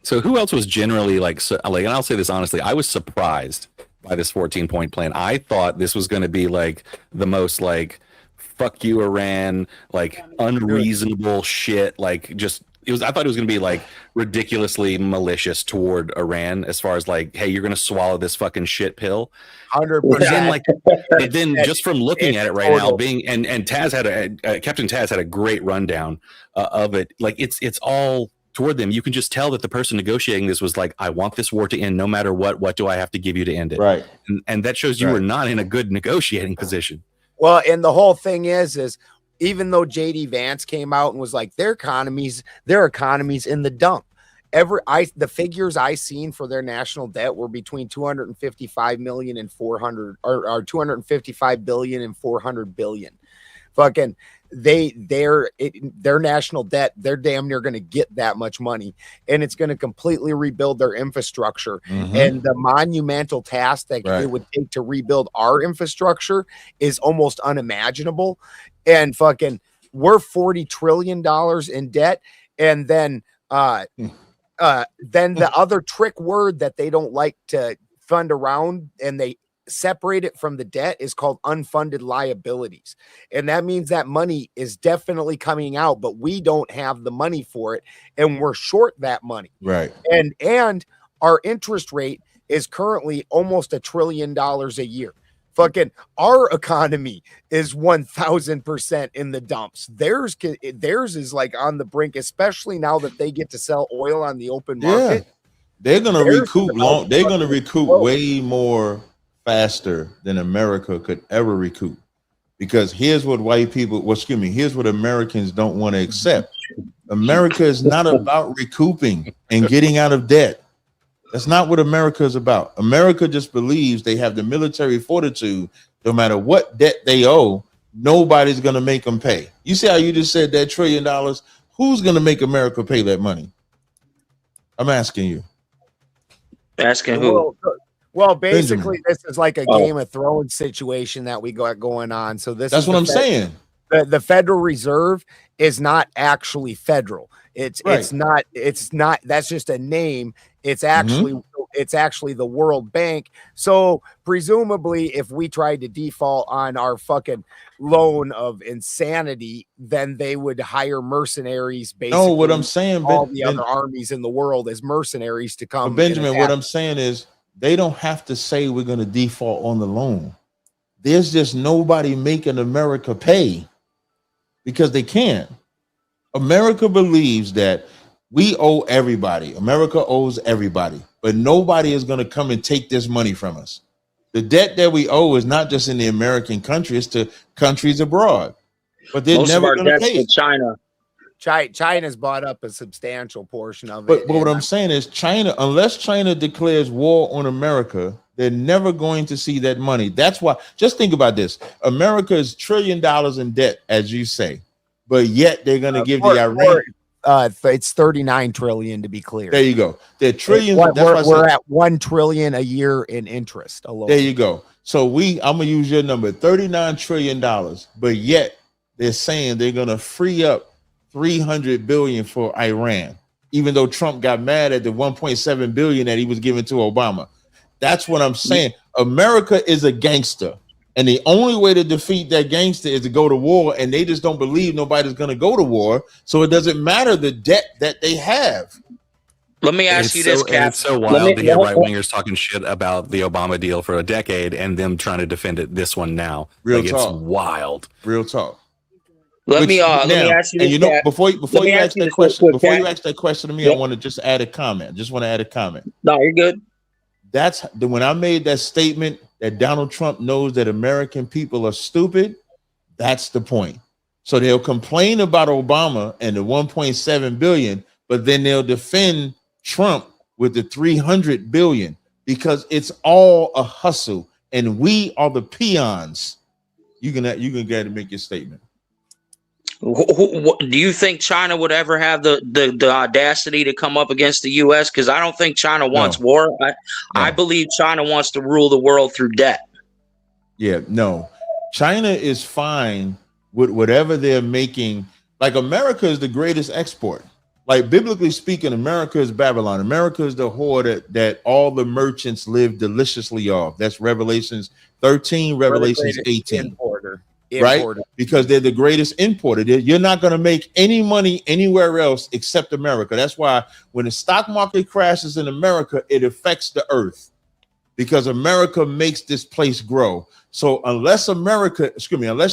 Speaker 5: So who else was generally like, and I'll say this honestly, I was surprised by this 14-point plan. I thought this was going to be like the most like, fuck you, Iran, like unreasonable shit, like just, I thought it was going to be like ridiculously malicious toward Iran as far as like, hey, you're going to swallow this fucking shit pill.
Speaker 9: 100%.
Speaker 5: Then just from looking at it right now, and Taz had Captain Taz had a great rundown of it. Like it's all toward them. You can just tell that the person negotiating this was like, I want this war to end no matter what. What do I have to give you to end it?
Speaker 6: Right.
Speaker 5: And that shows you were not in a good negotiating position.
Speaker 9: Well, and the whole thing is even though JD Vance came out and was like their economy's in the dump. The figures I seen for their national debt were between 255 million and 400 or 255 billion and 400 billion. Fucking their national debt, they're damn near going to get that much money, and it's going to completely rebuild their infrastructure. And the monumental task that it would take to rebuild our infrastructure is almost unimaginable. And fucking we're $40 trillion in debt. And then the other trick word that they don't like to fund around, and they separate it from the debt is called unfunded liabilities. And that means that money is definitely coming out, but we don't have the money for it. And we're short that money.
Speaker 6: Right.
Speaker 9: And our interest rate is currently almost $1 trillion a year. Fucking our economy is 1000% in the dumps. Theirs is like on the brink, especially now that they get to sell oil on the open market.
Speaker 6: They're gonna
Speaker 9: Theirs
Speaker 6: recoup
Speaker 9: is
Speaker 6: long.
Speaker 9: about
Speaker 6: They're gonna
Speaker 9: fucking
Speaker 6: recoup
Speaker 9: close.
Speaker 6: way more faster than America could ever recoup. Because here's what here's what Americans don't want to accept. America is not about recouping and getting out of debt. That's not what America is about. America just believes they have the military fortitude. No matter what debt they owe, nobody's going to make them pay. You see how you just said that $1 trillion? Who's going to make America pay that money? I'm asking you.
Speaker 12: Asking who?
Speaker 9: Well, basically,
Speaker 6: Benjamin.
Speaker 9: this is like a
Speaker 12: Oh.
Speaker 9: Game of Thrones situation that we got going on. So
Speaker 6: That's
Speaker 9: is
Speaker 6: what
Speaker 9: the
Speaker 6: I'm saying.
Speaker 9: The Federal Reserve is not actually federal. It's not that's just a name. It's actually the World Bank. So presumably if we tried to default on our fucking loan of insanity, then they would hire mercenaries basically.
Speaker 6: No, what I'm saying,
Speaker 9: all the other armies in the world as mercenaries to come.
Speaker 6: But Benjamin,
Speaker 9: and
Speaker 6: what
Speaker 9: attack.
Speaker 6: I'm saying is they don't have to say we're going to default on the loan. There's just nobody making America pay because they can't. America believes that we owe everybody. America owes everybody, but nobody is going to come and take this money from us. The debt that we owe is not just in the American country, it's to countries abroad. But they're
Speaker 12: Most of
Speaker 6: never
Speaker 12: our
Speaker 6: going to
Speaker 12: debts
Speaker 6: pay
Speaker 12: with
Speaker 6: it.
Speaker 12: China.
Speaker 9: China's bought up a substantial portion of
Speaker 6: But
Speaker 9: it.
Speaker 6: what
Speaker 9: and
Speaker 6: I'm saying is China, unless China declares war on America, they're never going to see that money. That's why, just think about this. America is $1 trillion in debt, as you say, but yet they're going to give the Iran.
Speaker 9: It's 39 trillion to be clear.
Speaker 6: There you go. They're trillions.
Speaker 9: We're,
Speaker 6: That's why I
Speaker 9: we're
Speaker 6: said-
Speaker 9: at 1 trillion a year in interest alone.
Speaker 6: There you go. So I'm gonna use your number, $39 trillion, but yet they're saying they're gonna free up 300 billion for Iran, even though Trump got mad at the 1.7 billion that he was giving to Obama. That's what I'm saying. America is a gangster, and the only way to defeat that gangster is to go to war, and they just don't believe nobody's gonna go to war, so it doesn't matter the debt that they have.
Speaker 12: Let me ask you this, Cap.
Speaker 5: It's so wild to hear right wingers talking shit about the Obama deal for a decade and them trying to defend it this one now.
Speaker 6: Real
Speaker 5: Like,
Speaker 6: talk.
Speaker 5: It's wild.
Speaker 6: Real talk.
Speaker 12: Let me ask you
Speaker 6: and
Speaker 12: this,
Speaker 6: you know,
Speaker 12: Cap.
Speaker 6: before
Speaker 12: Let me
Speaker 6: you
Speaker 12: ask
Speaker 6: ask
Speaker 12: you
Speaker 6: that
Speaker 12: this
Speaker 6: question,
Speaker 12: real quick,
Speaker 6: before you
Speaker 12: Cap.
Speaker 6: ask that question to me,
Speaker 12: Yep.
Speaker 6: I want to just add a comment. Just want to add a comment.
Speaker 12: No, you're good.
Speaker 6: That's when I made that statement that Donald Trump knows that American people are stupid. That's the point. So they'll complain about Obama and the 1.7 billion, but then they'll defend Trump with the 300 billion because it's all a hustle, and we are the peons. You can get to make your statement.
Speaker 12: Do you think China would ever have the audacity to come up against the U.S.? Because I don't think China wants war. I believe China wants to rule the world through debt.
Speaker 6: Yeah, no. China is fine with whatever they're making. Like America is the greatest export. Like biblically speaking, America is Babylon. America is the whore that all the merchants live deliciously off. That's Revelations 13, Revelations 18.
Speaker 9: Importer.
Speaker 6: Right? Because they're the greatest importer. You're not going to make any money anywhere else except America. That's why when the stock market crashes in America, it affects the earth because America makes this place grow. So unless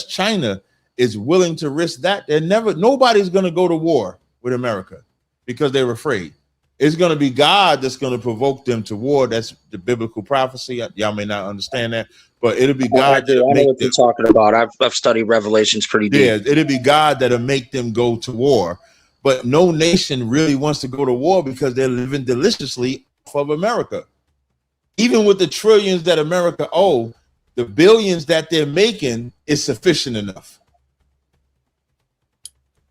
Speaker 6: China is willing to risk that, nobody's going to go to war with America because they're afraid. It's going to be God that's going to provoke them to war. That's the biblical prophecy. Y'all may not understand that, but it'll be God.
Speaker 12: I know what you're talking about. I've studied Revelations pretty deep.
Speaker 6: Yeah, it'll be God that'll make them go to war. But no nation really wants to go to war because they're living deliciously off of America. Even with the trillions that America owe, the billions that they're making is sufficient enough.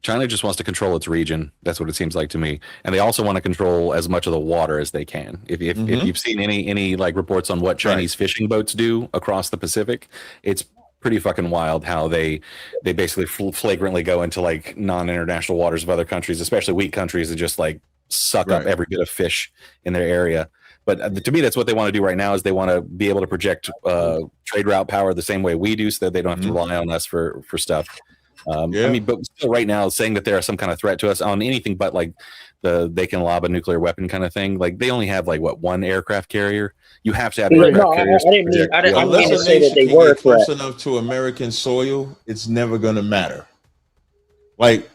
Speaker 5: China just wants to control its region. That's what it seems like to me. And they also want to control as much of the water as they can. If you've seen any like reports on what Chinese fishing boats do across the Pacific, it's pretty fucking wild how they basically flagrantly go into like non-international waters of other countries, especially weak countries, and just like suck up every bit of fish in their area. But to me, that's what they want to do right now is they want to be able to project trade route power the same way we do so that they don't have to rely on us for stuff. I mean, but still right now saying that they're some kind of threat to us on anything but like they can lob a nuclear weapon kind of thing. Like they only have like one aircraft carrier. You have to have aircraft carriers.
Speaker 12: I didn't mean to say that they
Speaker 6: can
Speaker 12: were
Speaker 6: get close enough to American soil, it's never going to matter. Like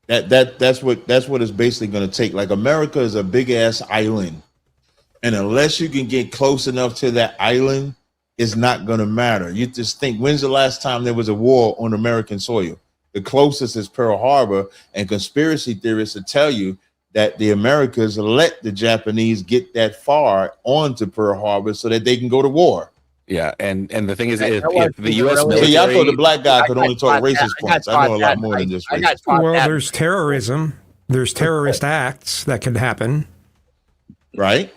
Speaker 6: that's what it's basically going to take. Like America is a big ass island. And unless you can get close enough to that island, it's not going to matter. You just think, when's the last time there was a war on American soil? The closest is Pearl Harbor, and conspiracy theorists will tell you that the Americas let the Japanese get that far onto Pearl Harbor so that they can go to war.
Speaker 5: Yeah, and the thing is, if the U.S. military,
Speaker 6: see, I thought the black guy could only talk racist points. I know a lot more than just racist.
Speaker 11: Well, there's terrorism. There's terrorist acts that could happen.
Speaker 6: Right.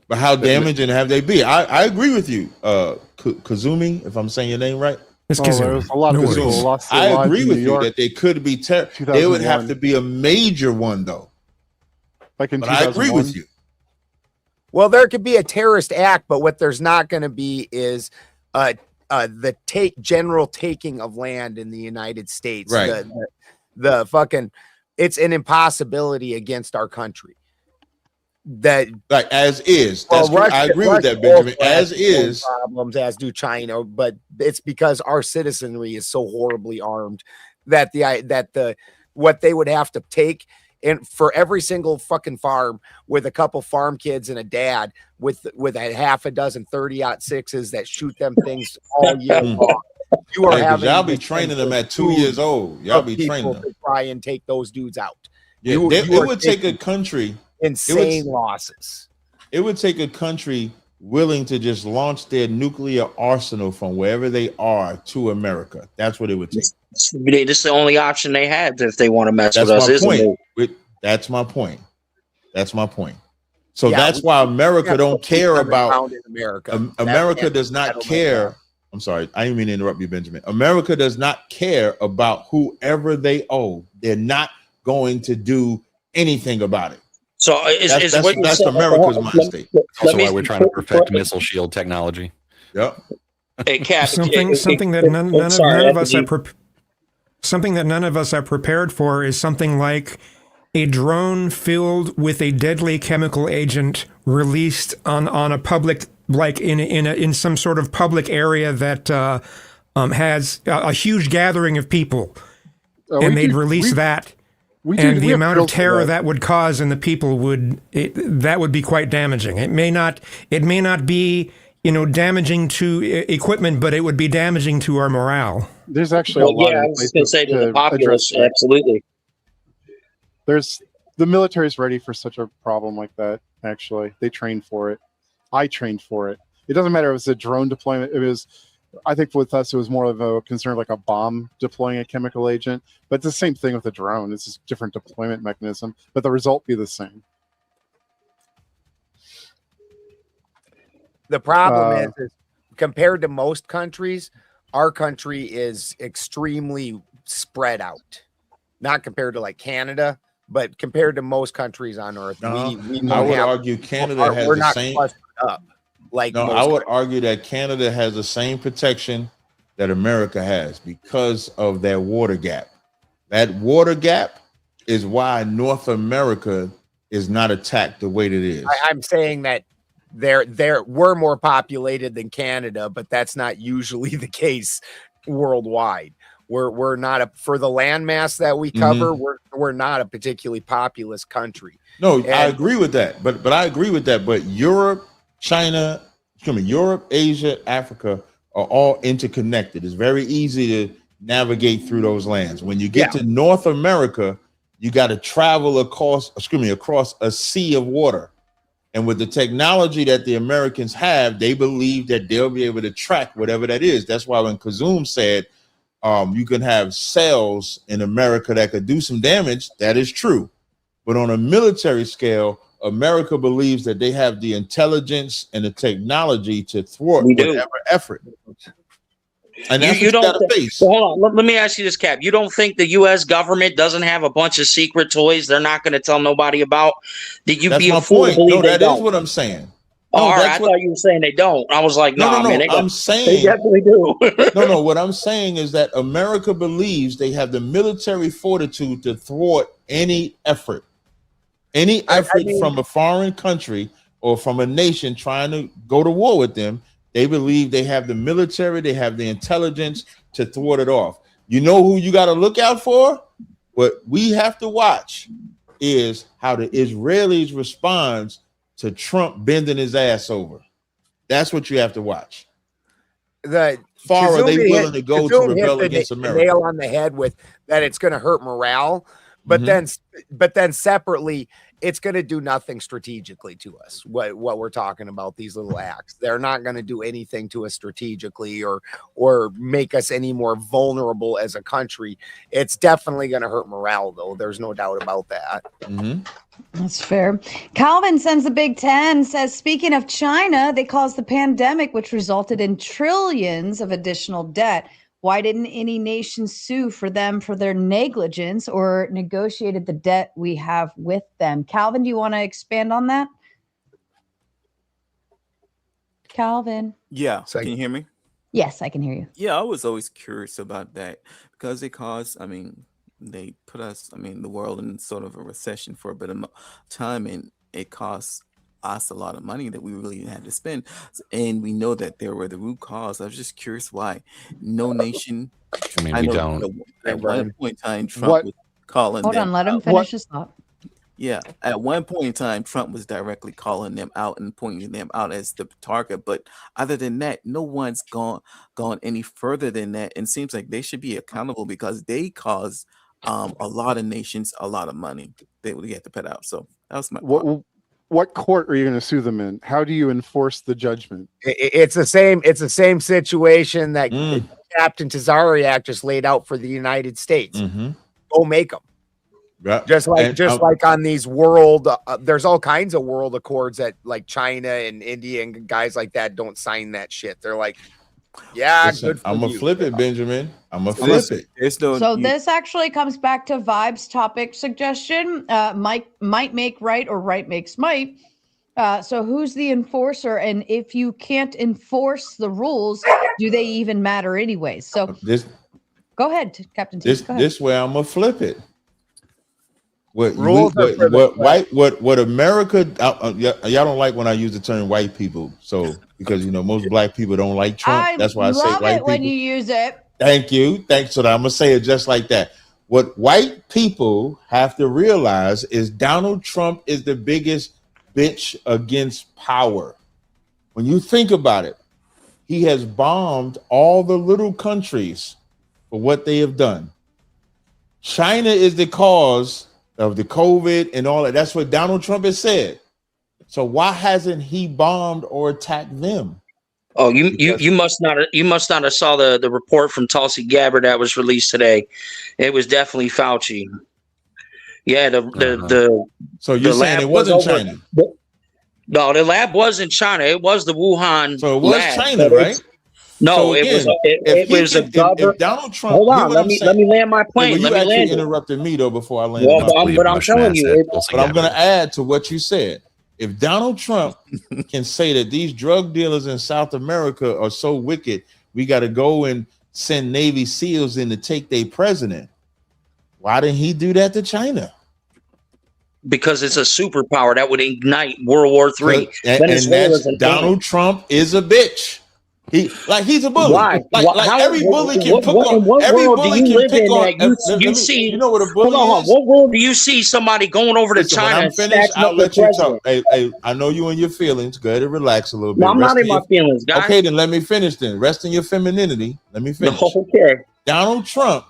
Speaker 6: But how damaging have they been? I agree with you, Kazumi, if I'm saying your name right.
Speaker 7: There was a lot of people lost their
Speaker 6: I
Speaker 7: lives
Speaker 6: agree
Speaker 7: in
Speaker 6: with
Speaker 7: New
Speaker 6: you
Speaker 7: York.
Speaker 6: that they could be they would have to be a major one though.
Speaker 7: Like in
Speaker 6: but I agree with you.
Speaker 9: Well, there could be a terrorist act, but what there's not going to be is the general taking of land in the United States.
Speaker 6: Right.
Speaker 9: The fucking, it's an impossibility against our country. That
Speaker 6: like as is. That's
Speaker 9: Russia,
Speaker 6: I agree with that, Benjamin. As is
Speaker 9: problems, as do China, but it's because our citizenry is so horribly armed that what they would have to take. And for every single fucking farm with a couple farm kids and a dad with a half a dozen 30-06s that shoot them things all year long, you are having
Speaker 6: y'all be training them at 2 years old. Y'all be training them
Speaker 9: to try and take those dudes out.
Speaker 6: Yeah, it would take a country
Speaker 9: insane losses.
Speaker 6: It would take a country willing to just launch their nuclear arsenal from wherever they are to America. That's what it would take.
Speaker 12: This is the only option they have if they want to mess
Speaker 6: That's
Speaker 12: with us.
Speaker 6: my
Speaker 12: Isn't
Speaker 6: point.
Speaker 12: it?
Speaker 6: That's my point. That's my point. So
Speaker 9: Yeah,
Speaker 6: that's why America don't care about
Speaker 9: Found in America.
Speaker 6: America does not care. I'm sorry, I didn't mean to interrupt you, Benjamin. America does not care about whoever they owe. They're not going to do anything about it.
Speaker 12: So
Speaker 6: that's America's mind state.
Speaker 5: Also why we're trying to perfect missile shield technology.
Speaker 6: Yep.
Speaker 12: Hey, Cap,
Speaker 11: Something that none of us are something that none of us are prepared for is something like a drone filled with a deadly chemical agent released on a public, like in some sort of public area that has a huge gathering of people, and they'd release that. And the amount of terror that would cause in the people that would be quite damaging. It may not be, damaging to equipment, but it would be damaging to our morale.
Speaker 7: There's actually a lot
Speaker 12: I
Speaker 7: of
Speaker 12: was going to say to the
Speaker 7: address
Speaker 12: populace,
Speaker 7: that.
Speaker 12: absolutely.
Speaker 7: The military's ready for such a problem like that. Actually, they trained for it. I trained for it. It doesn't matter if it's a drone deployment. I think with us, it was more of a concern like a bomb deploying a chemical agent. But it's the same thing with the drone. It's just different deployment mechanism, but the result be the same.
Speaker 9: The problem is compared to most countries, our country is extremely spread out. Not compared to like Canada, but compared to most countries on Earth.
Speaker 6: I would argue Canada has the same.
Speaker 9: Up like
Speaker 6: no, I would argue that Canada has the same protection that America has because of that water gap. That water gap is why North America is not attacked the way that it is.
Speaker 9: I'm saying that we're more populated than Canada, but that's not usually the case worldwide. We're not for the landmass that we cover. We're not a particularly populous country.
Speaker 6: No, I agree with that. But I agree with that. But Europe, China, Europe, Asia, Africa are all interconnected. It's very easy to navigate through those lands. When you get to North America, you got to travel across a sea of water. And with the technology that the Americans have, they believe that they'll be able to track whatever that is. That's why when Kazum said you can have cells in America that could do some damage, that is true. But on a military scale, America believes that they have the intelligence and the technology to thwart whatever effort. And that's
Speaker 12: you
Speaker 6: what you
Speaker 12: don't
Speaker 6: gotta face.
Speaker 12: well, hold on. Let me ask you this, Cap. You don't think the U.S. government doesn't have a bunch of secret toys they're not going to tell nobody about? That you'd
Speaker 6: That's
Speaker 12: be
Speaker 6: my
Speaker 12: a fool to
Speaker 6: point.
Speaker 12: believe
Speaker 6: No,
Speaker 12: they
Speaker 6: that is
Speaker 12: don't.
Speaker 6: what I'm saying.
Speaker 12: Oh,
Speaker 6: No,
Speaker 12: all right. I
Speaker 6: that's what.
Speaker 12: thought you were saying they don't. I was like,
Speaker 6: No,
Speaker 12: nah,
Speaker 6: no,
Speaker 12: man.
Speaker 6: no.
Speaker 12: They,
Speaker 6: I'm
Speaker 12: they
Speaker 6: saying.
Speaker 12: definitely do.
Speaker 6: No. What I'm saying is that America believes they have the military fortitude to thwart any effort from a foreign country or from a nation trying to go to war with them. They believe they have the military, they have the intelligence to thwart it off. You know who you got to look out for? What we have to watch is how the Israelis respond to Trump bending his ass over. That's what you have to watch. Far are they willing to go to
Speaker 9: Kazum hit
Speaker 6: rebel
Speaker 9: the
Speaker 6: against
Speaker 9: the
Speaker 6: America?
Speaker 9: nail on the head with that it's going to hurt morale, but then separately, it's going to do nothing strategically to us. What we're talking about, these little acts, they're not going to do anything to us strategically or make us any more vulnerable as a country. It's definitely going to hurt morale, though. There's no doubt about that.
Speaker 3: That's fair. Calvin sends the Big Ten, says, speaking of China, they caused the pandemic, which resulted in trillions of additional debt. Why didn't any nation sue for them for their negligence or negotiated the debt we have with them? Calvin, do you want to expand on that? Calvin.
Speaker 8: Yeah. Can you hear me?
Speaker 3: Yes, I can hear you.
Speaker 8: Yeah, I was always curious about that because it caused, they put us, the world in sort of a recession for a bit of time, and it cost us a lot of money that we really had to spend. And we know that there were the root cause. I was just curious why no nation.
Speaker 5: We don't.
Speaker 8: At one point in time, Trump was calling
Speaker 3: Hold
Speaker 8: them
Speaker 3: on, let him
Speaker 8: out.
Speaker 3: finish his thought.
Speaker 8: Yeah, at one point in time, Trump was directly calling them out and pointing them out as the target. But other than that, no one's gone any further than that. And seems like they should be accountable because they caused a lot of nations a lot of money they would get to put out. So that was my
Speaker 7: what court are you going to sue them in? How do you enforce the judgment?
Speaker 9: It's the same situation that Captain Tazariak just laid out for the United States. Go make them.
Speaker 6: Yeah.
Speaker 9: Just like on these world, there's all kinds of world accords that like China and India and guys like that don't sign that shit. They're like, yeah,
Speaker 6: Listen,
Speaker 9: good for
Speaker 6: I'm gonna
Speaker 9: you.
Speaker 6: flip it, Benjamin. I'm gonna flip it.
Speaker 3: So this actually comes back to Vibe's topic suggestion. Might make right or right makes might. So who's the enforcer? And if you can't enforce the rules, do they even matter anyways? So go ahead, Captain T. Go ahead.
Speaker 6: This way I'm gonna flip it. What America? Y'all don't like when I use the term white people, so because most black people don't like Trump. That's why I say
Speaker 3: love
Speaker 6: white
Speaker 3: it
Speaker 6: people.
Speaker 3: when you use it.
Speaker 6: Thank you. Thanks. So I'm gonna say it just like that. What white people have to realize is Donald Trump is the biggest bitch against power. When you think about it, he has bombed all the little countries for what they have done. China is the cause of the COVID and all that. That's what Donald Trump has said. So why hasn't he bombed or attacked them?
Speaker 12: Oh, you must not have saw the report from Tulsi Gabbard that was released today. It was definitely Fauci. Yeah,
Speaker 6: so you're saying it wasn't China?
Speaker 12: No, the lab was in China. It was the Wuhan.
Speaker 6: So it was
Speaker 12: lab,
Speaker 6: China, right?
Speaker 12: No,
Speaker 6: So
Speaker 12: it was.
Speaker 6: again,
Speaker 12: If Donald
Speaker 6: Trump.
Speaker 12: Hold on, let me land my plane.
Speaker 6: You
Speaker 12: let me
Speaker 6: actually
Speaker 12: land it.
Speaker 6: interrupted me though before I landed.
Speaker 12: Well, but I'm telling you.
Speaker 6: But I'm going to add to what you said. If Donald Trump can say that these drug dealers in South America are so wicked, we got to go and send Navy SEALs in to take their president. Why didn't he do that to China?
Speaker 12: Because it's a superpower that would ignite World War III.
Speaker 6: And that's Donald Trump is a bitch. He's a bully.
Speaker 12: Why?
Speaker 6: Every bully can pick on.
Speaker 12: What
Speaker 6: Every
Speaker 12: world do
Speaker 6: bully
Speaker 12: you
Speaker 6: can
Speaker 12: live
Speaker 6: pick
Speaker 12: in
Speaker 6: on.
Speaker 12: that you see?
Speaker 6: You know what a bully is?
Speaker 12: What world do you see somebody going over to China
Speaker 6: When I'm
Speaker 12: and
Speaker 6: finished,
Speaker 12: snatching
Speaker 6: I'll
Speaker 12: up the
Speaker 6: let you talk.
Speaker 12: president?
Speaker 6: Hey, I know you and your feelings. Go ahead and relax a little bit.
Speaker 12: No, I'm not
Speaker 6: Rest
Speaker 12: in my feelings, guys.
Speaker 6: Okay, then let me finish. Then rest in your femininity. Let me finish.
Speaker 12: Okay.
Speaker 6: Donald Trump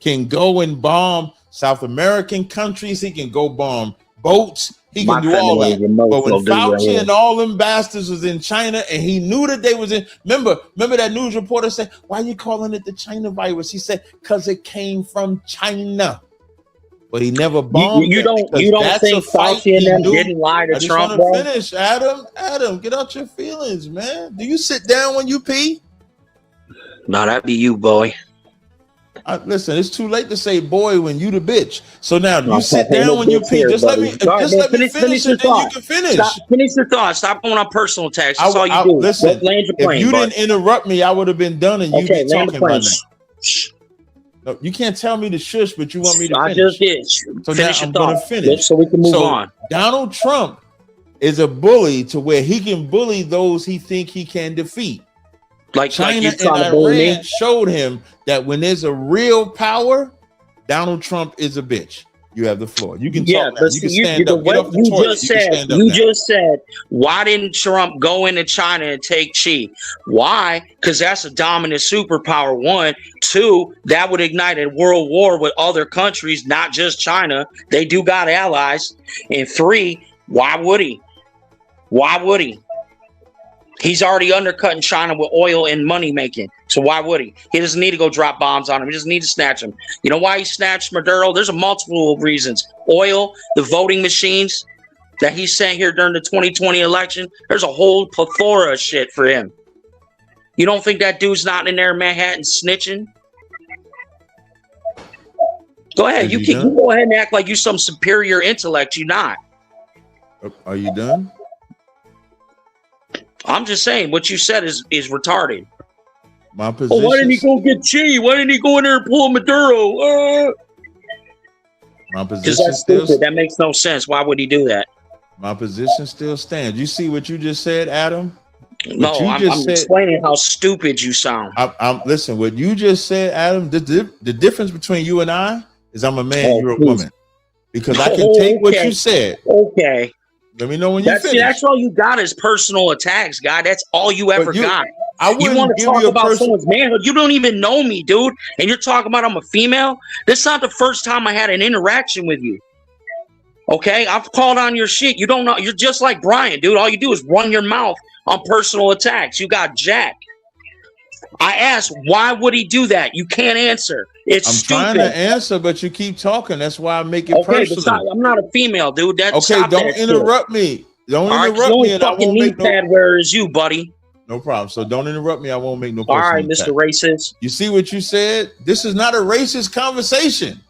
Speaker 6: can go and bomb South American countries. He can go bomb boats. He can do all that. But when Fauci and all them bastards was in China and he knew that they was in, remember that news reporter said, why are you calling it the China virus? He said, because it came from China. But he never bombed.
Speaker 12: You don't think Fauci and them didn't lie to Trump, bro?
Speaker 6: Finish, Adam. Get out your feelings, man. Do you sit down when you pee?
Speaker 12: No, that'd be you, boy.
Speaker 6: Listen, it's too late to say boy when you the bitch. So now
Speaker 12: No,
Speaker 6: you sit
Speaker 12: okay,
Speaker 6: down
Speaker 12: no
Speaker 6: when you
Speaker 12: bitch
Speaker 6: pee.
Speaker 12: here,
Speaker 6: Just let
Speaker 12: buddy.
Speaker 6: me
Speaker 12: All right,
Speaker 6: just
Speaker 12: man,
Speaker 6: let me finish
Speaker 12: your
Speaker 6: and then you
Speaker 12: thought.
Speaker 6: can finish.
Speaker 12: Stop, finish your thought. Stop going on personal attacks. That's all you do.
Speaker 6: Listen,
Speaker 12: Land your
Speaker 6: if
Speaker 12: plane,
Speaker 6: you
Speaker 12: bud.
Speaker 6: didn't interrupt me, I would have been done and you'd
Speaker 12: Okay,
Speaker 6: be
Speaker 12: land the
Speaker 6: talking by
Speaker 12: plane.
Speaker 6: now. No, you can't tell me to shush, but you want me to
Speaker 12: I
Speaker 6: finish.
Speaker 12: just did.
Speaker 6: So
Speaker 12: Finish
Speaker 6: now
Speaker 12: your
Speaker 6: I'm going to
Speaker 12: thought,
Speaker 6: finish.
Speaker 12: so we can move on.
Speaker 6: Donald Trump is a bully to where he can bully those he think he can defeat.
Speaker 12: Like
Speaker 6: China
Speaker 12: you're
Speaker 6: and
Speaker 12: trying to bully
Speaker 6: Iran
Speaker 12: me?
Speaker 6: showed him that when there's a real power, Donald Trump is a bitch. You have the floor. You can
Speaker 12: Yeah,
Speaker 6: talk now.
Speaker 12: but
Speaker 6: You can
Speaker 12: see,
Speaker 6: stand
Speaker 12: the
Speaker 6: up. Get
Speaker 12: way
Speaker 6: off the
Speaker 12: you
Speaker 6: toilet.
Speaker 12: just
Speaker 6: You can
Speaker 12: said,
Speaker 6: stand up
Speaker 12: you
Speaker 6: now.
Speaker 12: just said, why didn't Trump go into China and take Xi? Why? Because that's a dominant superpower. 1, 2, that would ignite a world war with other countries, not just China. They do got allies. And 3, why would he? Why would he? He's already undercutting China with oil and money making. So why would he? He doesn't need to go drop bombs on him. He doesn't need to snatch him. You know why he snatched Maduro? There's a multiple of reasons. Oil, the voting machines that he sent here during the 2020 election. There's a whole plethora of shit for him. You don't think that dude's not in there in Manhattan snitching? Go ahead. You go ahead and act like you some superior intellect. You're not.
Speaker 6: Are you done?
Speaker 12: I'm just saying what you said is retarded.
Speaker 6: My
Speaker 12: Oh,
Speaker 6: position.
Speaker 12: why didn't he go get Chi? Why didn't he go in there and pull Maduro?
Speaker 6: My
Speaker 12: Because
Speaker 6: position
Speaker 12: that's
Speaker 6: still.
Speaker 12: stupid. That makes no sense. Why would he do that?
Speaker 6: My position still stands. You see what you just said, Adam?
Speaker 12: No,
Speaker 6: What you
Speaker 12: I'm
Speaker 6: just said-
Speaker 12: explaining how stupid you sound.
Speaker 6: Listen. What you just said, Adam. The difference between you and I is I'm a man,
Speaker 12: Oh,
Speaker 6: you're a
Speaker 12: please.
Speaker 6: woman, because I can take what you said.
Speaker 12: Okay.
Speaker 6: Let me know when you
Speaker 12: That's
Speaker 6: finish.
Speaker 12: that's all you got is personal attacks, guy. That's all you ever got.
Speaker 6: I
Speaker 12: You
Speaker 6: wouldn't
Speaker 12: want to
Speaker 6: give
Speaker 12: talk
Speaker 6: you a
Speaker 12: about someone's manhood? You don't even know me, dude, and you're talking about I'm a female. This is not the first time I had an interaction with you. Okay, I've called on your shit. You don't know. You're just like Brian, dude. All you do is run your mouth on personal attacks. You got Jack. I asked, why would he do that? You can't answer. It's
Speaker 6: I'm
Speaker 12: stupid.
Speaker 6: trying to answer, but you keep talking. That's why I make it
Speaker 12: Okay, but
Speaker 6: personal.
Speaker 12: stop. I'm not a female, dude.
Speaker 6: Okay,
Speaker 12: Stop
Speaker 6: don't
Speaker 12: that shit.
Speaker 6: interrupt me. Don't
Speaker 12: All right, 'cause
Speaker 6: interrupt
Speaker 12: the only
Speaker 6: me, and I
Speaker 12: fucking
Speaker 6: won't
Speaker 12: knee
Speaker 6: make no.
Speaker 12: pad wearer is you, buddy.
Speaker 6: No problem. So don't interrupt me. I won't make no.
Speaker 12: All right,
Speaker 6: personal
Speaker 12: Mr.
Speaker 6: attack.
Speaker 12: Racist.
Speaker 6: You see what you said? This is not a racist conversation.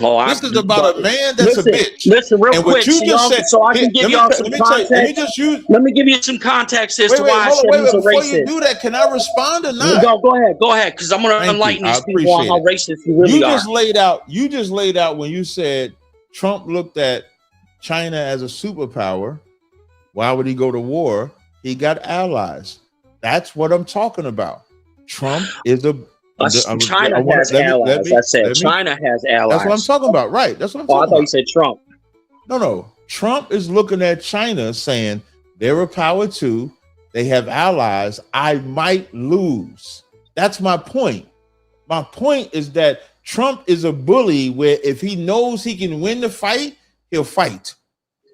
Speaker 12: Oh,
Speaker 6: This is about a man that's
Speaker 12: listen,
Speaker 6: a bitch.
Speaker 12: Listen, real
Speaker 6: And what
Speaker 12: quick,
Speaker 6: you
Speaker 12: so,
Speaker 6: just
Speaker 12: y'all-
Speaker 6: said-
Speaker 12: so I can
Speaker 6: here,
Speaker 12: give
Speaker 6: let me
Speaker 12: y'all
Speaker 6: tell-
Speaker 12: some
Speaker 6: let me tell you-
Speaker 12: context.
Speaker 6: let me just use-
Speaker 12: Let me give you some context as to why I
Speaker 6: hold
Speaker 12: said
Speaker 6: on,
Speaker 12: he was a
Speaker 6: before
Speaker 12: racist.
Speaker 6: you do that, can I respond or not?
Speaker 12: Go ahead, because I'm going to
Speaker 6: Thank
Speaker 12: enlighten
Speaker 6: you. I
Speaker 12: these people on
Speaker 6: appreciate
Speaker 12: how
Speaker 6: it.
Speaker 12: racist you really are.
Speaker 6: You just laid out when you said Trump looked at China as a superpower. Why would he go to war? He got allies. That's what I'm talking about. Trump is a
Speaker 12: China has allies. I said China has allies.
Speaker 6: That's what I'm talking about. Right. That's what I'm
Speaker 12: Oh, I
Speaker 6: talking
Speaker 12: thought
Speaker 6: about.
Speaker 12: you said Trump.
Speaker 6: No. Trump is looking at China saying they're a power too. They have allies. I might lose. That's my point. My point is that Trump is a bully where if he knows he can win the fight, he'll fight.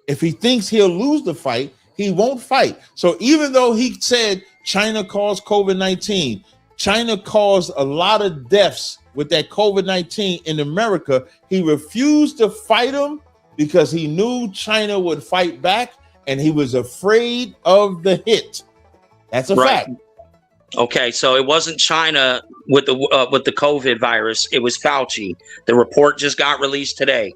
Speaker 6: If he thinks he'll lose the fight, he won't fight. So even though he said China caused COVID-19, China caused a lot of deaths with that COVID-19 in America, he refused to fight him because he knew China would fight back and he was afraid of the hit. That's a fact.
Speaker 12: Okay, so it wasn't China with the COVID virus. It was Fauci. The report just got released today.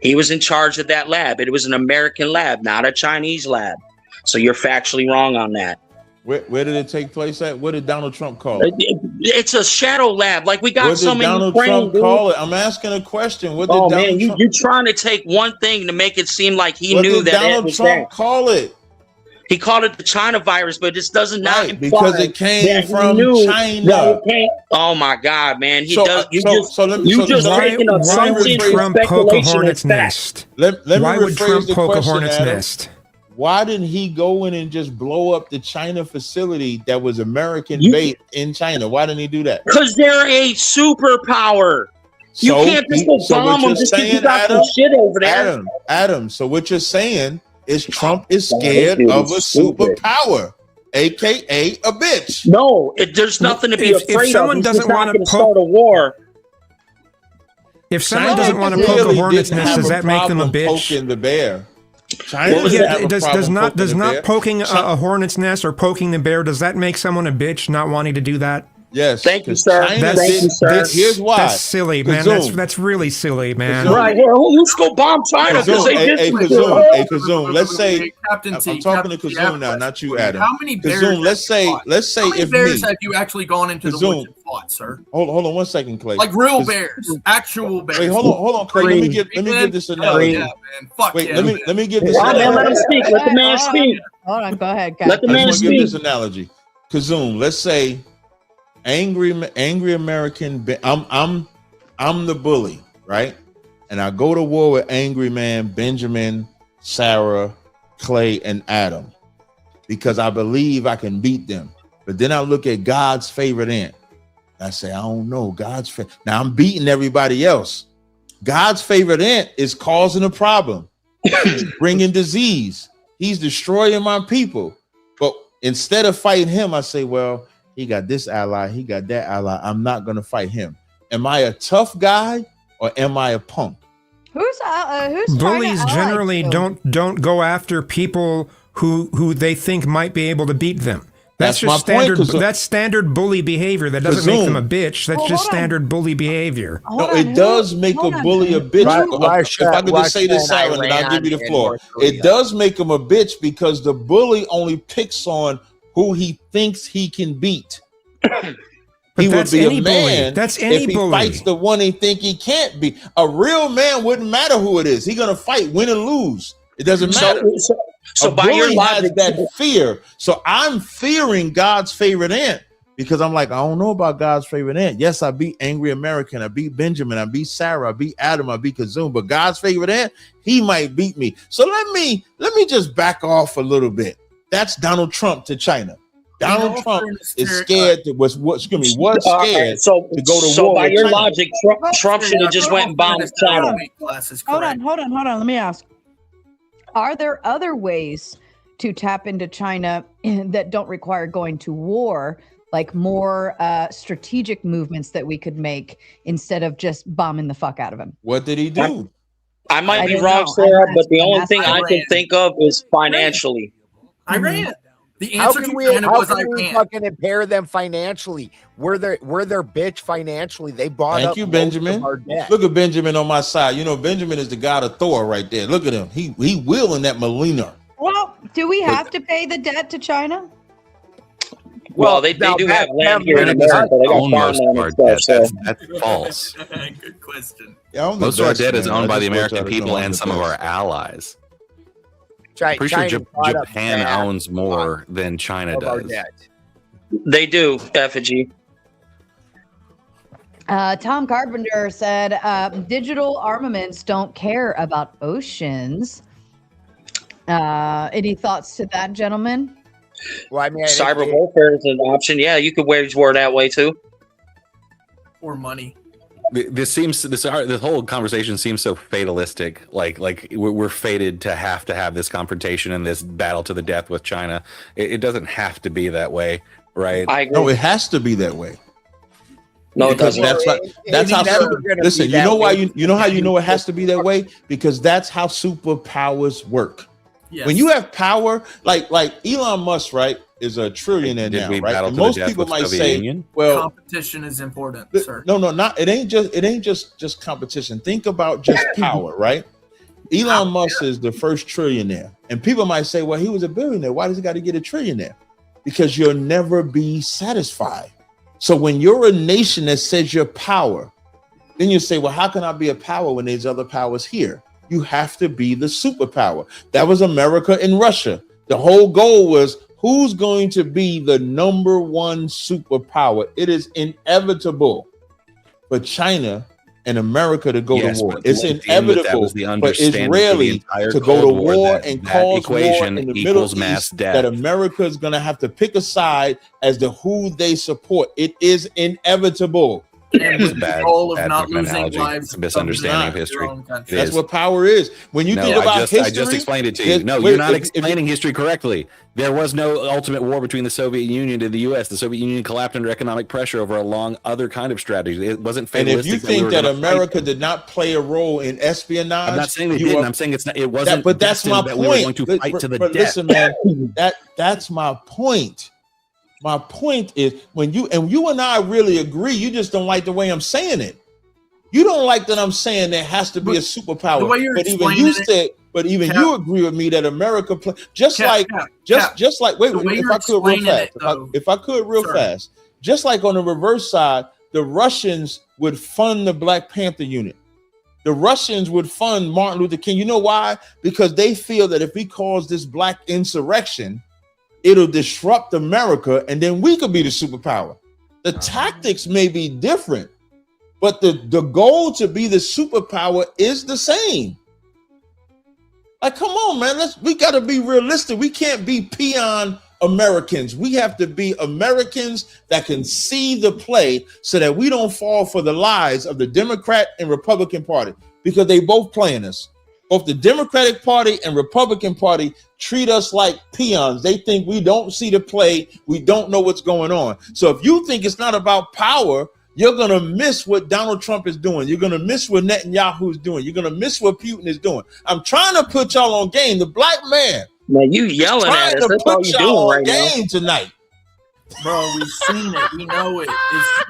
Speaker 12: He was in charge of that lab. It was an American lab, not a Chinese lab. So you're factually wrong on that.
Speaker 6: Where did it take place at? What did Donald Trump call it?
Speaker 12: It's a shadow lab. Like we got
Speaker 6: What
Speaker 12: some
Speaker 6: did
Speaker 12: in
Speaker 6: Donald
Speaker 12: Ukraine,
Speaker 6: Trump
Speaker 12: dude.
Speaker 6: call it? I'm asking a question. What did
Speaker 12: Oh
Speaker 6: Donald
Speaker 12: man,
Speaker 6: Trump?
Speaker 12: you're trying to take one thing to make it seem like he
Speaker 6: What
Speaker 12: knew
Speaker 6: did
Speaker 12: that it
Speaker 6: Donald
Speaker 12: was
Speaker 6: Trump
Speaker 12: that.
Speaker 6: call it?
Speaker 12: He called it the China virus, but this doesn't not imply
Speaker 6: because it came
Speaker 12: that he
Speaker 6: from
Speaker 12: knew
Speaker 6: China.
Speaker 12: that it came- Oh my God, man! He
Speaker 6: So,
Speaker 12: does. You
Speaker 6: so-
Speaker 12: just
Speaker 6: so let me-
Speaker 12: you
Speaker 6: so
Speaker 12: just
Speaker 6: why-
Speaker 12: taking
Speaker 11: Why
Speaker 12: assumptions
Speaker 11: would
Speaker 12: and
Speaker 11: Trump poke a
Speaker 12: speculation
Speaker 11: hornet's
Speaker 12: as fact.
Speaker 11: nest?
Speaker 6: Let
Speaker 11: Why
Speaker 6: me
Speaker 11: would
Speaker 6: rephrase
Speaker 11: Trump
Speaker 6: the
Speaker 11: poke a
Speaker 6: question,
Speaker 11: hornet's
Speaker 6: Adam.
Speaker 11: nest?
Speaker 6: Why didn't he go in and just blow up the China facility that was American based in China? Why didn't he do that?
Speaker 12: Because they're a superpower. You
Speaker 6: So
Speaker 12: can't just go
Speaker 6: so what
Speaker 12: bomb them
Speaker 6: you're
Speaker 12: just because you
Speaker 6: saying,
Speaker 12: got some
Speaker 6: Adam,
Speaker 12: shit over there.
Speaker 6: Adam. So what you're saying is Trump is
Speaker 12: Man,
Speaker 6: scared
Speaker 12: this dude
Speaker 6: of
Speaker 12: is
Speaker 6: a
Speaker 12: stupid.
Speaker 6: superpower, aka a bitch.
Speaker 12: No, there's nothing to be
Speaker 11: If
Speaker 12: afraid of.
Speaker 11: someone
Speaker 12: He's
Speaker 11: doesn't
Speaker 12: just not
Speaker 11: wanna
Speaker 12: going to
Speaker 11: poke-
Speaker 12: start a war.
Speaker 11: If someone
Speaker 6: China
Speaker 11: doesn't want to poke a
Speaker 6: clearly
Speaker 11: hornet's
Speaker 6: didn't
Speaker 11: nest,
Speaker 6: have
Speaker 11: does that make them a
Speaker 6: problem
Speaker 11: bitch?
Speaker 6: Poking the bear. China
Speaker 12: was
Speaker 6: didn't
Speaker 12: that?
Speaker 6: have a
Speaker 11: does
Speaker 6: problem
Speaker 11: not
Speaker 6: poking the bear.
Speaker 11: poking a hornet's nest or poking the bear, does that make someone a bitch not wanting to do that?
Speaker 6: Yes.
Speaker 12: Thank you,
Speaker 6: 'cause
Speaker 12: sir.
Speaker 6: China
Speaker 12: Thank you,
Speaker 6: did-
Speaker 12: sir.
Speaker 6: Here's why.
Speaker 11: That's silly, man. That's really silly, man.
Speaker 12: Right. Yeah, let's go bomb China because they did.
Speaker 6: Kazum, let's say
Speaker 4: Captain
Speaker 6: I'm
Speaker 4: T,
Speaker 6: talking to
Speaker 4: Captain T, I
Speaker 6: Kazum
Speaker 4: have
Speaker 6: now,
Speaker 4: a
Speaker 6: not you,
Speaker 4: question for
Speaker 6: Adam.
Speaker 4: How many bears?
Speaker 6: Kazum, let's say
Speaker 4: How many
Speaker 6: if
Speaker 4: bears
Speaker 6: me,
Speaker 4: have you actually gone into the woods and fought, sir?
Speaker 6: hold on 1 second, Clay.
Speaker 4: Like real
Speaker 6: Kaz-
Speaker 4: bears, actual bears.
Speaker 6: Wait, hold on, Clay. Let me give this analogy.
Speaker 4: Yeah, man. Fuck
Speaker 6: Wait,
Speaker 4: yeah,
Speaker 6: let me give this.
Speaker 12: Let him speak. Let the man speak.
Speaker 3: Hold on, go ahead, guys.
Speaker 12: Let the
Speaker 6: I
Speaker 12: man
Speaker 6: just want to give
Speaker 12: speak.
Speaker 6: this analogy. Kazum, let's say angry American. I'm the bully, right? And I go to war with angry man Benjamin, Sarah, Clay, and Adam because I believe I can beat them. But then I look at God's favorite ant. I say, I don't know. Now I'm beating everybody else. God's favorite ant is causing a problem. He's bringing disease. He's destroying my people. But instead of fighting him, I say, well, he got this ally, he got that ally. I'm not going to fight him. Am I a tough guy or am I a punk?
Speaker 3: Who's
Speaker 11: Bullies generally don't go after people who they think might be able to beat them. That's
Speaker 6: That's
Speaker 11: just
Speaker 6: my point,
Speaker 11: standard.
Speaker 6: 'cause
Speaker 11: That's standard bully behavior. That doesn't make them a bitch. That's
Speaker 3: Well,
Speaker 11: just
Speaker 3: hold on.
Speaker 11: standard bully behavior.
Speaker 6: No, it does make a bully a bitch. If I could just say this, Sarah, and I'll give you the floor. It does make him a bitch because the bully only picks on who he thinks he can beat. He would
Speaker 11: that's
Speaker 6: be
Speaker 11: any
Speaker 6: a
Speaker 11: bully.
Speaker 6: man
Speaker 11: That's any
Speaker 6: if he
Speaker 11: bully.
Speaker 6: fights the one he think he can't beat. A real man wouldn't matter who it is. He's gonna fight, win or lose. It doesn't matter.
Speaker 12: So
Speaker 6: A
Speaker 12: by your
Speaker 6: bully has
Speaker 12: logic,
Speaker 6: that fear. So I'm fearing God's favorite ant because I'm like, I don't know about God's favorite ant. Yes, I beat Angry American, I beat Benjamin, I beat Sarah, I beat Adam, I beat Kazum, but God's favorite ant, he might beat me. So let me just back off a little bit. That's Donald Trump to China. Donald Trump is scared to was scared
Speaker 12: to
Speaker 6: go to
Speaker 12: so
Speaker 6: war
Speaker 12: by
Speaker 6: with
Speaker 12: your
Speaker 6: China.
Speaker 12: logic, Trump should have just went and bombed China.
Speaker 3: Hold on. Let me ask. Are there other ways to tap into China that don't require going to war, like more strategic movements that we could make instead of just bombing the fuck out of him?
Speaker 6: What did he do?
Speaker 12: I might
Speaker 3: I
Speaker 12: be
Speaker 3: don't
Speaker 12: wrong,
Speaker 3: know.
Speaker 12: Sarah,
Speaker 3: I'm
Speaker 12: but the
Speaker 3: asking-
Speaker 12: only
Speaker 3: I'm
Speaker 12: thing I
Speaker 3: asking.
Speaker 12: can think of is financially.
Speaker 4: Iran. The
Speaker 9: How
Speaker 4: answer
Speaker 9: can
Speaker 4: to
Speaker 9: we,
Speaker 4: China
Speaker 9: how
Speaker 4: was
Speaker 9: can we
Speaker 4: Iran.
Speaker 9: fucking impair them financially? We're their bitch financially. They bought
Speaker 6: Thank
Speaker 9: up
Speaker 6: you,
Speaker 9: most
Speaker 6: Benjamin.
Speaker 9: of our debt.
Speaker 6: Look at Benjamin on my side. You know, Benjamin is the god of Thor right there. Look at him. He wielding that Melina.
Speaker 3: Well, do we have to pay the debt to China?
Speaker 12: Well, they
Speaker 9: now
Speaker 12: do
Speaker 9: that-
Speaker 12: have land
Speaker 9: that
Speaker 12: here in
Speaker 9: really
Speaker 12: America. They got
Speaker 5: own most
Speaker 12: farmland
Speaker 5: of our
Speaker 12: and
Speaker 5: debt.
Speaker 12: stuff. So
Speaker 5: That's false.
Speaker 4: Good question.
Speaker 6: Yeah, I'm the
Speaker 5: Most of our
Speaker 6: best,
Speaker 5: debt is
Speaker 6: man.
Speaker 5: owned
Speaker 6: I
Speaker 5: by the
Speaker 6: just want
Speaker 5: American
Speaker 6: y'all to know
Speaker 5: people
Speaker 6: I'm
Speaker 5: and
Speaker 6: the
Speaker 5: some of our
Speaker 6: best.
Speaker 5: allies.
Speaker 9: China,
Speaker 5: Pretty sure
Speaker 9: China bought up
Speaker 5: Japan
Speaker 9: half
Speaker 5: owns more than China
Speaker 9: of our
Speaker 5: does.
Speaker 9: debt.
Speaker 12: they do, effigy.
Speaker 3: Tom Carpenter said, digital armaments don't care about oceans. Any thoughts to that, gentlemen?
Speaker 9: Well, I mean,
Speaker 12: Cyber warfare is an option. Yeah, you could wage war that way too.
Speaker 4: Or money.
Speaker 5: This whole conversation seems so fatalistic. Like we're fated to have this confrontation and this battle to the death with China. It doesn't have to be that way, right?
Speaker 12: I agree.
Speaker 6: No, it has to be that way.
Speaker 12: No, it
Speaker 6: Because
Speaker 12: doesn't.
Speaker 6: that's how.
Speaker 9: never gonna
Speaker 6: Listen,
Speaker 9: be
Speaker 6: you
Speaker 9: that
Speaker 6: know why
Speaker 9: way.
Speaker 6: you know how you know it has to be that way because that's how superpowers work.
Speaker 4: Yes.
Speaker 6: When you have power, like Elon Musk, right, is a trillionaire
Speaker 5: Did
Speaker 6: now,
Speaker 5: we
Speaker 6: right?
Speaker 5: battle
Speaker 6: And
Speaker 5: to the
Speaker 6: most
Speaker 5: death
Speaker 6: people
Speaker 5: with
Speaker 6: might
Speaker 5: Soviet
Speaker 6: say,
Speaker 5: Union?
Speaker 6: well,
Speaker 4: Competition is important, sir.
Speaker 6: no, not it ain't just competition. Think about just power, right? Elon Musk is the first trillionaire, and people might say, well, he was a billionaire. Why does he got to get a trillionaire? Because you'll never be satisfied. So when you're a nation that says you're power, then you say, well, how can I be a power when there's other powers here? You have to be the superpower. That was America and Russia. The whole goal was who's going to be the number one superpower. It is inevitable for China and America to go
Speaker 5: Yes,
Speaker 6: to war.
Speaker 5: but
Speaker 6: It's
Speaker 5: at the end of it, that
Speaker 6: inevitable
Speaker 5: was the
Speaker 6: for
Speaker 5: understanding for the
Speaker 6: Israeli
Speaker 5: entire
Speaker 6: to go to
Speaker 5: Cold War
Speaker 6: war
Speaker 5: that
Speaker 6: and
Speaker 5: that
Speaker 6: cause war
Speaker 5: equation
Speaker 6: in the
Speaker 5: equals
Speaker 6: Middle
Speaker 5: mass
Speaker 6: East.
Speaker 5: death.
Speaker 6: That America is going to have to pick a side as to who they support. It is inevitable.
Speaker 4: And with the
Speaker 5: Bad-
Speaker 4: goal of
Speaker 5: bad
Speaker 4: not
Speaker 5: fucking
Speaker 4: losing
Speaker 5: analogy.
Speaker 4: lives
Speaker 5: It's a misunderstanding of
Speaker 4: from
Speaker 5: history.
Speaker 4: your own country.
Speaker 5: It
Speaker 6: That's
Speaker 5: is.
Speaker 6: what power is. When you
Speaker 5: No,
Speaker 6: think about history,
Speaker 5: I just explained it to you. No,
Speaker 6: wait,
Speaker 5: you're not
Speaker 6: if-
Speaker 5: explaining history correctly. There was no ultimate war between the Soviet Union and the U.S. The Soviet Union collapsed under economic pressure over a long other kind of strategy. It wasn't
Speaker 6: And
Speaker 5: fatalistic.
Speaker 6: if you think
Speaker 5: we
Speaker 6: that
Speaker 5: were gonna fight
Speaker 6: America
Speaker 5: them.
Speaker 6: did not play a role in espionage,
Speaker 5: I'm not saying they
Speaker 6: you
Speaker 5: didn't.
Speaker 6: are-
Speaker 5: I'm saying it's not. It wasn't.
Speaker 6: but that's my
Speaker 5: destined that
Speaker 6: point.
Speaker 5: we were going to fight to the
Speaker 6: but
Speaker 5: death.
Speaker 6: listen, man, that's my point. My point is, when you and I really agree, you just don't like the way I'm saying it. You don't like that I'm saying there has to be a superpower.
Speaker 4: The way you're
Speaker 6: but even
Speaker 4: explaining
Speaker 6: you
Speaker 4: it,
Speaker 6: said, but even
Speaker 4: Cap,
Speaker 6: you agree with me that America just
Speaker 4: Cap,
Speaker 6: like
Speaker 4: Cap,
Speaker 6: just like wait,
Speaker 4: the way
Speaker 6: if
Speaker 4: you're
Speaker 6: I could real
Speaker 4: explaining
Speaker 6: fast,
Speaker 4: it,
Speaker 6: if I could real
Speaker 4: Sorry.
Speaker 6: fast, just like on the reverse side, the Russians would fund the Black Panther unit. The Russians would fund Martin Luther King. You know why? Because they feel that if we cause this black insurrection, it'll disrupt America, and then we could be the superpower. The tactics may be different, but the goal to be the superpower is the same. Like, come on, man. We got to be realistic. We can't be peon Americans. We have to be Americans that can see the play so that we don't fall for the lies of the Democrat and Republican Party, because they both playing us. Both the Democratic Party and Republican Party treat us like peons. They think we don't see the play. We don't know what's going on. So if you think it's not about power, you're going to miss what Donald Trump is doing. You're going to miss what Netanyahu is doing. You're going to miss what Putin is doing. I'm trying to put y'all on game. The black man.
Speaker 12: Man, you yelling at us. That's all you doing right now.
Speaker 6: Game tonight.
Speaker 4: Bro, we've seen it. We know it.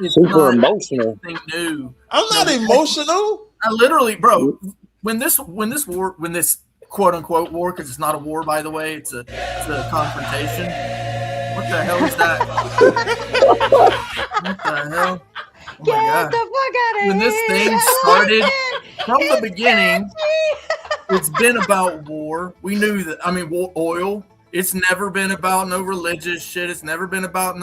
Speaker 4: It's
Speaker 12: Super
Speaker 4: not
Speaker 12: emotional.
Speaker 4: anything new.
Speaker 6: I'm not emotional.
Speaker 4: I literally, bro, when this quote unquote war, because it's not a war, by the way, it's a confrontation. What the hell is that? What the hell? Oh my God.
Speaker 3: the fuck out of
Speaker 4: When this thing started from the beginning, it's been about war. We knew that. I mean, oil. It's never been about no religious shit. It's never been about,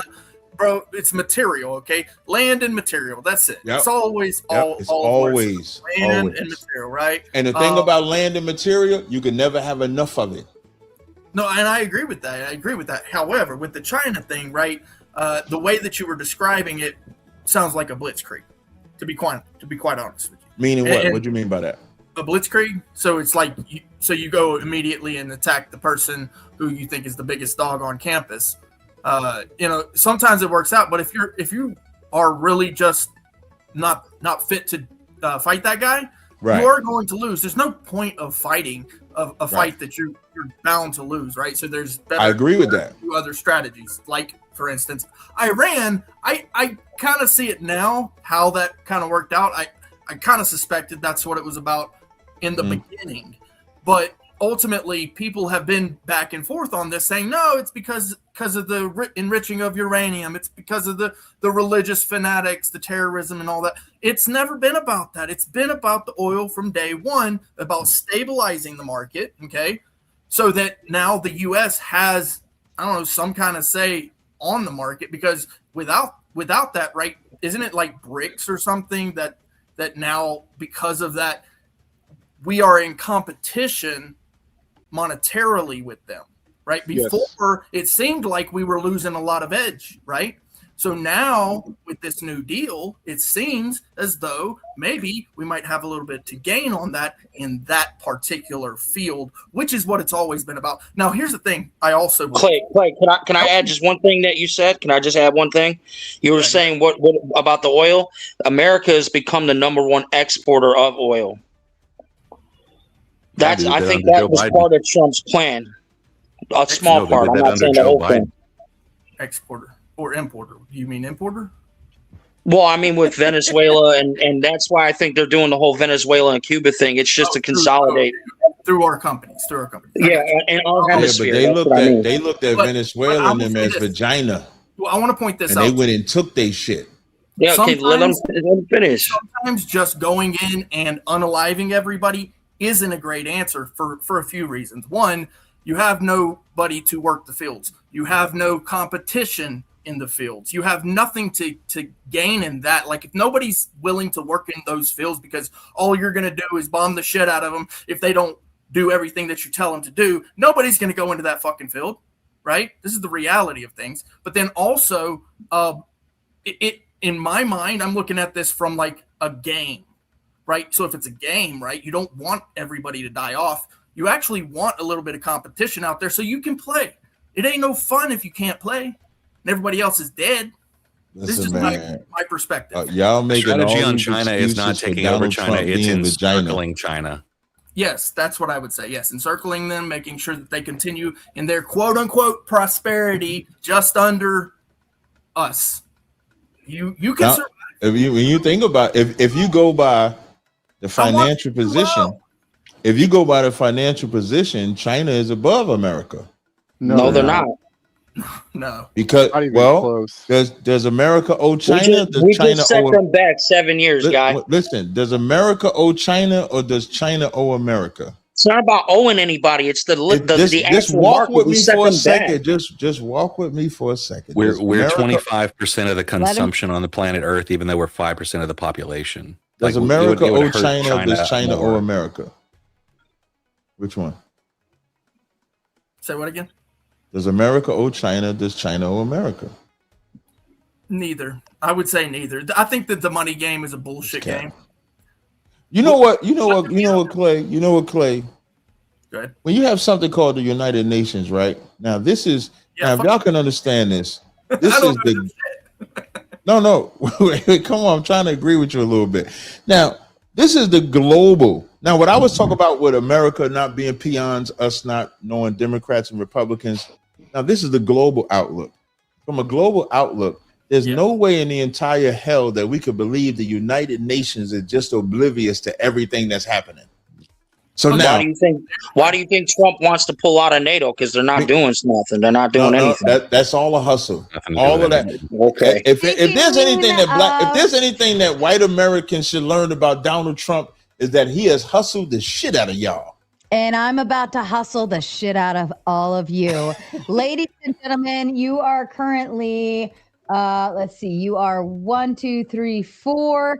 Speaker 4: bro. It's material, okay? Land and material. That's it.
Speaker 6: Yep.
Speaker 4: It's always
Speaker 6: Yep. It's always
Speaker 4: land
Speaker 6: always.
Speaker 4: and material, right?
Speaker 6: And the thing about land and material, you can never have enough of it.
Speaker 4: No, and I agree with that. However, with the China thing, right? The way that you were describing it sounds like a blitzkrieg. To be quite honest with you.
Speaker 6: Meaning what? What do you mean by that?
Speaker 4: A blitzkrieg. So it's like you go immediately and attack the person who you think is the biggest dog on campus. Sometimes it works out, but if you are really just not fit to fight that guy,
Speaker 6: right,
Speaker 4: you are going to lose. There's no point of fighting a fight that you're bound to lose, right? So there's
Speaker 6: I agree with that.
Speaker 4: Other strategies, like for instance, Iran. I kind of see it now how that kind of worked out. I kind of suspected that's what it was about in the beginning, but ultimately people have been back and forth on this, saying no, it's because of the enriching of uranium, it's because of the religious fanatics, the terrorism and all that. It's never been about that. It's been about the oil from day one, about stabilizing the market, okay, so that now the US has, I don't know, some kind of say on the market, because without that, right, isn't it like BRICS or something that now, because of that, we are in competition monetarily with them, right? Before, it seemed like we were losing a lot of edge, right? So now with this new deal, it seems as though maybe we might have a little bit to gain on that in that particular field, which is what it's always been about. Now, here's the thing. I also
Speaker 12: Clay, can I add just one thing that you said? Can I just add one thing? You were saying what about the oil? America has become the #1 exporter of oil. I think that was part of Trump's plan. A small part. I'm not saying the whole thing.
Speaker 4: Exporter or importer? You mean importer?
Speaker 12: Well, I mean with Venezuela, and that's why I think they're doing the whole Venezuela and Cuba thing. It's just to consolidate
Speaker 4: through our companies.
Speaker 12: Yeah, and our hemisphere.
Speaker 6: But they looked at Venezuela and them as vagina.
Speaker 4: Well, I want to point this out.
Speaker 6: And they went and took their shit.
Speaker 12: Yeah, okay, let them finish.
Speaker 4: Sometimes just going in and unaliving everybody isn't a great answer for a few reasons. One, you have nobody to work the fields. You have no competition in the fields. You have nothing to gain in that. Like, if nobody's willing to work in those fields because all you're going to do is bomb the shit out of them if they don't do everything that you tell them to do, nobody's going to go into that fucking field, right? This is the reality of things. But then also, in my mind, I'm looking at this from like a game, right? So if it's a game, right, you don't want everybody to die off. You actually want a little bit of competition out there so you can play. It ain't no fun if you can't play and everybody else is dead. This is my perspective.
Speaker 6: Y'all making
Speaker 5: strategy
Speaker 6: all
Speaker 5: on
Speaker 6: these
Speaker 5: China is not
Speaker 6: excuses for
Speaker 5: taking over
Speaker 6: Donald
Speaker 5: China.
Speaker 6: Trump
Speaker 5: It's
Speaker 6: being
Speaker 5: encircling China.
Speaker 4: Yes, that's what I would say. Yes, encircling them, making sure that they continue in their quote-unquote prosperity just under us. You can
Speaker 6: Now,
Speaker 4: survive.
Speaker 6: when you think about if you go by the financial position, if you go by the financial position, China is above America.
Speaker 12: No, they're not.
Speaker 4: No,
Speaker 6: because does America owe China? Does
Speaker 12: We
Speaker 6: China
Speaker 12: just set
Speaker 6: owe?
Speaker 12: them back 7 years, guy.
Speaker 6: Listen, does America owe China or does China owe America?
Speaker 12: It's not about owing anybody. It's the
Speaker 6: Just
Speaker 12: actual
Speaker 6: walk
Speaker 12: market.
Speaker 6: with
Speaker 12: We
Speaker 6: me
Speaker 12: set
Speaker 6: for a
Speaker 12: them
Speaker 6: second.
Speaker 12: back.
Speaker 6: Just walk with me for a second.
Speaker 5: We're
Speaker 6: Does America-
Speaker 5: 25% of the consumption on the planet Earth, even though we're 5% of the population.
Speaker 6: Does
Speaker 5: Like,
Speaker 6: America
Speaker 5: it would
Speaker 6: owe
Speaker 5: hurt
Speaker 6: China? Does China
Speaker 5: more.
Speaker 6: owe America? Which one?
Speaker 4: Say what again?
Speaker 6: Does America owe China? Does China owe America?
Speaker 4: Neither. I would say neither. I think that the money game is a bullshit game.
Speaker 6: You know what, Clay? You know what, Clay?
Speaker 4: Go ahead.
Speaker 6: When you have something called the United Nations, right? Now, this is now if y'all can understand this. This is the no. Wait, come on, I'm trying to agree with you a little bit. Now, this is the global. Now, what I was talking about with America not being peons, us not knowing Democrats and Republicans. Now, this is the global outlook. From a global outlook, there's no way in the entire hell that we could believe the United Nations is just oblivious to everything that's happening. So now,
Speaker 12: why do you think Trump wants to pull out of NATO? Because they're not doing nothing. They're not doing anything.
Speaker 6: that's all a hustle.
Speaker 12: Nothing to
Speaker 6: All
Speaker 12: do
Speaker 6: of
Speaker 12: with
Speaker 6: that.
Speaker 12: it. Okay.
Speaker 6: If there's anything that if there's anything that white Americans should learn about Donald Trump is that he has hustled the shit out of y'all.
Speaker 3: And I'm about to hustle the shit out of all of you. Ladies and gentlemen, you are currently, let's see, you are 4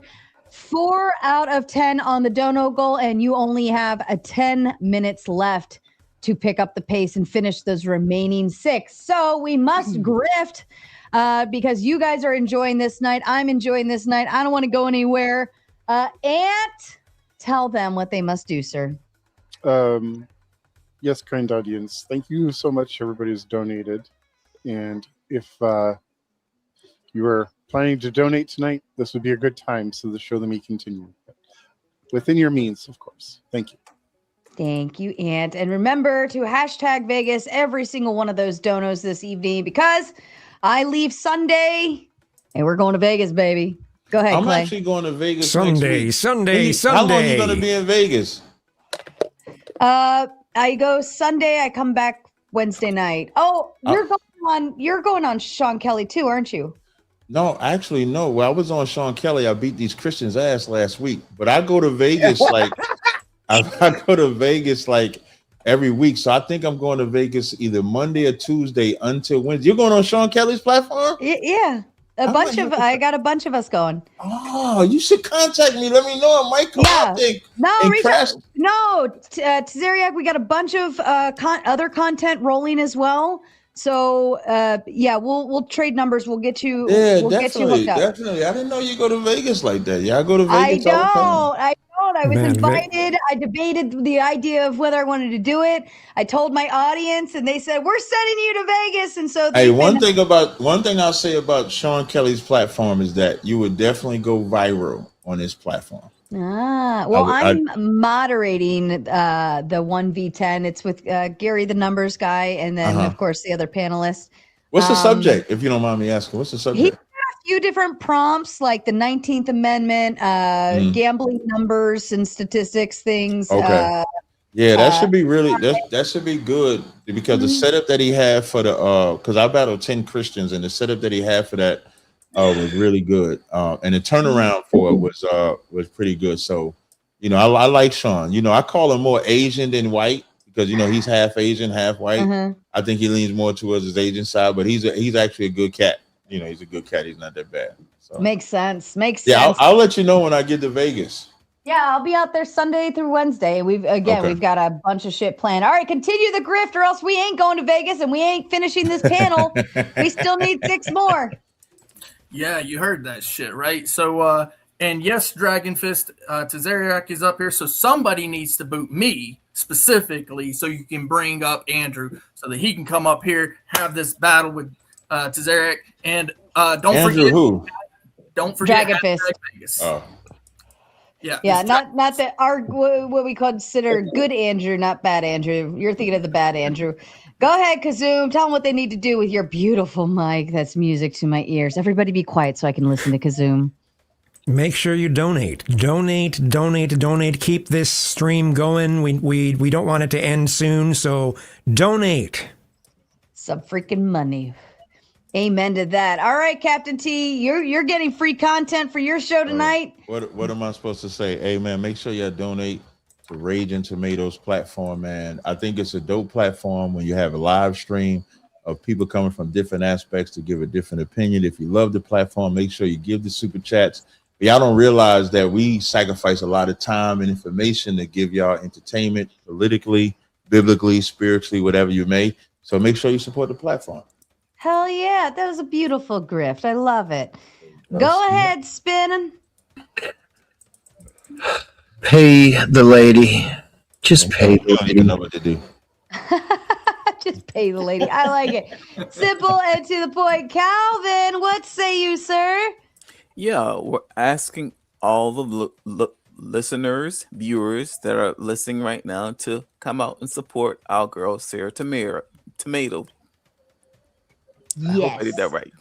Speaker 3: out of 10 on the dono goal, and you only have 10 minutes left to pick up the pace and finish those remaining 6. So we must grift because you guys are enjoying this night. I'm enjoying this night. I don't want to go anywhere. Ant, tell them what they must do, sir.
Speaker 7: Yes, kind audience. Thank you so much, everybody who's donated. And if you are planning to donate tonight, this would be a good time so the show may continue. Within your means, of course. Thank you.
Speaker 3: Thank you, Ant. And remember to hashtag Vegas every single one of those donos this evening because I leave Sunday and we're going to Vegas, baby. Go ahead,
Speaker 6: I'm
Speaker 3: Clay.
Speaker 6: actually going to Vegas
Speaker 11: Sunday,
Speaker 6: next week.
Speaker 11: Sunday.
Speaker 6: How long are you going to be in Vegas?
Speaker 3: I go Sunday. I come back Wednesday night. Oh, you're going on Sean Kelly too, aren't you?
Speaker 6: No, actually, no. Well, I was on Sean Kelly. I beat these Christians' ass last week, but I go to Vegas like I go to Vegas like every week. So I think I'm going to Vegas either Monday or Tuesday until Wednesday. You're going on Sean Kelly's platform?
Speaker 3: Yeah. I got a bunch of us going.
Speaker 6: Oh, you should contact me. Let me know. I might come out there.
Speaker 3: Tzeriak, we got a bunch of other content rolling as well. So we'll trade numbers. We'll get you.
Speaker 6: Yeah,
Speaker 3: we'll get you hooked up.
Speaker 6: definitely. I didn't know you go to Vegas like that. Yeah, I go to Vegas all the time.
Speaker 3: I don't. I was
Speaker 6: Man,
Speaker 3: invited. I debated the idea of whether I wanted to do it. I told my audience, and they said we're sending you to Vegas. And so,
Speaker 6: Hey, one thing I'll say about Sean Kelly's platform is that you would definitely go viral on his platform.
Speaker 3: I'm moderating the 1v10. It's with Gary, the numbers guy, and then of course the other panelists.
Speaker 6: What's the subject, if you don't mind me asking? What's the subject?
Speaker 3: He had a few different prompts, like the 19th Amendment, gambling numbers and statistics things.
Speaker 6: Okay. Yeah, that should be really that should be good because the setup that he had for the because I battled 10 Christians and the setup that he had for that was really good. And the turnaround for it was pretty good. So, I like Sean. I call him more Asian than white because he's half Asian, half white. I think he leans more towards his Asian side, but he's actually a good cat. He's a good cat. He's not that bad. So
Speaker 3: Makes sense.
Speaker 6: Yeah, I'll let you know when I get to Vegas.
Speaker 3: Yeah, I'll be out there Sunday through Wednesday. We've got a bunch of shit planned. All right, continue the grift, or else we ain't going to Vegas and we ain't finishing this panel. We still need 6 more.
Speaker 4: Yeah, you heard that shit, right? So, and yes, Dragon Fist, Tzeriak is up here, so somebody needs to boot me specifically so you can bring up Andrew so that he can come up here, have this battle with Tzeriak, and don't
Speaker 6: Andrew
Speaker 4: forget
Speaker 6: who?
Speaker 4: Don't forget
Speaker 3: Dragon Fist.
Speaker 4: Vegas.
Speaker 6: Oh.
Speaker 4: Yeah.
Speaker 3: Yeah, not that our what we consider good Andrew, not bad Andrew. You're thinking of the bad Andrew. Go ahead, Kazoom. Tell them what they need to do with your beautiful mic. That's music to my ears. Everybody be quiet so I can listen to Kazoom.
Speaker 11: Make sure you donate. Donate. Keep this stream going. We don't want it to end soon, so donate.
Speaker 3: Some freaking money. Amen to that. All right, Captain T, you're getting free content for your show tonight.
Speaker 6: What am I supposed to say? Hey man, make sure you donate to Raging Tomatoes platform, man. I think it's a dope platform when you have a live stream of people coming from different aspects to give a different opinion. If you love the platform, make sure you give the super chats. Y'all don't realize that we sacrifice a lot of time and information to give y'all entertainment, politically, biblically, spiritually, whatever you may. So make sure you support the platform.
Speaker 3: Hell yeah, that was a beautiful grift. I love it. Go ahead, spinning.
Speaker 2: Pay the lady. Just pay the lady.
Speaker 6: You know what to do.
Speaker 3: Just pay the lady. I like it. Simple and to the point. Calvin, what say you, sir?
Speaker 8: Yeah, we're asking all the listeners, viewers that are listening right now to come out and support our girl Sarah Tomato. I hope I did that right.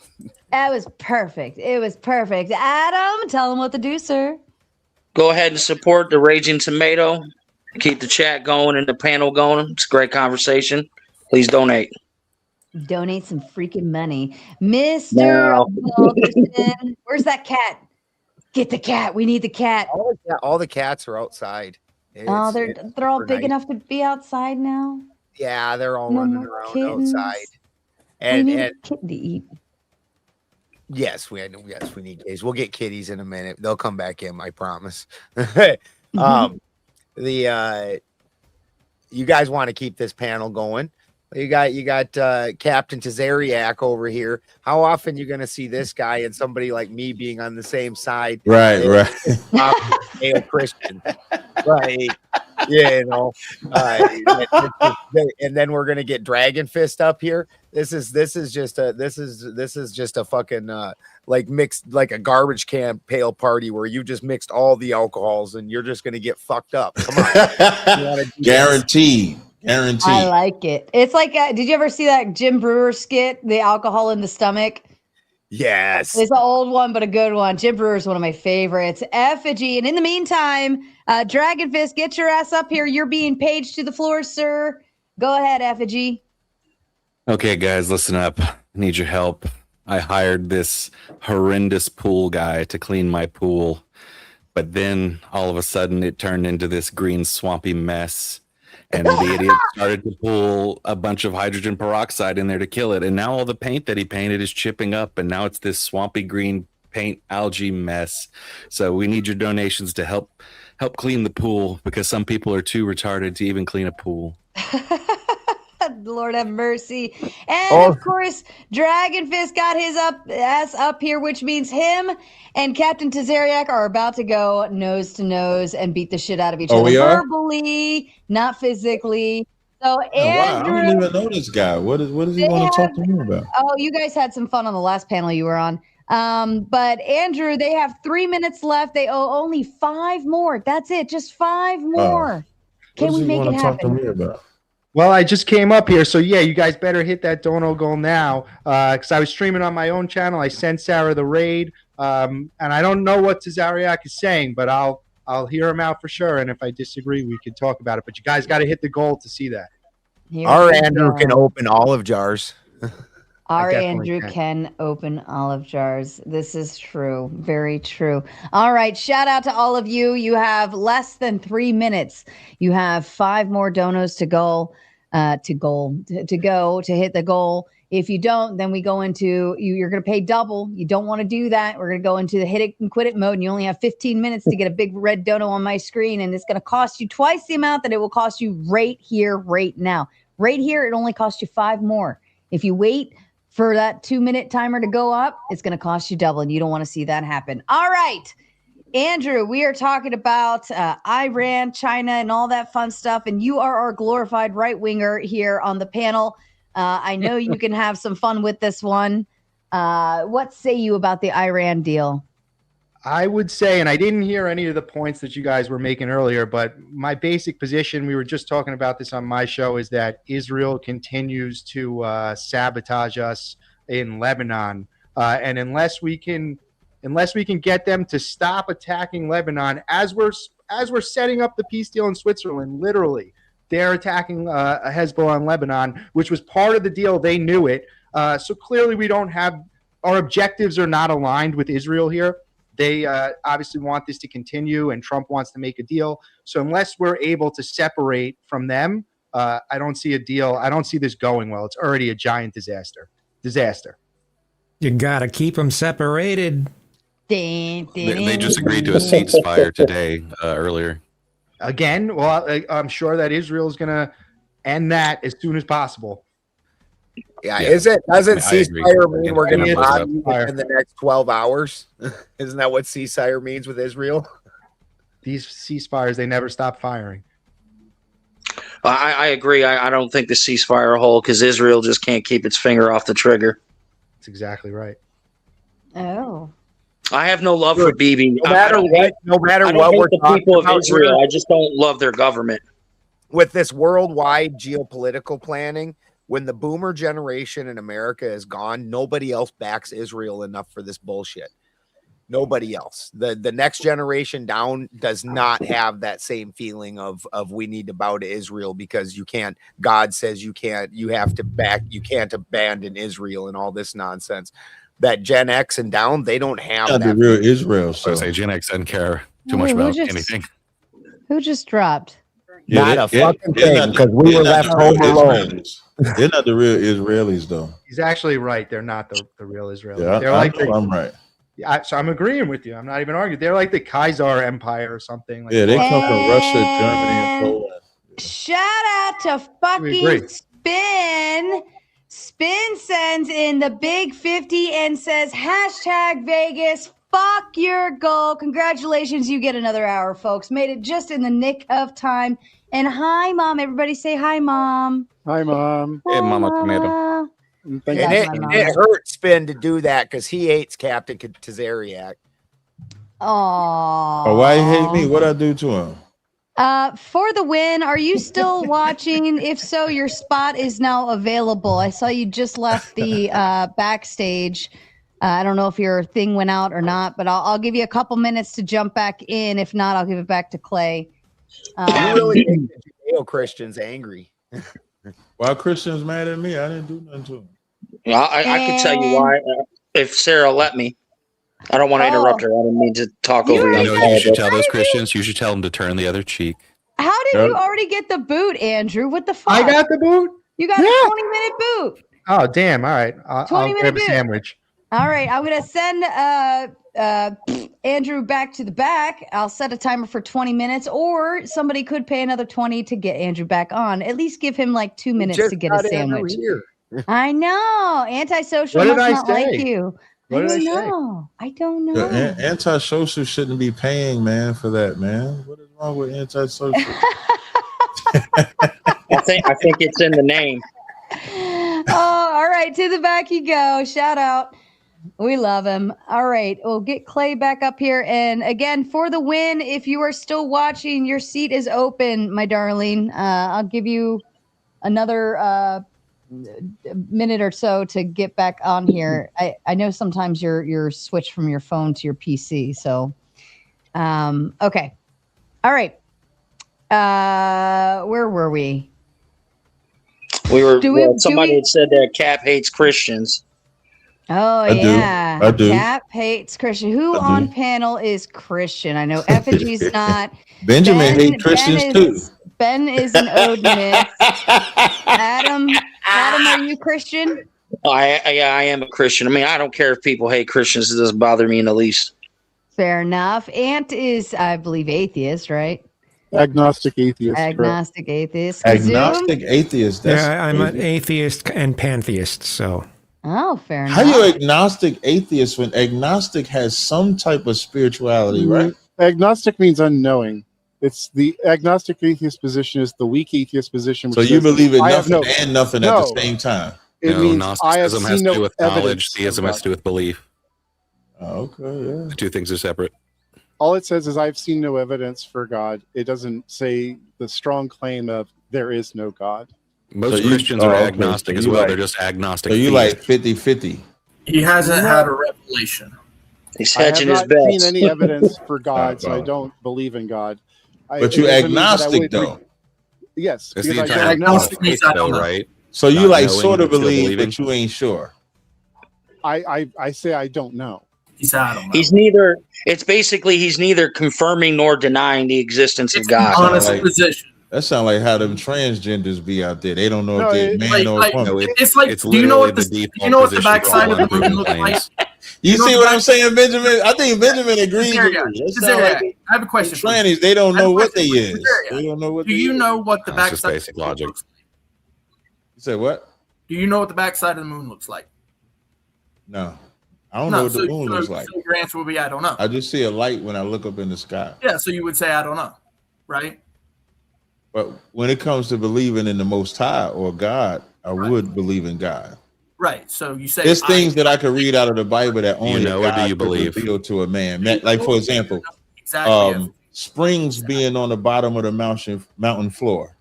Speaker 3: That was perfect. It was perfect. Adam, tell them what to do, sir.
Speaker 12: Go ahead and support the Raging Tomato. Keep the chat going and the panel going. It's a great conversation. Please donate.
Speaker 3: Donate some freaking money. Mr. Wilkerson, where's that cat? Get the cat. We need the cat.
Speaker 9: All the cats are outside.
Speaker 3: Oh, they're all big enough to be outside now.
Speaker 9: Yeah, they're all
Speaker 3: No
Speaker 9: running
Speaker 3: more
Speaker 9: around
Speaker 3: kittens.
Speaker 9: outside.
Speaker 3: We
Speaker 9: And
Speaker 3: need a kitten to eat.
Speaker 9: yes, we need kitties. We'll get kitties in a minute. They'll come back in, I promise. You guys want to keep this panel going. You got Captain Tazariak over here. How often you gonna see this guy and somebody like me being on the same side?
Speaker 6: Right.
Speaker 9: Male Christian, right? Yeah, you know. And then we're gonna get Dragon Fist up here. This is just a fucking like mixed, like a garbage can pail party where you just mixed all the alcohols and you're just gonna get fucked up. Come on,
Speaker 6: Guaranteed.
Speaker 3: I like it. It's like, did you ever see that Jim Brewer skit, The Alcohol in the Stomach?
Speaker 9: Yes.
Speaker 3: It's an old one, but a good one. Jim Brewer is one of my favorites. Effigy. And in the meantime, Dragon Fist, get your ass up here. You're being paged to the floor, sir. Go ahead, Effigy.
Speaker 5: Okay, guys, listen up. I need your help. I hired this horrendous pool guy to clean my pool, but then all of a sudden it turned into this green swampy mess. And the idiot started to pull a bunch of hydrogen peroxide in there to kill it. And now all the paint that he painted is chipping up. And now it's this swampy green paint algae mess. So we need your donations to help clean the pool, because some people are too retarded to even clean a pool.
Speaker 3: Lord have mercy. And of course, Dragon Fist got his ass up here, which means him and Captain Tazariak are about to go nose to nose and beat the shit out of each other.
Speaker 6: We are?
Speaker 3: Verbally, not physically. So
Speaker 6: Oh, wow, I
Speaker 3: Andrew,
Speaker 6: don't even know this guy. What does he want to talk to me about?
Speaker 3: oh, you guys had some fun on the last panel you were on. But Andrew, they have 3 minutes left. They owe only 5 more. That's it. Just 5 more. Can we make it happen?
Speaker 6: About?
Speaker 14: Well, I just came up here, so yeah, you guys better hit that dono goal now, because I was streaming on my own channel. I sent Sarah the raid, and I don't know what Tazariak is saying, but I'll hear him out for sure. And if I disagree, we can talk about it. But you guys got to hit the goal to see that.
Speaker 9: Our Andrew can open olive jars.
Speaker 3: Our
Speaker 14: definitely
Speaker 3: Andrew can open olive jars. This is true. Very true. All right. Shout out to all of you. You have less than 3 minutes. You have 5 more donos to go, to hit the goal. If you don't, then we go into you're going to pay double. You don't want to do that. We're going to go into the hit it and quit it mode. And you only have 15 minutes to get a big red dono on my screen. And it's going to cost you twice the amount that it will cost you right here, right now. Right here, it only costs you 5 more. If you wait for that 2-minute timer to go up, it's going to cost you double, and you don't want to see that happen. All right, Andrew, we are talking about Iran, China, and all that fun stuff, and you are our glorified right-winger here on the panel. I know you can have some fun with this one. What say you about the Iran deal?
Speaker 14: I would say, and I didn't hear any of the points that you guys were making earlier, but my basic position, we were just talking about this on my show, is that Israel continues to sabotage us in Lebanon, and unless we can get them to stop attacking Lebanon, as we're setting up the peace deal in Switzerland, literally, they're attacking Hezbollah in Lebanon, which was part of the deal. They knew it, so clearly we don't have, our objectives are not aligned with Israel here. They obviously want this to continue, and Trump wants to make a deal. So unless we're able to separate from them, I don't see a deal. I don't see this going well. It's already a giant disaster.
Speaker 11: You gotta keep them separated.
Speaker 5: They just agreed to a ceasefire today, earlier.
Speaker 14: Again, well, I'm sure that Israel is going to end that as soon as possible.
Speaker 9: Yeah, doesn't ceasefire mean we're going to bomb you
Speaker 14: Ceasefire.
Speaker 9: in the next 12 hours? Isn't that what ceasefire means with Israel?
Speaker 14: These ceasefires, they never stop firing.
Speaker 12: I agree. I don't think the ceasefire will hold because Israel just can't keep its finger off the trigger.
Speaker 14: That's exactly right.
Speaker 3: Oh.
Speaker 12: I have no love for Bibi.
Speaker 9: No matter
Speaker 12: I don't
Speaker 9: what
Speaker 12: hate
Speaker 9: we're
Speaker 12: the
Speaker 9: talking
Speaker 12: people of
Speaker 9: about
Speaker 12: Israel.
Speaker 9: here.
Speaker 12: I just don't love their government.
Speaker 9: With this worldwide geopolitical planning, when the boomer generation in America is gone, nobody else backs Israel enough for this bullshit. Nobody else. The next generation down does not have that same feeling of we need to bow to Israel because you can't. God says you can't. You have to back. You can't abandon Israel and all this nonsense. That Gen X and down, they don't have
Speaker 6: Not the
Speaker 9: that.
Speaker 6: real Israel.
Speaker 5: I
Speaker 6: So
Speaker 5: would say Gen X doesn't care too much
Speaker 3: Who
Speaker 5: about
Speaker 3: just-
Speaker 5: anything.
Speaker 3: Who just dropped?
Speaker 9: Not a fucking
Speaker 6: they're
Speaker 9: thing
Speaker 6: not the-
Speaker 9: because we
Speaker 6: they're
Speaker 9: were
Speaker 6: not
Speaker 9: left
Speaker 6: the
Speaker 9: home
Speaker 6: real
Speaker 9: alone.
Speaker 6: Israelis. They're not the real Israelis, though.
Speaker 14: He's actually right. They're not the real Israelis.
Speaker 6: Yeah,
Speaker 14: They're
Speaker 6: I
Speaker 14: like
Speaker 6: know I'm right.
Speaker 14: so I'm agreeing with you. I'm not even arguing. They're like the Kaiser Empire or something. Like
Speaker 6: Yeah, they come from Russia, Germany, and Poland.
Speaker 3: Shout out to
Speaker 14: agree.
Speaker 3: fucking Spin. Spin sends in the big 50 and says hashtag Vegas. Fuck your goal. Congratulations. You get another hour, folks. Made it just in the nick of time. And hi, Mom. Everybody say hi, Mom.
Speaker 7: Hi, Mom.
Speaker 5: Hey, Mama Tomato.
Speaker 7: Thank
Speaker 9: And
Speaker 7: you.
Speaker 9: it hurts Spin to do that because he hates Captain Tazariak.
Speaker 3: Aww.
Speaker 6: Oh, why he hate me? What I do to him?
Speaker 3: For the win, are you still watching? If so, your spot is now available. I saw you just left the backstage. I don't know if your thing went out or not, but I'll give you a couple minutes to jump back in. If not, I'll give it back to Clay.
Speaker 9: You really make the Judeo-Christians angry.
Speaker 6: Why Christians mad at me? I didn't do nothing to them.
Speaker 12: I can tell you why. If Sarah let me. I don't want to interrupt her. I don't mean to talk over
Speaker 5: You
Speaker 12: you.
Speaker 5: know, you should tell those Christians. You should tell them to turn the other cheek.
Speaker 3: How did
Speaker 6: Yep.
Speaker 3: you already get the boot, Andrew? What the fuck?
Speaker 14: I got the boot.
Speaker 3: You got a 20-minute boot.
Speaker 14: Oh, damn. All right. I'll
Speaker 3: 20-minute
Speaker 14: grab a
Speaker 3: boot.
Speaker 14: sandwich.
Speaker 3: All right, I'm gonna send Andrew back to the back. I'll set a timer for 20 minutes, or somebody could pay another 20 to get Andrew back on. At least give him like 2 minutes
Speaker 9: Just
Speaker 3: to get
Speaker 9: got
Speaker 3: a
Speaker 9: Andrew
Speaker 3: sandwich.
Speaker 9: here.
Speaker 3: I know. Antisocial
Speaker 14: What did
Speaker 3: must
Speaker 14: I
Speaker 3: not like
Speaker 14: say?
Speaker 3: you.
Speaker 14: What
Speaker 3: I
Speaker 14: did
Speaker 3: don't
Speaker 14: I say?
Speaker 3: know. I don't
Speaker 6: The
Speaker 3: know.
Speaker 6: antisocial shouldn't be paying, man, for that, man. What is wrong with antisocial?
Speaker 12: I think it's in the name.
Speaker 3: Oh, all right. To the back you go. Shout out. We love him. All right. We'll get Clay back up here. And again, for the win, if you are still watching, your seat is open, my darling. I'll give you another minute or so to get back on here. I know sometimes you're switched from your phone to your PC. So, okay. All right. Where were we?
Speaker 12: We were.
Speaker 3: Do we- do
Speaker 12: somebody
Speaker 3: we-
Speaker 12: had said that Cap hates Christians.
Speaker 3: Oh,
Speaker 6: I do.
Speaker 3: yeah.
Speaker 6: I do.
Speaker 3: Cap hates Christian. Who
Speaker 6: I do.
Speaker 3: on panel is Christian? I know Effigy's not.
Speaker 6: Benjamin hate Christians too.
Speaker 3: Ben is an Odinist. Adam, are you Christian?
Speaker 12: I am a Christian. I mean, I don't care if people hate Christians. It doesn't bother me in the least.
Speaker 3: Fair enough. Ant is, I believe, atheist, right?
Speaker 7: Agnostic atheist. correct.
Speaker 3: Agnostic atheist.
Speaker 6: Agnostic
Speaker 3: Kazoom?
Speaker 6: atheist. That's
Speaker 11: Yeah, I'm an
Speaker 6: crazy.
Speaker 11: atheist and pantheist, so
Speaker 3: Oh, fair enough.
Speaker 6: How you agnostic atheist when agnostic has some type of spirituality, right?
Speaker 7: Agnostic means unknowing. It's the agnostic atheist position is the weak atheist position.
Speaker 6: So
Speaker 7: which
Speaker 6: you
Speaker 7: says,
Speaker 6: believe in
Speaker 7: I have
Speaker 6: nothing and nothing at the
Speaker 7: No.
Speaker 6: same time.
Speaker 7: It
Speaker 5: No,
Speaker 7: means I have
Speaker 5: Gnosticism has
Speaker 7: seen
Speaker 5: to do
Speaker 7: no
Speaker 5: with knowledge.
Speaker 7: evidence.
Speaker 5: Theism has to do with belief.
Speaker 6: Okay, yeah.
Speaker 5: The two things are separate.
Speaker 7: All it says is I've seen no evidence for God. It doesn't say the strong claim of there is no God.
Speaker 5: Most Christians are agnostic as well. They're just agnostic.
Speaker 6: So you
Speaker 5: theists.
Speaker 6: like 50-50.
Speaker 4: He hasn't had a revelation.
Speaker 12: He's
Speaker 7: I have
Speaker 12: hedging his
Speaker 7: not
Speaker 12: bets.
Speaker 7: seen any evidence for God, so I
Speaker 6: Wow.
Speaker 7: don't believe in God.
Speaker 6: But
Speaker 7: it
Speaker 6: you
Speaker 7: doesn't mean that I
Speaker 6: agnostic
Speaker 7: would
Speaker 6: though.
Speaker 7: Yes,
Speaker 5: It's the
Speaker 7: because I
Speaker 5: entire
Speaker 7: don't know.
Speaker 5: faith, though, right?
Speaker 6: So you
Speaker 5: Not
Speaker 6: like
Speaker 5: knowing,
Speaker 6: sort of
Speaker 5: but still
Speaker 6: believe,
Speaker 5: believing.
Speaker 6: but you ain't sure.
Speaker 7: I say I don't know.
Speaker 4: He said, I don't know.
Speaker 12: He's neither. It's basically he's neither confirming nor denying the existence of God.
Speaker 4: Honest
Speaker 6: Like-
Speaker 4: position.
Speaker 6: That sounds like how them transgenders be out there. They don't know
Speaker 7: No,
Speaker 6: if they're
Speaker 7: it-
Speaker 6: man or
Speaker 4: like,
Speaker 6: woman.
Speaker 5: No,
Speaker 4: it's like,
Speaker 5: it's
Speaker 4: do you know what the
Speaker 5: literally
Speaker 4: do you know what the
Speaker 5: default
Speaker 4: backside of the
Speaker 5: position
Speaker 4: moon
Speaker 5: for all
Speaker 4: looks like?
Speaker 5: claims.
Speaker 6: You
Speaker 4: know
Speaker 6: see
Speaker 4: the
Speaker 6: what
Speaker 4: back-
Speaker 6: I'm saying, Benjamin? I think Benjamin agrees with
Speaker 4: Cesaria,
Speaker 6: me. That sound
Speaker 4: Cesaria,
Speaker 6: like
Speaker 4: I have a question. for you.
Speaker 6: trannies, they don't
Speaker 4: I have
Speaker 6: know
Speaker 4: a
Speaker 6: what they
Speaker 4: question for
Speaker 6: is.
Speaker 4: Cesaria.
Speaker 6: They don't know what
Speaker 4: Do
Speaker 6: they
Speaker 4: you
Speaker 6: is.
Speaker 4: know what the
Speaker 5: That's just
Speaker 4: backside
Speaker 5: basic logic.
Speaker 4: looks like?
Speaker 6: You said what?
Speaker 4: Do you know what the backside of the moon looks like?
Speaker 6: No. I don't know what the moon looks like.
Speaker 4: So your answer would be, I don't know.
Speaker 6: I just see a light when I look up in the sky.
Speaker 4: Yeah, so you would say, I don't know, right?
Speaker 6: But when it comes to believing in the Most High or God, I would believe in God.
Speaker 4: Right. So you say
Speaker 6: There's things that I could read out of the Bible that only
Speaker 5: know or
Speaker 6: God
Speaker 5: do you
Speaker 6: could
Speaker 5: believe?
Speaker 6: reveal to a man. Like, for example,
Speaker 4: exactly.
Speaker 6: springs being on the bottom of the mountain floor.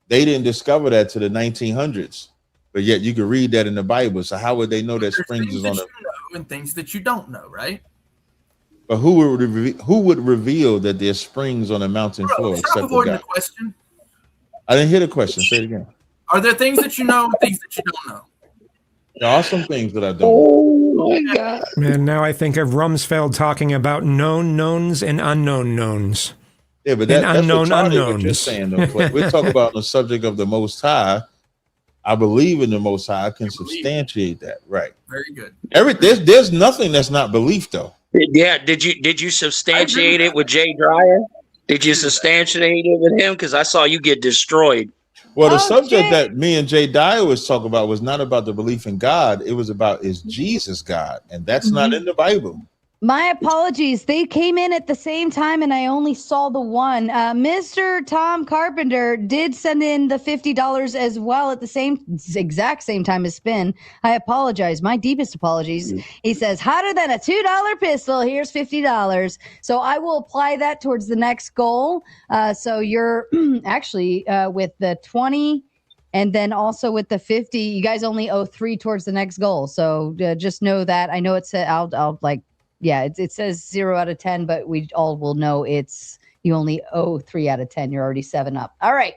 Speaker 6: They didn't discover that to the 1900s, but yet you could read that in the Bible. So how would they know that
Speaker 4: There's
Speaker 6: springs
Speaker 4: things
Speaker 6: is
Speaker 4: that
Speaker 6: on
Speaker 4: you
Speaker 6: the?
Speaker 4: know and things that you don't know, right?
Speaker 6: But who would reveal that there's springs on a mountain floor
Speaker 4: Stop
Speaker 6: except for
Speaker 4: avoiding
Speaker 6: God?
Speaker 4: the question.
Speaker 6: I didn't hear the question. Say it again.
Speaker 4: Are there things that you know and things that you don't know?
Speaker 6: There are some things that I don't.
Speaker 12: Oh my God!
Speaker 11: And now I think of Rumsfeld talking about known knowns and unknown knowns.
Speaker 6: Yeah, but
Speaker 11: And
Speaker 6: that's
Speaker 11: unknown
Speaker 6: what you're
Speaker 11: unknowns.
Speaker 6: saying. Though. But we're talking about the subject of the Most High. I believe in the Most High. I can substantiate that. Right.
Speaker 4: Very good.
Speaker 6: There's nothing that's not belief though.
Speaker 12: Yeah. Did you substantiate it with Jay Dryer? Did you substantiate it with him? Because I saw you get destroyed.
Speaker 6: Well, the subject that me and Jay Dyer was talking about was not about the belief in God. It was about, is Jesus God? And that's not in the Bible.
Speaker 3: My apologies. They came in at the same time and I only saw the one. Mr. Tom Carpenter did send in the $50 as well at the exact same time as Spin. I apologize. My deepest apologies. He says, hotter than a $2 pistol. Here's $50. So I will apply that towards the next goal. So you're actually with the 20 and then also with the 50, you guys only owe 3 towards the next goal. So just know that. I know it said I'll like, yeah, it says 0 out of 10, but we all will know you only owe 3 out of 10. You're already 7 up. All right.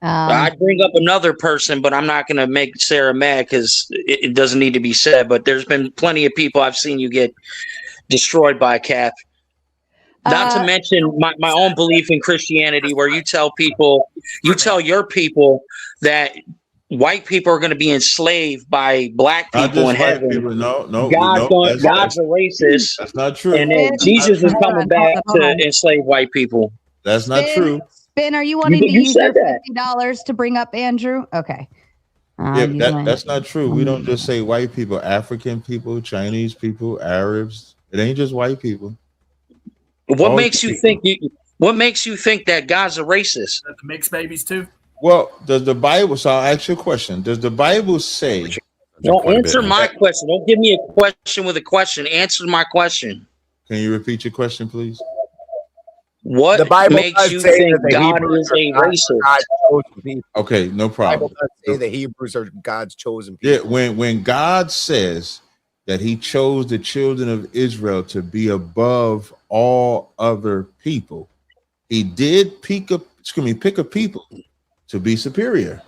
Speaker 12: I'd bring up another person, but I'm not going to make Sarah mad because it doesn't need to be said. But there's been plenty of people I've seen you get destroyed by, Kath. Not to mention my own belief in Christianity, where you tell your people that white people are going to be enslaved by black
Speaker 6: Not
Speaker 12: people in
Speaker 6: just white
Speaker 12: heaven.
Speaker 6: people. No,
Speaker 12: God's a racist.
Speaker 6: That's not true.
Speaker 12: And then Jesus is coming back to enslave white people.
Speaker 6: That's not true.
Speaker 3: Ben, are you wanting to
Speaker 12: You
Speaker 3: use
Speaker 12: said
Speaker 3: your
Speaker 12: that.
Speaker 3: $50 to bring up Andrew? Okay.
Speaker 6: Yeah, that's not true. We don't just say white people, African people, Chinese people, Arabs. It ain't just white people.
Speaker 12: What
Speaker 6: All
Speaker 12: makes you
Speaker 6: people.
Speaker 12: think? What makes you think that God's a racist?
Speaker 4: The mixed babies too.
Speaker 6: Well, does the Bible? So I'll ask you a question. Does the Bible say?
Speaker 12: No, answer my question. Don't give me a question with a question. Answer my question.
Speaker 6: Can you repeat your question, please?
Speaker 12: What
Speaker 9: The Bible
Speaker 12: makes
Speaker 9: does
Speaker 12: you
Speaker 9: say
Speaker 12: think
Speaker 9: that the
Speaker 12: God
Speaker 9: Hebrews
Speaker 12: is a
Speaker 9: are God's
Speaker 12: racist?
Speaker 9: chosen people.
Speaker 6: Okay, no
Speaker 9: The
Speaker 6: problem.
Speaker 9: Bible does say the Hebrews are God's chosen
Speaker 6: Yeah,
Speaker 9: people.
Speaker 6: when God says that He chose the children of Israel to be above all other people, He did pick a people to be superior.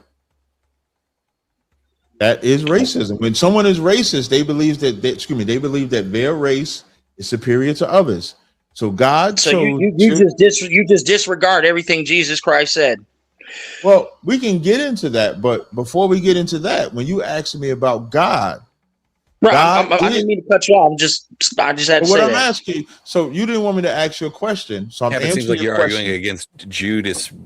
Speaker 6: That is racism. When someone is racist, they believe that their race is superior to others. So God
Speaker 12: So
Speaker 6: chose.
Speaker 12: you just disregard everything Jesus Christ said.
Speaker 6: Well, we can get into that, but before we get into that, when you asked me about God,
Speaker 12: Right,
Speaker 6: God
Speaker 12: I didn't mean to cut you off. I just had to
Speaker 6: what
Speaker 12: say
Speaker 6: I'm
Speaker 12: that.
Speaker 6: asking you, so you didn't want me to ask you a question, so I'm
Speaker 5: Yeah, but it
Speaker 6: answering
Speaker 5: seems like
Speaker 6: your
Speaker 5: you're
Speaker 6: question.
Speaker 5: arguing against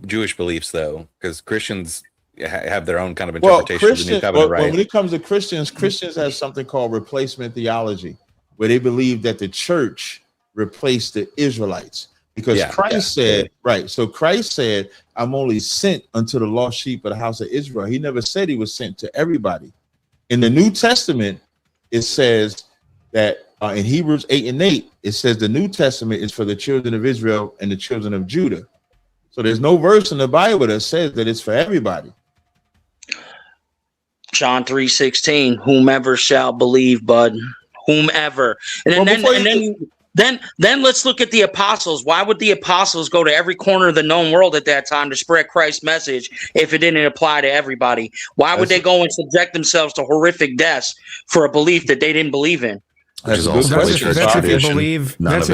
Speaker 5: Jewish beliefs, though, because Christians have their own kind of
Speaker 6: Well,
Speaker 5: interpretation of the New Covenant, right?
Speaker 6: when it comes to Christians have something called replacement theology, where they believe that the church replaced the Israelites. Because Christ said, right, so Christ said, I'm only sent unto the lost sheep of the house of Israel. He never said he was sent to everybody. In the New Testament, it says that In Hebrews 8:8, it says the New Testament is for the children of Israel and the children of Judah. So there's no verse in the Bible that says that it's for everybody.
Speaker 12: John 3:16, whomever shall believe, bud. Whomever. And then let's look at the apostles. Why would the apostles go to every corner of the known world at that time to spread Christ's message if it didn't apply to everybody? Why would they go and subject themselves to horrific deaths for a belief that they didn't believe in?
Speaker 11: That's if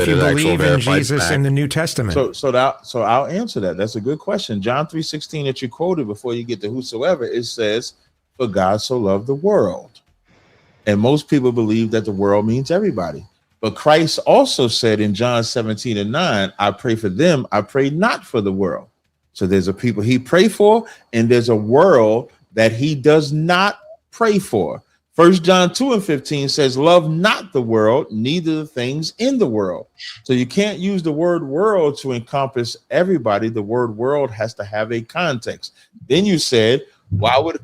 Speaker 11: you believe in Jesus in the New Testament.
Speaker 6: So I'll answer that. That's a good question. John 3:16 that you quoted before you get to whosoever, it says, "For God so loved the world." And most people believe that the world means everybody. But Christ also said in John 17:9, "I pray for them, I pray not for the world." So there's a people he pray for, and there's a world that he does not pray for. 1 John 2:15 says, "Love not the world, neither the things in the world." So you can't use the word world to encompass everybody. The word world has to have a context. Then you said, why would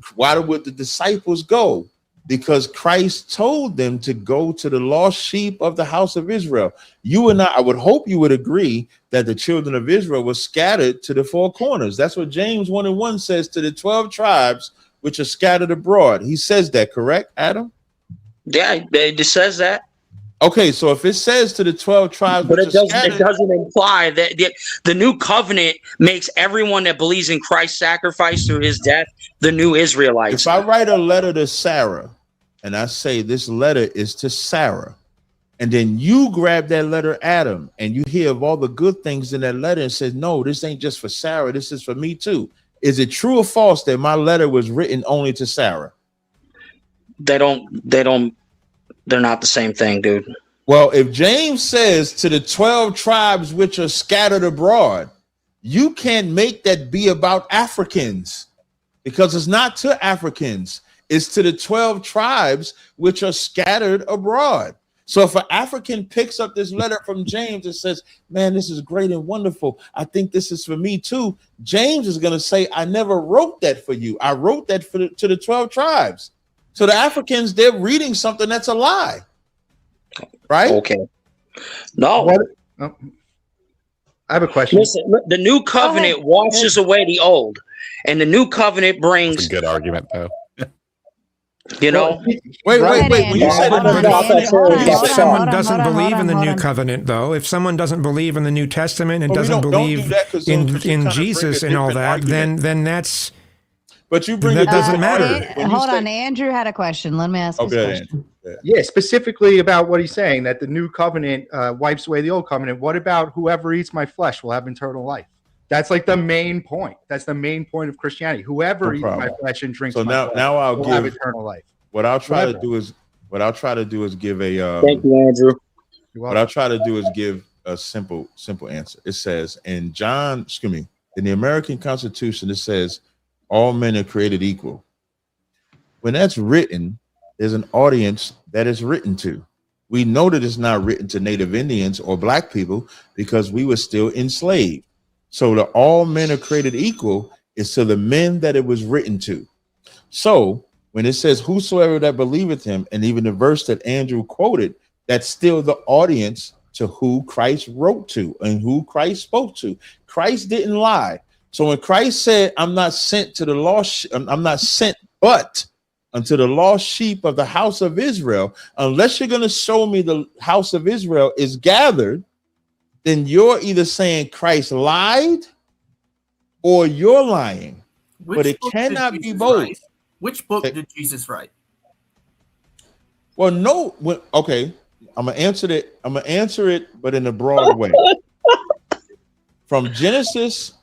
Speaker 6: the disciples go? Because Christ told them to go to the lost sheep of the house of Israel. You and I would hope you would agree that the children of Israel were scattered to the four corners. That's what James 1:1 says, to the 12 tribes which are scattered abroad. He says that, correct, Adam?
Speaker 12: Yeah, it says that.
Speaker 6: Okay, so if it says to the 12 tribes,
Speaker 12: but it doesn't imply that the new covenant makes everyone that believes in Christ's sacrifice through his death the new Israelites.
Speaker 6: If I write a letter to Sarah and I say this letter is to Sarah, and then you grab that letter, Adam, and you hear of all the good things in that letter and says, no, this ain't just for Sarah, this is for me too. Is it true or false that my letter was written only to Sarah?
Speaker 12: They're not the same thing, dude.
Speaker 6: Well, if James says to the 12 tribes which are scattered abroad, you can't make that be about Africans, because it's not to Africans. It's to the 12 tribes which are scattered abroad. So if an African picks up this letter from James and says, man, this is great and wonderful, I think this is for me too, James is going to say, I never wrote that for you. I wrote that to the 12 tribes. So the Africans, they're reading something that's a lie. Right?
Speaker 12: Okay. No.
Speaker 14: I have a question.
Speaker 12: Listen, the new covenant washes away the old, and the new covenant brings.
Speaker 5: That's a good argument, though.
Speaker 12: You know,
Speaker 6: wait. When you said
Speaker 11: if someone doesn't believe in the new covenant, though, if someone doesn't believe in the New Testament and doesn't believe in Jesus and all that, then that's.
Speaker 6: But you bring
Speaker 11: that doesn't matter.
Speaker 3: Hold on, Andrew had a question. Let me ask his question.
Speaker 14: Yeah, specifically about what he's saying, that the new covenant wipes away the old covenant. What about whoever eats my flesh will have eternal life? That's like the main point. That's the main point of Christianity. Whoever eats my flesh and drinks my flesh
Speaker 6: I'll
Speaker 14: will have eternal life.
Speaker 6: What I'll try to do is give a
Speaker 12: thank you, Andrew.
Speaker 6: What I'll try to do is give a simple answer. It says in the American Constitution, it says all men are created equal. When that's written, there's an audience that is written to. We know that it's not written to Native Indians or black people because we were still enslaved. So the all men are created equal is to the men that it was written to. So when it says whosoever that believeth him, and even the verse that Andrew quoted, that's still the audience to who Christ wrote to and who Christ spoke to. Christ didn't lie. So when Christ said, I'm not sent to the lost, I'm not sent but unto the lost sheep of the house of Israel, unless you're going to show me the house of Israel is gathered, then you're either saying Christ lied or you're lying. But it cannot be both.
Speaker 4: Which book did Jesus write?
Speaker 6: Well, no. Okay, I'm gonna answer it, but in a broad way. From Genesis,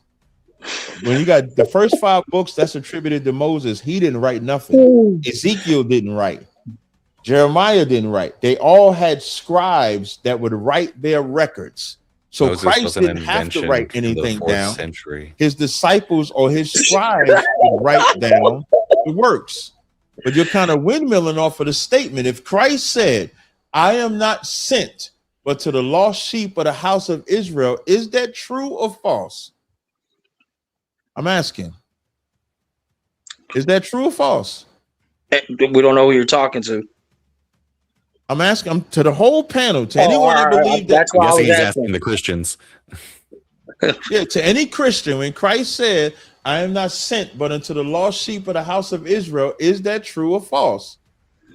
Speaker 6: when you got the first 5 books that's attributed to Moses, he didn't write nothing. Ezekiel didn't write. Jeremiah didn't write. They all had scribes that would write their records. So
Speaker 5: Moses
Speaker 6: Christ didn't have to write anything down.
Speaker 5: Century.
Speaker 6: His disciples or his scribes would write down the works. But you're kind of windmilling off of the statement. If Christ said, I am not sent but to the lost sheep of the house of Israel, is that true or false? I'm asking. Is that true or false?
Speaker 12: We don't know who you're talking to.
Speaker 6: I'm asking to the whole panel, to anyone that believe that.
Speaker 12: That's why I
Speaker 5: Yes,
Speaker 12: was
Speaker 5: he's
Speaker 12: asking.
Speaker 5: asking the Christians.
Speaker 6: Yeah, to any Christian, when Christ said, I am not sent but unto the lost sheep of the house of Israel, is that true or false?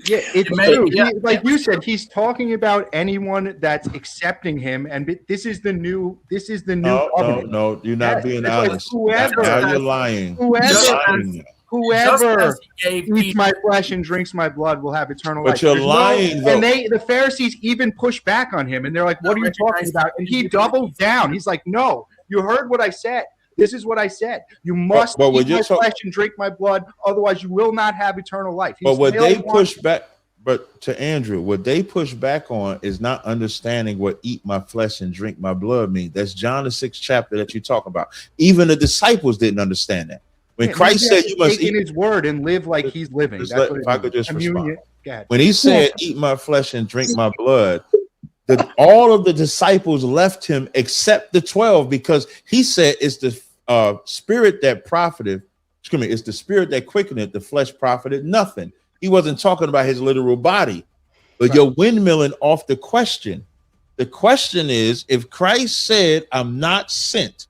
Speaker 14: Yeah, it's
Speaker 4: may-
Speaker 14: true.
Speaker 4: yeah,
Speaker 14: Like you said, he's talking about anyone that's accepting him, and this is the new.
Speaker 6: No,
Speaker 14: covenant.
Speaker 6: you're not
Speaker 14: Yes,
Speaker 6: being
Speaker 14: it's like
Speaker 6: honest.
Speaker 14: whoever-
Speaker 6: Now you're lying.
Speaker 14: Whoever
Speaker 4: Just as he gave
Speaker 14: eats my flesh and drinks my blood will have eternal
Speaker 6: But
Speaker 14: life.
Speaker 6: you're
Speaker 14: There's
Speaker 6: lying, though.
Speaker 14: and the Pharisees even push back on him, and they're like, "What are you talking about?" And he doubled down. He's like, "No, you heard what I said. This is what I said. You must
Speaker 6: but when
Speaker 14: eat
Speaker 6: you're
Speaker 14: my
Speaker 6: talk-
Speaker 14: flesh and drink my blood, otherwise you will not have eternal life."
Speaker 6: But
Speaker 14: He's
Speaker 6: what
Speaker 14: still
Speaker 6: they
Speaker 14: wanting-
Speaker 6: push back, but to Andrew, what they push back on is not understanding what eat my flesh and drink my blood means. That's John the 6th chapter that you talk about. Even the disciples didn't understand that. When
Speaker 14: Yeah,
Speaker 6: Christ
Speaker 14: maybe I
Speaker 6: said
Speaker 14: should
Speaker 6: you must
Speaker 14: take in
Speaker 6: eat,
Speaker 14: his word and live like he's living.
Speaker 6: Just
Speaker 14: That's
Speaker 6: let-
Speaker 14: what
Speaker 6: if
Speaker 14: it
Speaker 6: I could
Speaker 14: means.
Speaker 6: just respond.
Speaker 14: Go ahead.
Speaker 6: when he said, eat my flesh and drink my blood, all of the disciples left him except the 12, because he said it's the spirit that profited. Excuse me, it's the spirit that quickeneth, the flesh profited nothing. He wasn't talking about his literal body, but you're windmilling off the question. The question is, if Christ said, I'm not sent,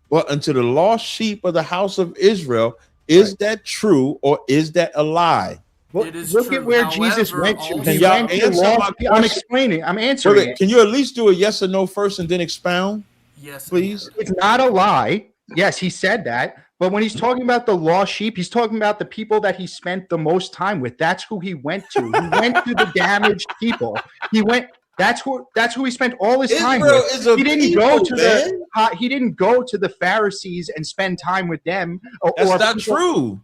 Speaker 6: but unto the lost sheep of the house of Israel, is that true or is that a lie?
Speaker 14: Look at where Jesus went to.
Speaker 6: Can
Speaker 14: He
Speaker 6: y'all
Speaker 14: went to
Speaker 6: answer
Speaker 14: lost
Speaker 6: my
Speaker 14: people. I'm
Speaker 6: question?
Speaker 14: explaining. I'm
Speaker 6: Wait,
Speaker 14: answering it.
Speaker 6: can you at least do a yes or no first and then expound?
Speaker 4: Yes,
Speaker 6: please.
Speaker 14: It's not a lie. Yes, he said that. But when he's talking about the lost sheep, he's talking about the people that he spent the most time with. That's who he went to. He went to the damaged people. He went. That's who he spent all his time
Speaker 6: Israel
Speaker 14: with.
Speaker 6: is a
Speaker 14: He didn't go
Speaker 6: people,
Speaker 14: to he didn't go to the Pharisees and spend time with them.
Speaker 6: That's
Speaker 14: or
Speaker 6: not
Speaker 14: people-
Speaker 6: true.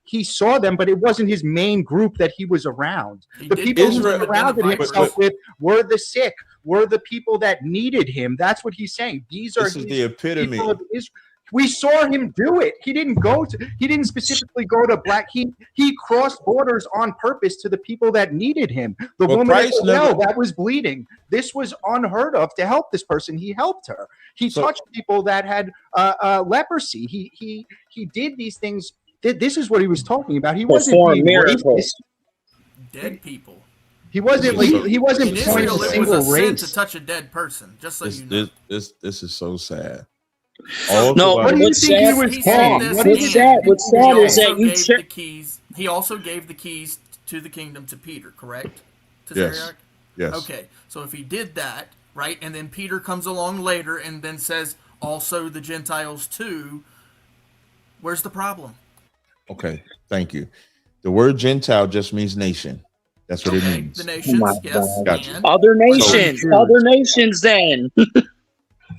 Speaker 14: He saw them, but it wasn't his main group that he was around. The
Speaker 4: did
Speaker 14: people
Speaker 6: Israel-
Speaker 14: he surrounded himself with were the sick, were the people that needed him. That's what he's saying. These are
Speaker 6: This is the epitome.
Speaker 14: people of Israel. We saw him do it. He didn't specifically go to black. He crossed borders on purpose to the people that needed him. The
Speaker 6: Well,
Speaker 14: woman at
Speaker 6: Christ
Speaker 14: the well
Speaker 6: never-
Speaker 14: that was bleeding. This was unheard of to help this person. He helped her. He
Speaker 6: So-
Speaker 14: touched people that had leprosy. He did these things. This is what he was talking about. He wasn't
Speaker 12: Perform
Speaker 14: being
Speaker 12: miracles.
Speaker 14: racist.
Speaker 4: Dead people.
Speaker 14: He wasn't like he wasn't
Speaker 4: In
Speaker 14: pointing
Speaker 4: Israel,
Speaker 14: a
Speaker 4: it
Speaker 14: single
Speaker 4: was a sin
Speaker 14: race.
Speaker 4: to touch a dead person. Just so
Speaker 6: This,
Speaker 4: you know.
Speaker 6: this is so sad.
Speaker 12: No,
Speaker 14: What do you
Speaker 12: what's
Speaker 14: think he
Speaker 12: sad-
Speaker 14: was
Speaker 4: He
Speaker 14: saying?
Speaker 4: said this
Speaker 14: What do you
Speaker 12: What's
Speaker 14: think-
Speaker 12: sad? What's sad
Speaker 4: He
Speaker 12: is that
Speaker 4: also
Speaker 12: you
Speaker 4: gave the keys. He also gave the keys to the kingdom to Peter. Correct? To
Speaker 6: Yes.
Speaker 4: Zariah?
Speaker 6: Yes.
Speaker 4: Okay. So if he did that, right, and then Peter comes along later and then says also the Gentiles too, where's the problem?
Speaker 6: Okay, thank you. The word Gentile just means nation. That's what it means.
Speaker 4: The nations, yes.
Speaker 6: Gotcha.
Speaker 12: Other nations.
Speaker 6: So-
Speaker 12: Other nations then.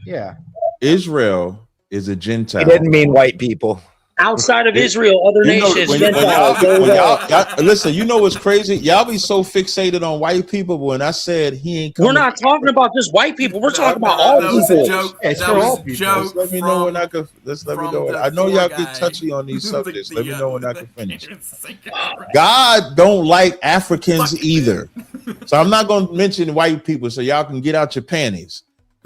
Speaker 14: Yeah.
Speaker 6: Israel is a Gentile.
Speaker 9: He didn't mean white people.
Speaker 12: Outside of Israel, other
Speaker 6: You know,
Speaker 12: nations.
Speaker 6: when
Speaker 12: Gentiles.
Speaker 6: y'all- listen, you know what's crazy? Y'all be so fixated on white people, but when I said he ain't coming,
Speaker 12: We're not talking about just white people. We're talking about all
Speaker 4: that was a
Speaker 12: people.
Speaker 4: joke.
Speaker 14: Yeah, it's
Speaker 4: that
Speaker 14: for
Speaker 4: was
Speaker 14: all
Speaker 4: a
Speaker 14: people.
Speaker 4: joke.
Speaker 6: Just let me know when I can. Just let me
Speaker 4: from
Speaker 6: know.
Speaker 4: the
Speaker 6: I know
Speaker 4: Thor
Speaker 6: y'all
Speaker 4: guy.
Speaker 6: get touchy on these
Speaker 4: The-
Speaker 6: subjects. Let me know when I can finish.
Speaker 4: the-
Speaker 6: God don't like Africans either, so I'm not going to mention white people, so y'all can get out your panties.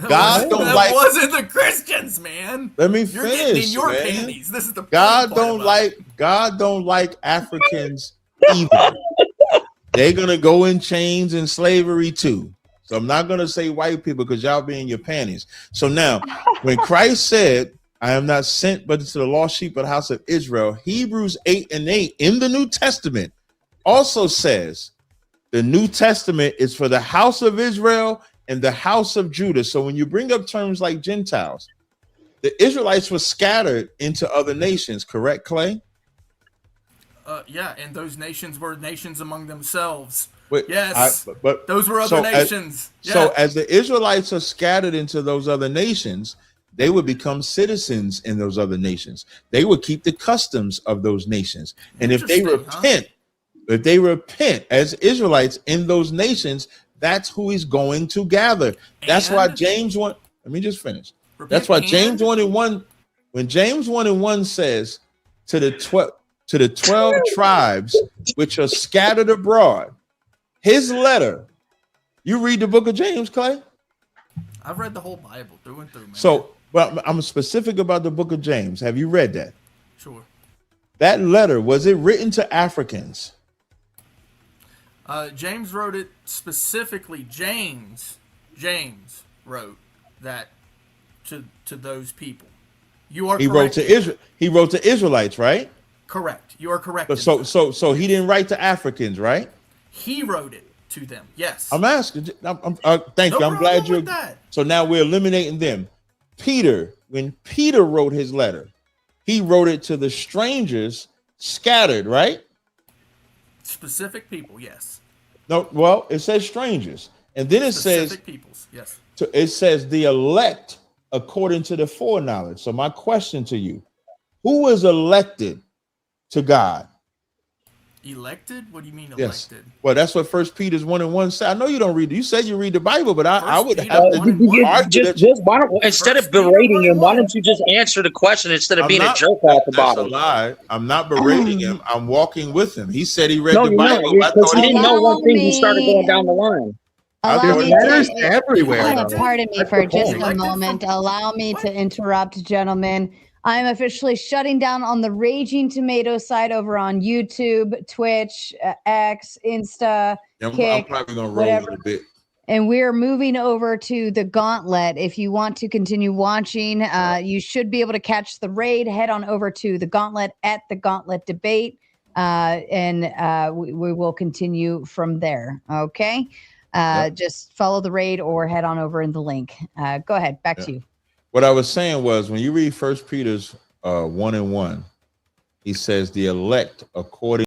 Speaker 6: God don't
Speaker 4: that
Speaker 6: like.
Speaker 4: wasn't the Christians, man.
Speaker 6: Let me
Speaker 4: You're getting in
Speaker 6: finish,
Speaker 4: your
Speaker 6: man.
Speaker 4: panties. This is the
Speaker 6: God
Speaker 4: funny part
Speaker 6: don't
Speaker 4: about
Speaker 6: like. God don't like Africans either. They're gonna go in chains and slavery too. So I'm not gonna say white people because y'all be in your panties. So now, when Christ said, "I am not sent but to the lost sheep of the house of Israel," Hebrews 8:8 in the New Testament also says the New Testament is for the house of Israel and the house of Judah. So when you bring up terms like Gentiles, the Israelites were scattered into other nations, correct, Clay?
Speaker 4: Yeah, and those nations were nations among themselves.
Speaker 6: Wait,
Speaker 4: Yes,
Speaker 6: but
Speaker 4: those were other nations.
Speaker 6: So
Speaker 4: Yeah.
Speaker 6: as the Israelites are scattered into those other nations, they would become citizens in those other nations. They would keep the customs of those nations. And if they
Speaker 4: Interesting,
Speaker 6: repent as Israelites in those nations, that's who he's going to gather. That's why James 1. Let me just finish. That's why James 1:1, when James 1:1 says to the 12 tribes which are scattered abroad, his letter. You read the book of James, Clay?
Speaker 4: I've read the whole Bible through and through, man.
Speaker 6: So, well, I'm specific about the book of James. Have you read that?
Speaker 4: Sure.
Speaker 6: That letter, was it written to Africans?
Speaker 4: James wrote it specifically. James wrote that to those people. You are
Speaker 6: He
Speaker 4: correct.
Speaker 6: wrote to Israel. He wrote to Israelites, right?
Speaker 4: Correct. You are correct.
Speaker 6: So he didn't write to Africans, right?
Speaker 4: He wrote it to them. Yes.
Speaker 6: I'm asking. Thank
Speaker 4: No
Speaker 6: you. I'm glad
Speaker 4: problem
Speaker 6: you're.
Speaker 4: with that.
Speaker 6: So now we're eliminating them. Peter, when Peter wrote his letter, he wrote it to the strangers scattered, right?
Speaker 4: Specific people. Yes.
Speaker 6: No, well, it says strangers, and then it
Speaker 4: Specific
Speaker 6: says
Speaker 4: peoples. Yes.
Speaker 6: it says the elect according to the foreknowledge. So my question to you: who was elected to God?
Speaker 4: Elected? What do you mean
Speaker 6: Yes.
Speaker 4: elected?
Speaker 6: Well, that's what First Peter's 1:1 said. I know you don't read. You said you read the Bible, but I would
Speaker 4: Peter
Speaker 6: have to argue that.
Speaker 12: Why don't, instead of berating him, why don't you just answer the question instead of
Speaker 6: I'm
Speaker 12: being
Speaker 6: not-
Speaker 12: a jerk off
Speaker 6: That's
Speaker 12: about
Speaker 6: a
Speaker 12: it?
Speaker 6: lie. I'm not berating him. I'm walking with him. He said he read
Speaker 12: No,
Speaker 6: the
Speaker 12: you're not.
Speaker 6: Bible. I
Speaker 12: Because
Speaker 6: thought
Speaker 12: he didn't know
Speaker 3: Allow
Speaker 12: one thing. You started
Speaker 3: me-
Speaker 12: going down the line.
Speaker 6: I
Speaker 3: Allow
Speaker 6: thought
Speaker 3: me
Speaker 6: he-
Speaker 14: letters
Speaker 3: to,
Speaker 14: everywhere. though.
Speaker 3: pardon me
Speaker 14: That's
Speaker 3: for
Speaker 14: the
Speaker 3: just
Speaker 14: point.
Speaker 3: a moment. Allow me to interrupt, gentlemen. I'm officially shutting down on the Raging Tomato side over on YouTube, Twitch, X, Insta,
Speaker 6: I'm
Speaker 3: Kick,
Speaker 6: probably gonna roll
Speaker 3: whatever.
Speaker 6: with a bit.
Speaker 3: And we're moving over to the Gauntlet. If you want to continue watching, you should be able to catch the raid. Head on over to the Gauntlet at the Gauntlet Debate, and we will continue from there. Okay. Just follow the raid or head on over in the link. Go ahead. Back to you.
Speaker 6: What I was saying was when you read First Peter's 1:1, he says the elect according